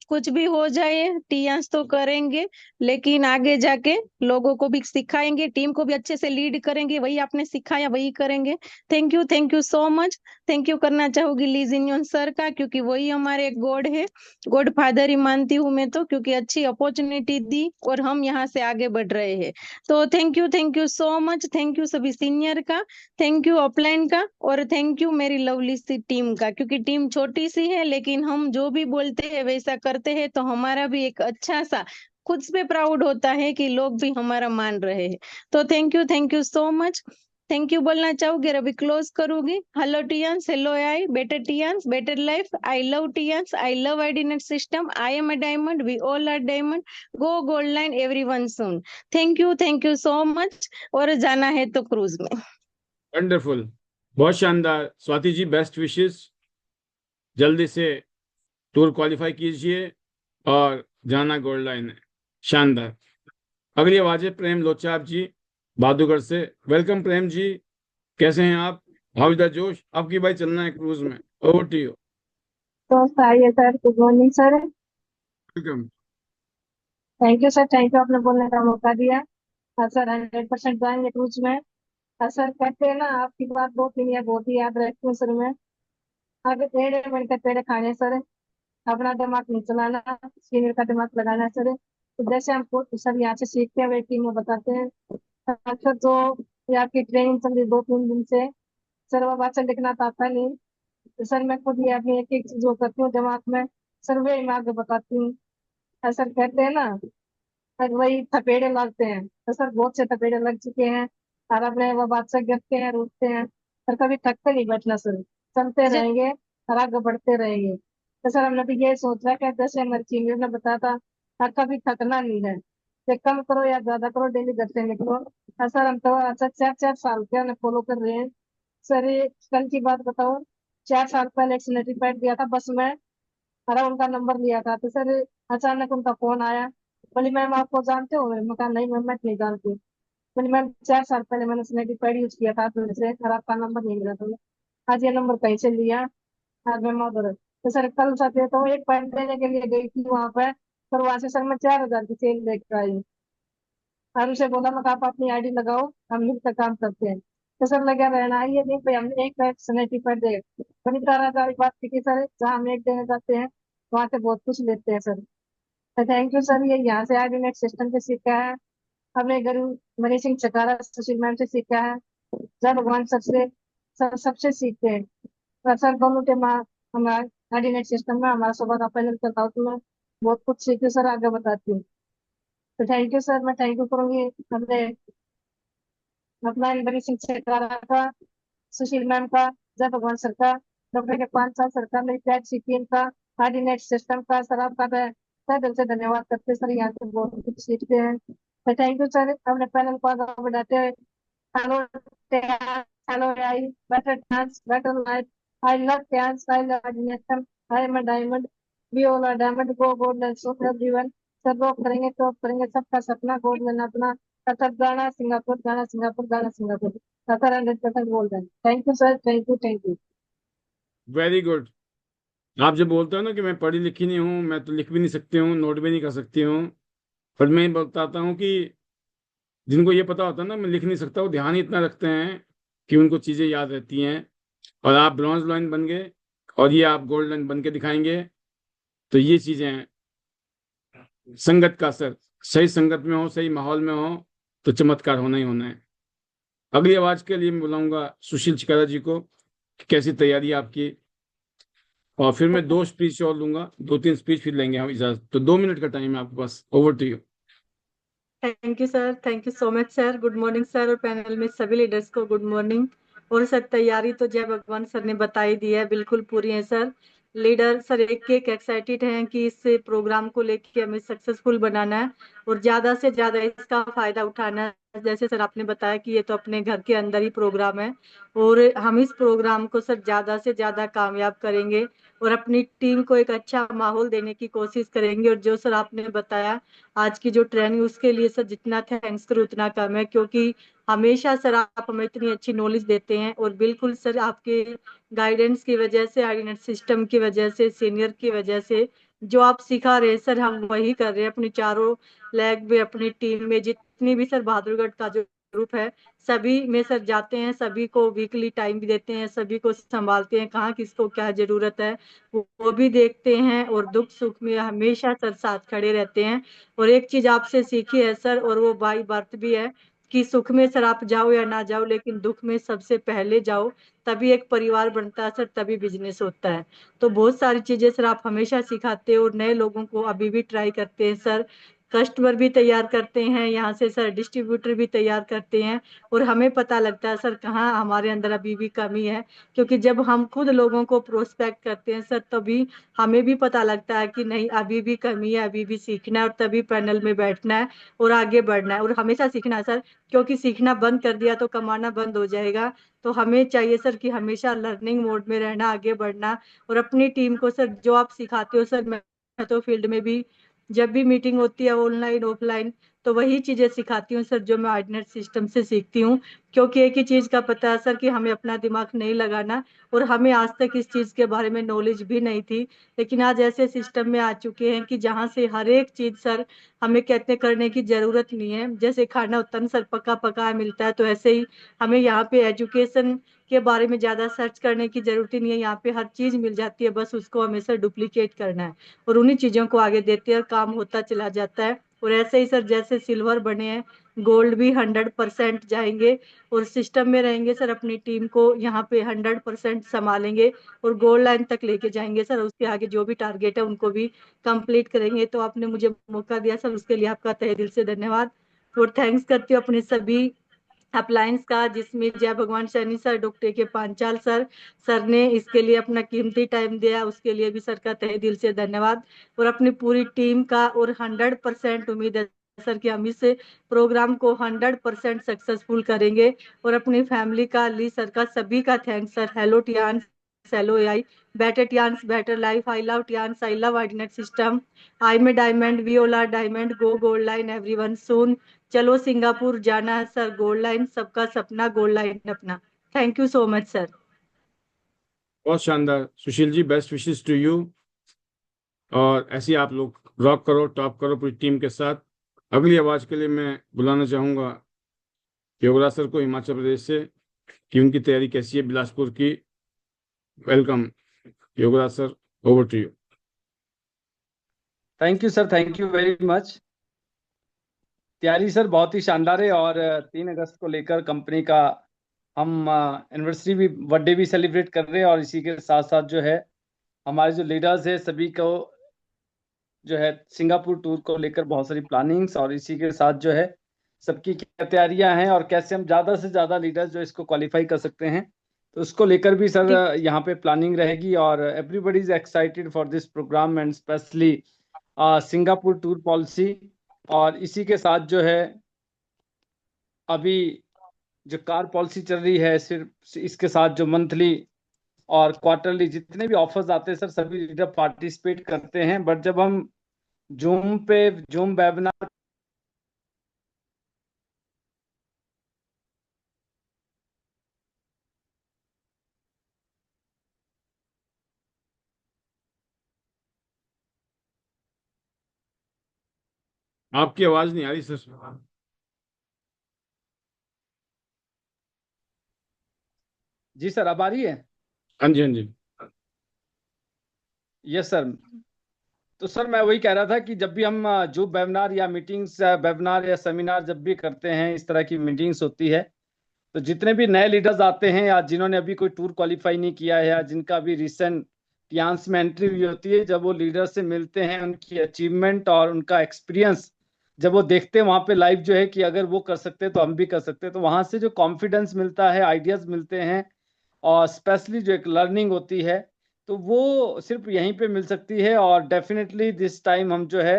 कुछ भी हो जाए टीएस तो करेंगे, लेकिन आगे जाके लोगों को भी सिखाएंगे, टीम को भी अच्छे से लीड करेंगे, वही आपने सिखाया वही करेंगे। Thank you so much. Thank you करना चाहूंगी लीजिनियन सर का, क्योंकि वही हमारे गॉड है, गॉड फादर ही मानती हूँ मैं तो, क्योंकि अच्छी अपॉर्चुनिटी दी और हम यहाँ से आगे बढ़ रहे हैं। तो thank you so much. Thank you सभी सीनियर का, थैंक यू अपलाइन का, और थैंक यू मेरी लवली सी टीम का, क्योंकि टीम छोटी सी है लेकिन हम जो भी बोलते हैं वैसा करते हैं, तो हमारा भी एक अच्छा सा खुद पे प्राउड होता है कि लोग भी हमारा मान रहे हैं। तो thank you so much. Thank you बोलना चाहूंगी और अभी क्लोज करूंगी। Hello Tiens, hello I, better Tiens, better life. I love Tiens, I love IDNet system, I am a diamond, we all are diamond, go gold line everyone soon. Thank you so much. और जाना है तो क्रूज में। वंडरफुल, बहुत शानदार। स्वाति जी, बेस्ट विशेस, जल्दी से टूर क्वालिफाई कीजिए और जाना गोल्ड लाइन है। शानदार। अगली आवाज है प्रेम लोचाप जी बहादुरगढ़ से। वेलकम प्रेम जी, कैसे हैं आप? हाउ इज द जोश? आपकी भाई चलना है क्रूज में, ओवर टू यू। तो आइए sir, good morning sir. Welcome. Thank you sir, thank you, आपने बोलने का मौका दिया। हाँ सर, 100% जाएंगे क्रूज में। हाँ सर, कहते हैं ना, आपकी बात बहुत ही बहुत ही याद रखती हूँ सर मैं। आगे टेढ़े बनकर पेड़े खाने सर, अपना दिमाग नहीं चलाना, सीनियर का दिमाग लगाना है सर। तो जैसे हम सर यहाँ से सीखते हैं, वे टीम में बताते हैं। अक्सर तो ये आपकी ट्रेनिंग चल रही 2-3 दिन से, सर वो वाचन लिखना तो आता नहीं। तो सर मैं खुद ही अपनी एक एक चीज जो करती हूँ दिमाग में, सर वे मैं आगे बताती हूँ। सर कहते हैं ना, सर वही थपेड़े लगते हैं, तो सर बहुत से थपेड़े लग चुके हैं। और अपने वो बात से गिरते हैं, रूठते हैं, पर कभी थक कर नहीं बैठना सर, चलते रहेंगे और आगे बढ़ते रहेंगे। तो सर हमने भी ये सोचा कि जैसे हमारे सीनियर ने बताया था, कभी थकना नहीं है, ये कम करो या ज्यादा करो, डेली घर से निकलो। सर हम तो अच्छा 4-4 साल के फॉलो कर रहे हैं। सर ये कल की बात बताओ, 4 साल पहले एक सर्टिफिकेट दिया था बस में, अरे उनका नंबर लिया था, तो सर अचानक उनका फोन आया। बोली मैम आपको जानते हो? मैं कहा नहीं मैम, मैं नहीं जानती। बोली मैम 4 साल पहले मैंने स्नेटिक पैड यूज किया था तो से, और आपका नंबर नहीं मिला था। आज ये नंबर कहीं से लिया? आज मैं उधर, तो सर कल साथ तो एक पैड लेने के लिए गई थी वहां पर, पर वहां से सर मैं 4,000 की सेल लेकर आई। और उसे बोला मैं कहा, आप अपनी आईडी लगाओ, हम मिलकर काम करते हैं। तो सर लगा रहना, ये नहीं भाई हमने एक पैड स्नेटिक पैड दे, बड़ी तरह बात की सर, जहाँ हम एक देने जाते हैं वहां से बहुत कुछ लेते हैं सर। तो थैंक यू सर, ये यहाँ से आईडी नेट सिस्टम से सीखा है, हमने गुरु मनीष सिंह चकारा सुशील मैम से सीखा है, जय भगवान सबसे सबसे सीखते हैं। और सर दोनों टीम हमारा आईडी नेट सिस्टम में हमारा सुबह का पैनल चलता हूँ, तो मैं बहुत कुछ सीखती हूँ सर, आगे बताती हूँ। तो थैंक यू सर, मैं थैंक यू करूंगी हमने अपना मनीष सिंह चकारा का, सुशील मैम का, जय भगवान सर का, डॉक्टर के 5 साल सरकार ने टैग सीपीएम का, आईडी नेट सिस्टम का, सर आपका मैं तहे दिल से धन्यवाद करते हैं सर, यहाँ से बहुत कुछ सीखते हैं। तो थैंक यू सर, हमने पैनल को आगे बढ़ाते हुए hello hello I, better dance, better life, I love dance, I love nation, I am a diamond, we all are diamond, go gold and so everyone. सब लोग करेंगे तो करेंगे, सबका सपना गोल्ड लेना अपना। कतर गाना सिंगापुर, गाना सिंगापुर, गाना Singapore. Qatar 100% golden. Thank you sir, thank you, thank you. Very good. आप जब बोलते हो ना कि मैं पढ़ी लिखी नहीं हूँ, मैं तो लिख भी नहीं सकती हूँ, नोट भी नहीं कर सकती हूँ, पर मैं बताता हूँ कि जिनको ये पता होता है ना मैं लिख नहीं सकता, वो ध्यान ही इतना रखते हैं कि उनको चीज़ें याद रहती हैं। और आप ब्रॉन्ज लाइन बन गए और ये आप गोल्ड लाइन बन के दिखाएंगे, तो ये चीज़ें हैं संगत का असर। सही संगत में हो, सही माहौल में हो, तो चमत्कार होना ही होना है। अगली आवाज के लिए मैं बुलाऊंगा सुशील चिकारा जी को कि कैसी तैयारी है आपकी, और फिर मैं 2 स्पीच और लूंगा, 2-3 स्पीच फिर लेंगे हम इजाजत। तो 2 मिनट का टाइम है आपके पास, over to you. Thank you sir, thank you so much sir. Good morning sir, और पैनल में सभी लीडर्स को गुड मॉर्निंग। और सर तैयारी तो जय भगवान सर ने बता ही दी है, बिल्कुल पूरी है सर। लीडर सर एक एक एक्साइटेड हैं कि इस प्रोग्राम को लेके हमें सक्सेसफुल बनाना है और ज्यादा से ज्यादा इसका फायदा उठाना है। जैसे सर आपने बताया कि ये तो अपने घर के अंदर ही प्रोग्राम है और हम इस प्रोग्राम को सर ज्यादा से ज्यादा कामयाब करेंगे और अपनी टीम को एक अच्छा माहौल देने की कोशिश करेंगे। और जो सर आपने बताया आज की जो ट्रेनिंग, उसके लिए सर जितना थैंक्स करूँ उतना कम है, क्योंकि हमेशा सर आप हमें इतनी अच्छी नॉलेज देते हैं। और बिल्कुल सर आपके गाइडेंस की वजह से, आईनेट सिस्टम की वजह से, सीनियर की वजह से जो आप सिखा रहे हैं सर, हम वही कर रहे हैं अपनी चारों लेग में, अपनी टीम में जितनी भी सर बहादुरगढ़ का जो ग्रुप है सभी में सर जाते हैं, सभी को वीकली टाइम भी देते हैं, सभी को संभालते हैं, कहाँ किसको क्या जरूरत है वो भी देखते हैं, और दुख सुख में हमेशा सर साथ खड़े रहते हैं। और एक चीज आपसे सीखी है सर, और वो बाई बर्थ भी है कि सुख में सर आप जाओ या ना जाओ, लेकिन दुख में सबसे पहले जाओ, तभी एक परिवार बनता है सर, तभी बिजनेस होता है। तो बहुत सारी चीजें सर आप हमेशा सिखाते हो और नए लोगों को अभी भी ट्राई करते हैं सर। कस्टमर भी तैयार करते हैं यहाँ से सर, डिस्ट्रीब्यूटर भी तैयार करते हैं, और हमें पता लगता है सर कहाँ हमारे अंदर अभी भी कमी है, क्योंकि जब हम खुद लोगों को प्रोस्पेक्ट करते हैं सर, तभी हमें भी पता लगता है कि नहीं अभी भी कमी है, अभी भी सीखना है, और तभी पैनल में बैठना है और आगे बढ़ना है और हमेशा सीखना है सर, क्योंकि सीखना बंद कर दिया तो कमाना बंद हो जाएगा। तो हमें चाहिए सर कि हमेशा लर्निंग मोड में रहना, आगे बढ़ना, और अपनी टीम को सर जो आप सिखाते हो सर, मैं तो फील्ड में भी जब भी मीटिंग होती है ऑनलाइन ऑफलाइन, तो वही चीजें सिखाती हूँ सर जो मैं आर्डिनेट सिस्टम से सीखती हूँ। क्योंकि एक ही चीज का पता है सर कि हमें अपना दिमाग नहीं लगाना, और हमें आज तक इस चीज के बारे में नॉलेज भी नहीं थी, लेकिन आज ऐसे सिस्टम में आ चुके हैं कि जहाँ से हर एक चीज सर हमें कहते करने की जरूरत नहीं है। जैसे खाना होता है सर पका पका मिलता है, तो ऐसे ही हमें यहाँ पे एजुकेशन के बारे में ज्यादा सर्च करने की जरूरत ही नहीं है, यहाँ पे हर चीज मिल जाती है, बस उसको हमेशा डुप्लीकेट करना है और उन्हीं चीजों को आगे देते हैं और काम होता चला जाता है। और ऐसे ही सर जैसे सिल्वर बने हैं, गोल्ड भी 100% जाएंगे और सिस्टम में रहेंगे सर, अपनी टीम को यहाँ पे 100% संभालेंगे और गोल्ड लाइन तक लेके जाएंगे सर। उसके आगे जो भी टारगेट है उनको भी कंप्लीट करेंगे। तो आपने मुझे मौका दिया सर, उसके लिए आपका तहे दिल से धन्यवाद। और थैंक्स करती हूँ अपने सभी अपलायंस का, जिसमें जय भगवान सैनी सर, डॉक्टर के पांचाल सर, सर ने इसके लिए अपना कीमती टाइम दिया, उसके लिए भी सर का तहे दिल से धन्यवाद। और अपनी पूरी टीम का, और 100% उम्मीद है सर कि हम इस प्रोग्राम को 100% सक्सेसफुल करेंगे। और अपनी फैमिली का, ली सर का, सभी का thanks sir. Hello Tiens, hello AI, better Tiens better life, I love Tiens, I love IDNet system, I am diamond, we all are diamond, go gold line everyone soon, चलो सिंगापुर जाना है सर, गोल्ड लाइन सबका सपना, गोल्ड लाइन अपना। Thank you so much sir. बहुत शानदार Sushil ji, best wishes to you, और ऐसे ही आप लोग रॉक करो, टॉप करो पूरी टीम के साथ। अगली आवाज के लिए मैं बुलाना चाहूंगा योगराज सर को, हिमाचल प्रदेश से, कि उनकी तैयारी कैसी है बिलासपुर की। Welcome Yograj sir, over to you. Thank you sir, thank you very much. तैयारी सर बहुत ही शानदार है, और 3 अगस्त को लेकर कंपनी का हम एनिवर्सरी भी, बर्थडे भी सेलिब्रेट कर रहे हैं, और इसी के साथ साथ जो है हमारे जो लीडर्स है सभी को जो है सिंगापुर टूर को लेकर बहुत सारी प्लानिंग्स, और इसी के साथ जो है सबकी क्या तैयारियां हैं और कैसे हम ज़्यादा से ज़्यादा लीडर्स जो इसको क्वालिफाई कर सकते हैं, तो उसको लेकर भी सर यहाँ पे प्लानिंग रहेगी। और everybody is excited for this programme and specially Singapore tour policy. और इसी के साथ जो है अभी जो कार पॉलिसी चल रही है, सिर्फ इसके साथ जो मंथली और क्वार्टरली जितने भी ऑफर्स आते हैं सर, सभी लीडर पार्टिसिपेट करते हैं। बट जब हम जूम वेबिनार आपकी आवाज नहीं आ रही सर। जी सर, अब आ रही है? हाँ जी, हाँ जी। Yes sir. तो सर मैं वही कह रहा था कि जब भी हम जो वेबिनार या मीटिंग्स, वेबिनार या सेमिनार जब भी करते हैं, इस तरह की मीटिंग्स होती है, तो जितने भी नए लीडर्स आते हैं या जिन्होंने अभी कोई टूर क्वालिफाई नहीं किया है या जिनका अभी रिसेंट टियांस में एंट्री हुई होती है, जब वो लीडर से मिलते हैं, उनकी अचीवमेंट और उनका एक्सपीरियंस जब वो देखते हैं वहां पे लाइव जो है कि अगर वो कर सकते हैं तो हम भी कर सकते हैं, तो वहां से जो कॉन्फिडेंस मिलता है, आइडियाज मिलते हैं, और स्पेशली जो एक लर्निंग होती है, तो वो सिर्फ यहीं पे मिल सकती है। और डेफिनेटली दिस टाइम हम जो है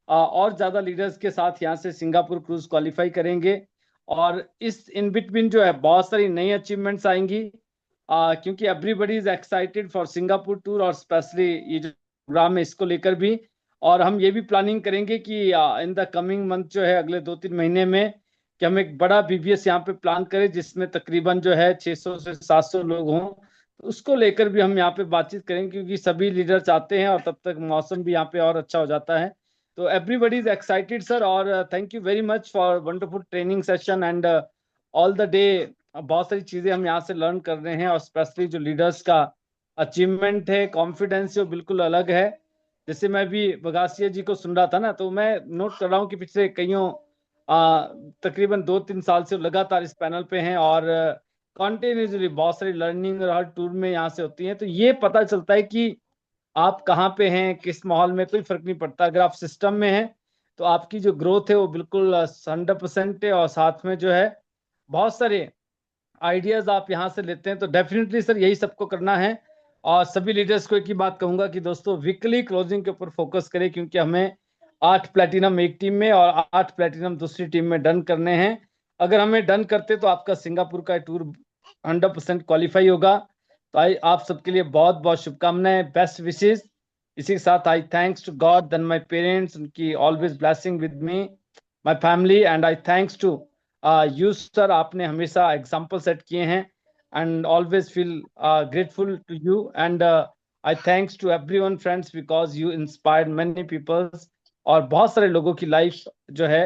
और ज़्यादा लीडर्स के साथ यहाँ से सिंगापुर क्रूज क्वालिफाई करेंगे। और इस इन बिटवीन जो है बहुत सारी नई अचीवमेंट्स आएंगी, क्योंकि everybody is excited for Singapore tour, और स्पेशली ये जो प्रोग्राम है इसको लेकर भी। और हम ये भी प्लानिंग करेंगे कि इन द कमिंग मंथ जो है, अगले 2-3 महीने में, कि हम एक बड़ा बीबीएस यहाँ पे प्लान करें जिसमें तकरीबन जो है 600 से 700 लोग हों। तो उसको लेकर भी हम यहाँ पे बातचीत करेंगे, क्योंकि सभी लीडर चाहते हैं, और तब तक मौसम भी यहाँ पे और अच्छा हो जाता है। तो एवरीबडी इज एक्साइटेड सर, और thank you very much for wonderful training session and all the day. बहुत सारी चीजें हम यहाँ से लर्न कर रहे हैं, और स्पेशली जो लीडर्स का अचीवमेंट है, कॉन्फिडेंस है, वो बिल्कुल अलग है। जैसे मैं भी बगासिया जी को सुन रहा था ना, तो मैं नोट कर रहा हूँ कि पिछले कईयों तकरीबन 2-3 साल से लगातार इस पैनल पे हैं, और कॉन्टिन्यूसली बहुत सारी लर्निंग हर टूर में यहाँ से होती है। तो ये पता चलता है कि आप कहाँ पे हैं, किस माहौल में, कोई फर्क नहीं पड़ता। अगर आप सिस्टम में हैं तो आपकी जो ग्रोथ है वो बिल्कुल 100% है, और साथ में जो है बहुत सारे आइडियाज आप यहाँ से लेते हैं। तो डेफिनेटली सर यही सबको करना है। और सभी लीडर्स को एक ही बात कहूंगा कि दोस्तों वीकली क्लोजिंग के ऊपर फोकस करें, क्योंकि हमें 8 प्लेटिनम एक टीम में और 8 प्लेटिनम दूसरी टीम में डन करने हैं। अगर हमें डन करते तो आपका सिंगापुर का टूर 100% क्वालिफाई होगा। तो आप सबके लिए बहुत बहुत शुभकामनाएं, बेस्ट विशेष। इसी के साथ I thanks to God, then my parents, उनकी always blessing with me, my family, and I thanks to you sir, आपने हमेशा एग्जाम्पल सेट किए हैं, and always feel grateful to you, and I thanks to everyone friends, because you inspired many peoples. और बहुत सारे लोगों की लाइफ जो है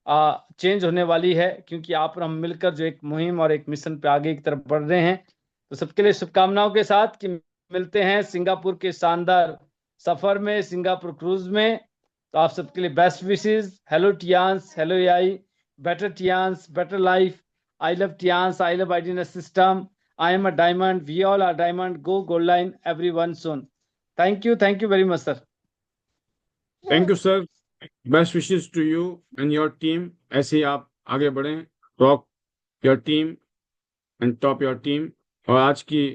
चेंज होने वाली है, क्योंकि आप और हम मिलकर जो एक मुहिम और एक मिशन पे आगे की तरफ बढ़ रहे हैं। तो सबके लिए शुभकामनाओं के साथ कि मिलते हैं सिंगापुर के शानदार सफर में, सिंगापुर क्रूज में। तो आप सबके लिए best wishes. Hello Tiens, hello AI, better Tians, better life. I love Tians. I love IDNS system. I am a diamond. We all are diamond. Go gold line, everyone soon. Thank you. Thank you very much, sir. Thank you sir, best wishes to you and your team. ऐसे ही आप आगे बढ़ें, top your team and top your team. और आज की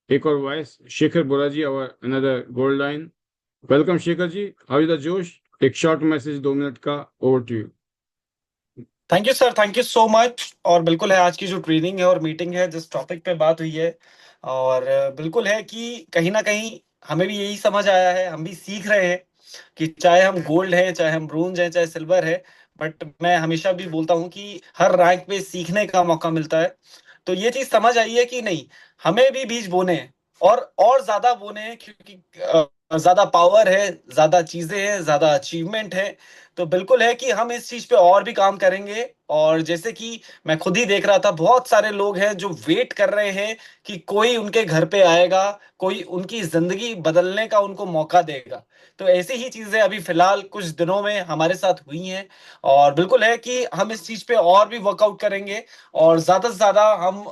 एक और वॉइस, शेखर बोरा जी, और another gold line. Welcome Shekhar ji, how is the josh? एक शॉर्ट मैसेज 2 मिनट का, over to you. Thank you sir, thank you so much. और बिल्कुल है, आज की जो ट्रेनिंग है और मीटिंग है, जिस टॉपिक पे बात हुई है, और बिल्कुल है कि कहीं ना कहीं हमें भी यही समझ आया है, हम भी सीख रहे हैं कि चाहे हम गोल्ड है, चाहे हम ब्रोंज है, चाहे सिल्वर है, बट मैं हमेशा भी बोलता हूँ कि हर रैंक पे सीखने का मौका मिलता है। तो ये चीज समझ आई है कि नहीं, हमें भी बीज बोने हैं, और ज्यादा बोने हैं, क्योंकि ज्यादा पावर है, ज्यादा चीजें हैं, ज्यादा अचीवमेंट है। तो बिल्कुल है कि हम इस चीज पे और भी काम करेंगे। और जैसे कि मैं खुद ही देख रहा था, बहुत सारे लोग हैं जो वेट कर रहे हैं कि कोई उनके घर पे आएगा, कोई उनकी जिंदगी बदलने का उनको मौका देगा। तो ऐसी ही चीजें अभी फिलहाल कुछ दिनों में हमारे साथ हुई हैं। और बिल्कुल है कि हम इस चीज पे और भी वर्कआउट करेंगे, और ज्यादा से ज्यादा हम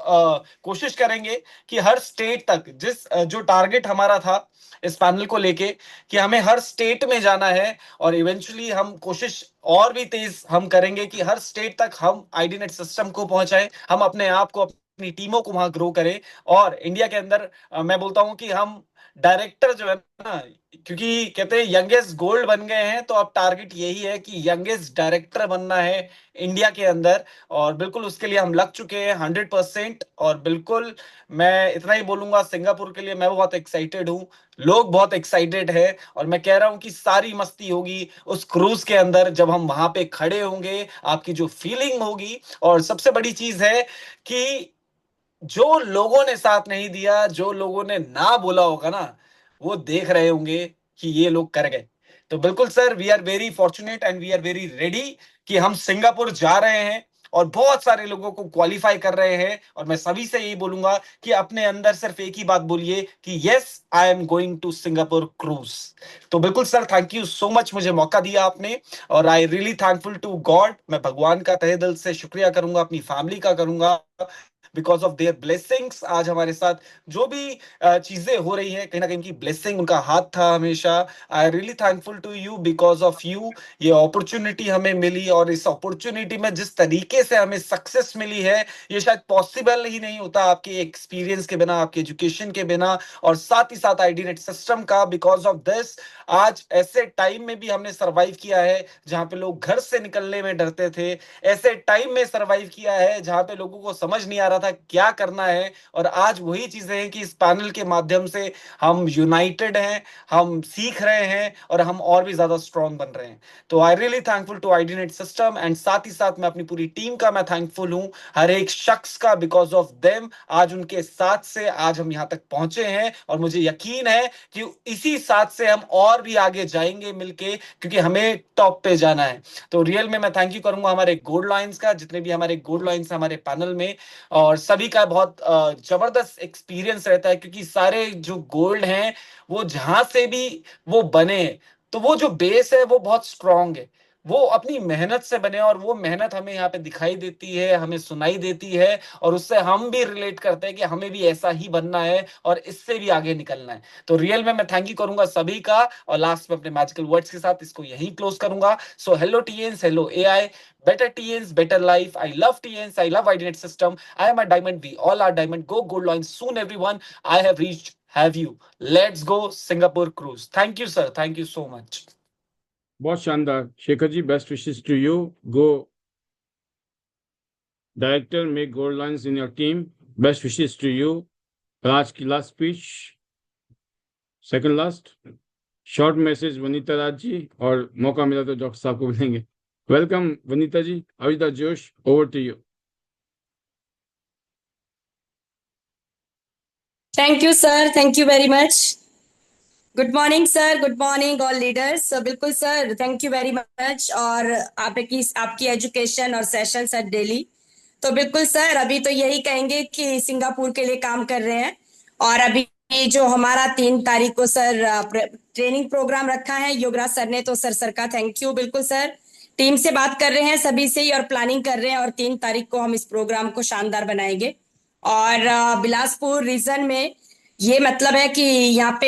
कोशिश करेंगे कि हर स्टेट तक, जो टारगेट हमारा था इस पैनल को लेके, कि हमें हर स्टेट में जाना है, और इवेंचुअली हम कोशिश और भी तेज हम करेंगे कि हर स्टेट तक हम आईडीनेट सिस्टम को पहुंचाएं, हम अपने आप को, अपनी टीमों को वहां ग्रो करें। और इंडिया के अंदर मैं बोलता हूं कि हम डायरेक्टर जो है ना, क्योंकि कहते हैं यंगेस्ट गोल्ड बन गए हैं, तो अब टारगेट यही है कि यंगेस्ट डायरेक्टर बनना है इंडिया के अंदर, और बिल्कुल उसके लिए हम लग चुके हैं 100%। और बिल्कुल मैं इतना ही बोलूंगा, सिंगापुर के लिए मैं बहुत एक्साइटेड हूँ, लोग बहुत एक्साइटेड है, और मैं कह रहा हूँ कि सारी मस्ती होगी उस क्रूज के अंदर जब हम वहां पे खड़े होंगे, आपकी जो फीलिंग होगी। और सबसे बड़ी चीज है कि जो लोगों ने साथ नहीं दिया, जो लोगों ने ना बोला होगा ना, वो देख रहे होंगे कि ये लोग कर गए। तो बिल्कुल sir, we are very fortunate and we are very ready कि हम सिंगापुर जा रहे हैं और बहुत सारे लोगों को क्वालिफाई कर रहे हैं। और मैं सभी से यही बोलूंगा कि अपने अंदर सिर्फ एक ही बात बोलिए कि yes, I am going to Singapore cruise. तो बिल्कुल sir, thank you so much, मुझे मौका दिया आपने, और I really thankful to God. मैं भगवान का तहे दिल से शुक्रिया करूंगा, अपनी फैमिली का करूंगा, बिकॉज ऑफ देयर ब्लेसिंग्स। आज हमारे साथ जो भी चीजें हो रही है, कहीं ना कहीं की ब्लेसिंग, उनका हाथ था हमेशा। I really thankful to you, because of you ये अपॉर्चुनिटी हमें मिली, और इस अपॉर्चुनिटी में जिस तरीके से हमें सक्सेस मिली है, ये शायद पॉसिबल ही नहीं होता आपके एक्सपीरियंस के बिना, आपके एजुकेशन के बिना, और साथ ही साथ आईडीनेट सिस्टम का। बिकॉज ऑफ दिस आज ऐसे टाइम में भी हमने सरवाइव किया है जहां पे लोग घर से निकलने में डरते थे, ऐसे टाइम में सरवाइव किया है जहां पे लोगों को समझ नहीं आ रहा था क्या करना है। और आज वही चीजें हैं कि इस पैनल के माध्यम से हम यूनाइटेड हैं, हम सीख रहे हैं, और हम और भी ज्यादा स्ट्रांग बन रहे हैं। तो I really thankful to IDNet system, and साथ ही साथ मैं अपनी पूरी टीम का मैं थैंकफुल हूं, हर एक शख्स का। बिकॉज ऑफ देम आज उनके साथ से आज हम यहां तक पहुंचे हैं, और मुझे यकीन है कि इसी साथ से हम और भी आगे जाएंगे मिलके, क्योंकि हमें टॉप पे जाना है। तो रियल में मैं थैंक यू करूंगा हमारे गोल्ड लाइन्स का, जितने भी हमारे गोल्ड लाइन्स हैं हमारे पैनल में, और सभी का बहुत जबरदस्त एक्सपीरियंस रहता है, क्योंकि सारे जो गोल्ड हैं वो जहां से भी वो बने, तो वो जो बेस है वो बहुत स्ट्रांग है, वो अपनी मेहनत से बने, और वो मेहनत हमें यहाँ पे दिखाई देती है, हमें सुनाई देती है, और उससे हम भी रिलेट करते हैं कि हमें भी ऐसा ही बनना है और इससे भी आगे निकलना है। तो रियल में मैं थैंक यू करूंगा सभी का, और लास्ट में अपने मैजिकल वर्ड्स के साथ इसको यहीं क्लोज करूंगा। So hello Tians, hello AI, better TNs, better life. I love TNs, I love IDNet system. I am a diamond, we all are diamond. Go gold line soon everyone. I have reached, have you. Let's go Singapore cruise. Thank you sir, thank you so much. बहुत शानदार Shekhar ji, best wishes to you. Go director, make gold lines in your team, best wishes to you. आज की last speech, second last short message Vanita Raj ji, और मौका मिला तो डॉक्टर साहब को मिलेंगे। वेलकम वनीता जी, अविदा जोश, over to you. Thank you sir, thank you very much. Good morning sir, good morning all leaders. बिल्कुल sir, thank you very much. और आपकी एजुकेशन और सेशन सर डेली, तो बिल्कुल सर अभी तो यही कहेंगे कि सिंगापुर के लिए काम कर रहे हैं। और अभी जो हमारा 3 तारीख को सर ट्रेनिंग प्रोग्राम रखा है योगराज सर ने, तो सर का थैंक यू। बिल्कुल सर, टीम से बात कर रहे हैं सभी से ही और प्लानिंग कर रहे हैं, और 3 तारीख को हम इस प्रोग्राम को शानदार बनाएंगे। और बिलासपुर रीजन में ये मतलब है कि यहाँ पे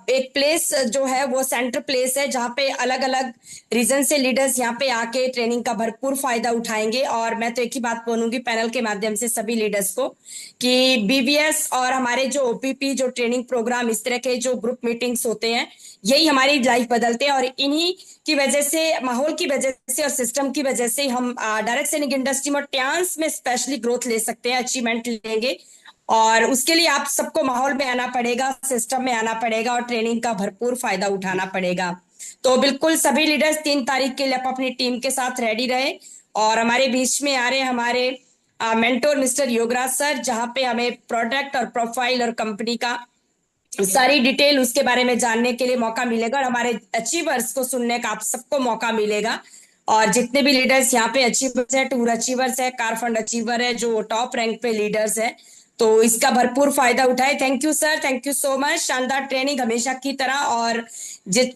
एक प्लेस जो है वो सेंटर प्लेस है, जहाँ पे अलग अलग रीजन से लीडर्स यहाँ पे आके ट्रेनिंग का भरपूर फायदा उठाएंगे। और मैं तो एक ही बात बोलूंगी पैनल के माध्यम से सभी लीडर्स को कि बीबीएस और हमारे जो ओपीपी जो ट्रेनिंग प्रोग्राम, इस तरह के जो ग्रुप मीटिंग्स होते हैं, यही हमारी लाइफ बदलते हैं। और इन्हीं की वजह से, माहौल की वजह से और सिस्टम की वजह से हम डायरेक्ट सेलिंग इंडस्ट्री में, ट्रांस में स्पेशली ग्रोथ ले सकते हैं, अचीवमेंट लेंगे। और उसके लिए आप सबको माहौल में आना पड़ेगा, सिस्टम में आना पड़ेगा, और ट्रेनिंग का भरपूर फायदा उठाना पड़ेगा। तो बिल्कुल सभी लीडर्स 3 तारीख के लिए अपनी टीम के साथ रेडी रहे। और हमारे बीच में आ रहे हमारे मेंटोर मिस्टर योगराज सर, जहाँ पे हमें प्रोडक्ट और प्रोफाइल और कंपनी का सारी डिटेल उसके बारे में जानने के लिए मौका मिलेगा, और हमारे अचीवर्स को सुनने का आप सबको मौका मिलेगा। और जितने भी लीडर्स यहाँ पे अचीवर्स है, टूर अचीवर्स है, कार फंड अचीवर है, जो टॉप रैंक पे लीडर्स है, तो इसका भरपूर फायदा उठाए। Thank you sir, thank you so much. शानदार ट्रेनिंग हमेशा की तरह। और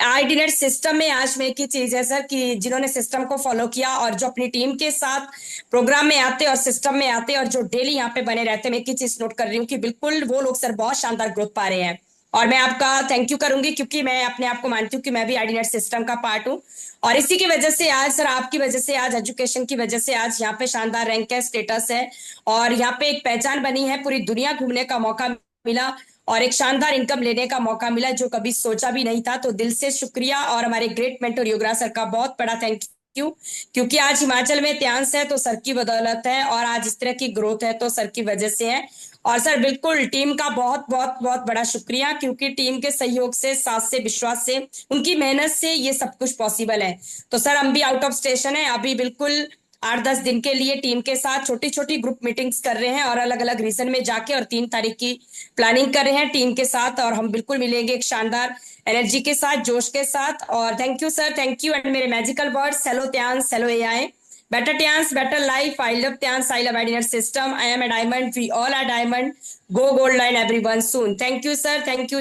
आईडीनेट सिस्टम में आज में एक ही चीज है सर कि जिन्होंने सिस्टम को फॉलो किया और जो अपनी टीम के साथ प्रोग्राम में आते और सिस्टम में आते और जो डेली यहाँ पे बने रहते, मैं एक ही चीज नोट कर रही हूँ कि बिल्कुल वो लोग सर बहुत शानदार ग्रोथ पा रहे हैं। और मैं आपका थैंक यू करूंगी, क्योंकि मैं अपने आप को मानती हूँ कि मैं भी आईडीनेट सिस्टम का पार्ट हूँ। और इसी की वजह से आज सर, आपकी वजह से आज, एजुकेशन की वजह से आज यहाँ पे शानदार रैंक है, स्टेटस है, और यहाँ पे एक पहचान बनी है, पूरी दुनिया घूमने का मौका मिला। और एक शानदार इनकम लेने का मौका मिला जो कभी सोचा भी नहीं था। तो दिल से शुक्रिया और हमारे ग्रेट मेंटर योगराज सर का बहुत बड़ा थैंक यू, क्योंकि आज हिमाचल में त्यांश है तो सर की बदौलत है, और आज इस तरह की ग्रोथ है तो सर की वजह से है। और सर बिल्कुल टीम का बहुत बहुत बहुत बड़ा शुक्रिया, क्योंकि टीम के सहयोग से, साथ से, विश्वास से, उनकी मेहनत से ये सब कुछ पॉसिबल है। तो सर हम भी आउट ऑफ स्टेशन है, अभी बिल्कुल 8-10 दिन के लिए टीम के साथ छोटी छोटी ग्रुप मीटिंग्स कर रहे हैं और अलग अलग रीजन में जाके, और 3 तारीख की प्लानिंग कर रहे हैं टीम के साथ, और हम बिल्कुल मिलेंगे एक शानदार एनर्जी के साथ, जोश के साथ। और thank you sir, thank you. And मेरे magical words, hello Tians, hello AI, better Tyans, better life. I love Tyans, I love Ideal System. I am a diamond, we all are diamond. Go gold line everyone soon. Thank you sir, thank you,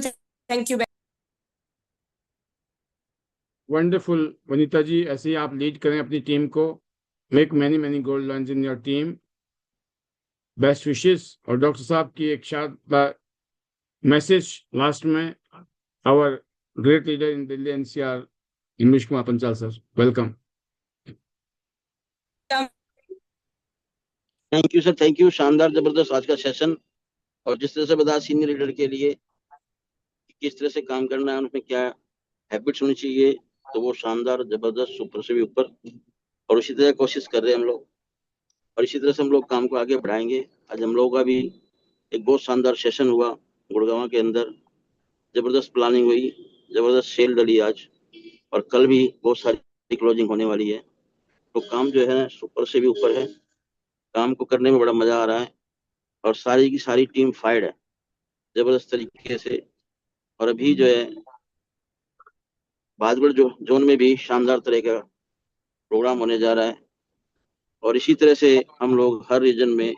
thank you. Wonderful Vanita ji, ऐसे ही आप लीड करें अपनी टीम को। Make many many gold lines in your team. Best wishes. और डॉक्टर साहब की एक शानदार मैसेज लास्ट में, our great leader in Delhi NCR, इंग्लिश Kumar Panchal sir, welcome. Thank you sir, thank you. शानदार जबरदस्त आज का सेशन, और जिस तरह से बताया सीनियर लीडर के लिए किस तरह से काम करना है, उनमें क्या हैबिट्स होनी चाहिए, तो वो शानदार जबरदस्त, सुपर से भी ऊपर। और इसी तरह कोशिश कर रहे हैं हम लोग, और इसी तरह से हम लोग काम को आगे बढ़ाएंगे। आज हम लोगों का भी एक बहुत शानदार सेशन हुआ गुड़गांव के अंदर, जबरदस्त प्लानिंग हुई, जबरदस्त सेल डली आज, और कल भी बहुत सारी क्लोजिंग होने वाली है। तो काम जो है सुपर से भी ऊपर है, काम को करने में बड़ा मजा आ रहा है, और सारी की सारी टीम फाइड है जबरदस्त तरीके से। और अभी जो है भाजगढ़ जोन में भी शानदार तरह का प्रोग्राम होने जा रहा है, और इसी तरह से हम लोग हर रीजन में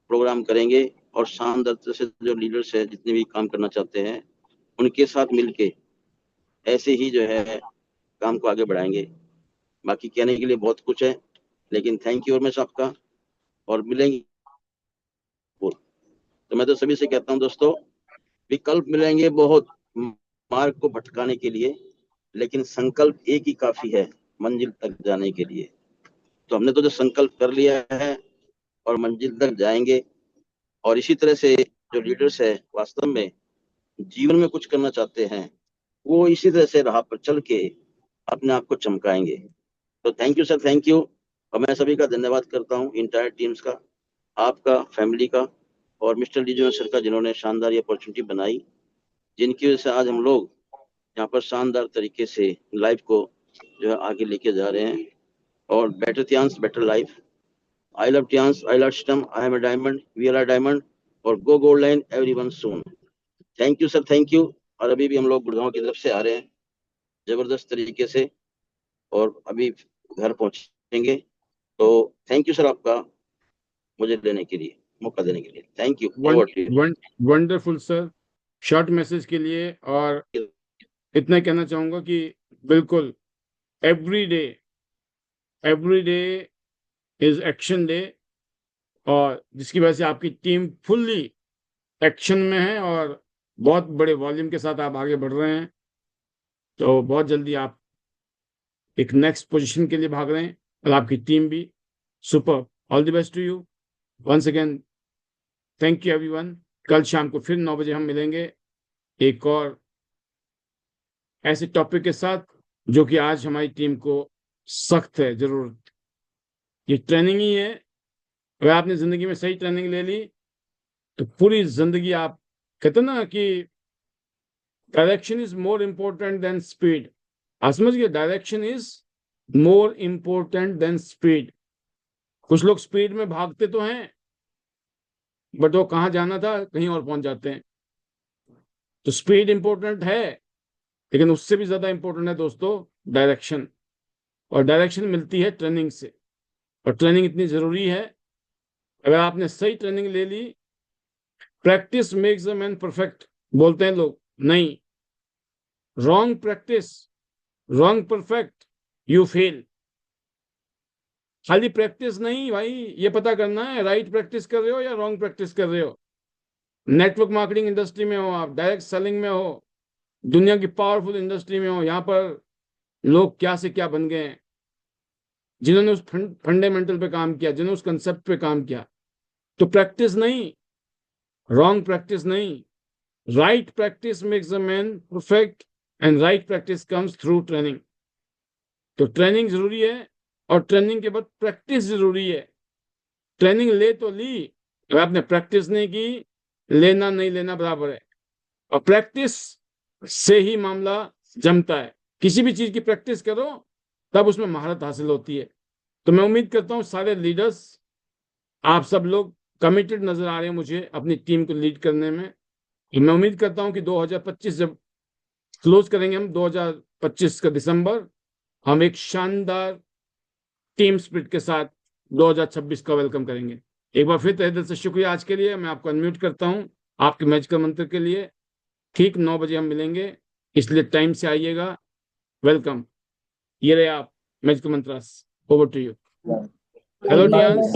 प्रोग्राम करेंगे, और शानदार तरह से जो लीडर्स है जितने भी काम करना चाहते हैं उनके साथ मिलके ऐसे ही जो है काम को आगे बढ़ाएंगे। बाकी कहने के लिए बहुत कुछ है, लेकिन थैंक यू वेरी मच आपका, और मिलेंगे। तो मैं तो सभी से कहता हूँ दोस्तों, विकल्प मिलेंगे बहुत मार्ग को भटकाने के लिए, लेकिन संकल्प एक ही काफी है मंजिल तक जाने के लिए। तो हमने तो जो संकल्प कर लिया है और मंजिल तक जाएंगे। और इसी तरह से जो लीडर्स है वास्तव में जीवन में कुछ करना चाहते हैं, वो इसी तरह से राह पर चल के अपने आप को चमकाएंगे। तो thank you sir, thank you. और मैं सभी का धन्यवाद करता हूँ, इंटायर टीम्स का, आपका, फैमिली का, और मिस्टर लीजो सर का, जिन्होंने शानदार ये अपॉर्चुनिटी बनाई, जिनकी वजह से आज हम लोग यहाँ पर शानदार तरीके से लाइफ को जो है आगे लेके जा रहे हैं। और better Tians, better life. I love Tians, I love system, I am a diamond, we are a diamond, और go gold line everyone soon. Thank you sir, thank you. और अभी भी हम लोग गुड़गांव की तरफ से आ रहे हैं जबरदस्त तरीके से, और अभी घर पहुंचेंगे। तो थैंक यू सर आपका, मुझे लेने के लिए, मौका देने के लिए। Thank you. Wonderful sir, short message के लिए। और इतना कहना चाहूंगा कि बिल्कुल every day is action day, और जिसकी वजह से आपकी टीम फुल्ली एक्शन में है और बहुत बड़े वॉल्यूम के साथ आप आगे बढ़ रहे हैं। तो बहुत जल्दी आप एक नेक्स्ट पोजीशन के लिए भाग रहे हैं, और आपकी टीम भी super. All the best to you once again. Thank you everyone. कल शाम को फिर 9 बजे हम मिलेंगे एक और ऐसे टॉपिक के साथ जो कि आज हमारी टीम को सख्त है जरूरत। ये ट्रेनिंग ही है, अगर आपने जिंदगी में सही ट्रेनिंग ले ली तो पूरी जिंदगी आप, कहते ना कि direction is more important then speed. आप समझ गए, direction is more important then speed. कुछ लोग स्पीड में भागते तो हैं, बट वो कहाँ जाना था कहीं और पहुंच जाते हैं। तो स्पीड इंपॉर्टेंट है, लेकिन उससे भी ज्यादा इंपॉर्टेंट है दोस्तों डायरेक्शन, और डायरेक्शन मिलती है ट्रेनिंग से, और ट्रेनिंग इतनी जरूरी है। अगर आपने सही ट्रेनिंग ले ली, practice makes a man perfect बोलते हैं लोग, नहीं, wrong practice, wrong perfect, you fail. खाली प्रैक्टिस नहीं भाई, ये पता करना है राइट प्रैक्टिस कर रहे हो या रॉन्ग प्रैक्टिस कर रहे हो। नेटवर्क मार्केटिंग इंडस्ट्री में हो आप, डायरेक्ट सेलिंग में हो, दुनिया की पावरफुल इंडस्ट्री में हो, यहाँ पर लोग क्या से क्या बन गए हैं जिन्होंने उस फंडामेंटल पे काम किया, जिन्होंने उस कंसेप्ट पे काम किया। तो प्रैक्टिस नहीं, रॉन्ग प्रैक्टिस नहीं, right practice makes a man perfect and right practice comes through training. तो ट्रेनिंग जरूरी है और ट्रेनिंग के बाद प्रैक्टिस जरूरी है। ट्रेनिंग ले तो ली, अगर आपने प्रैक्टिस नहीं की, लेना नहीं लेना बराबर है। और प्रैक्टिस से ही मामला जमता है। किसी भी चीज की प्रैक्टिस करो तब उसमें महारत हासिल होती है। तो मैं उम्मीद करता हूं सारे लीडर्स, आप सब लोग कमिटेड नजर आ रहे हैं मुझे अपनी टीम को लीड करने में। मैं उम्मीद करता हूं कि 2025 जब क्लोज करेंगे हम 2025 का दिसंबर, हम एक शानदार टीम स्पिरिट के साथ 2026 का वेलकम करेंगे। एक बार फिर तहे दिल से शुक्रिया आज के लिए। मैं आपको अनम्यूट करता हूं आपके मैजिकल मंत्र के लिए। ठीक 9 बजे हम मिलेंगे, इसलिए टाइम से आइएगा। वेलकम। ये रहे आप magical mantras. Over to you. Hello Tians.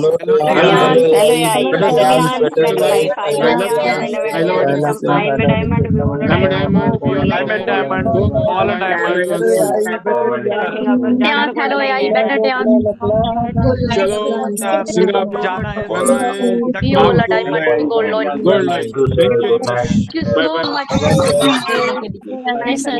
Bye, sir.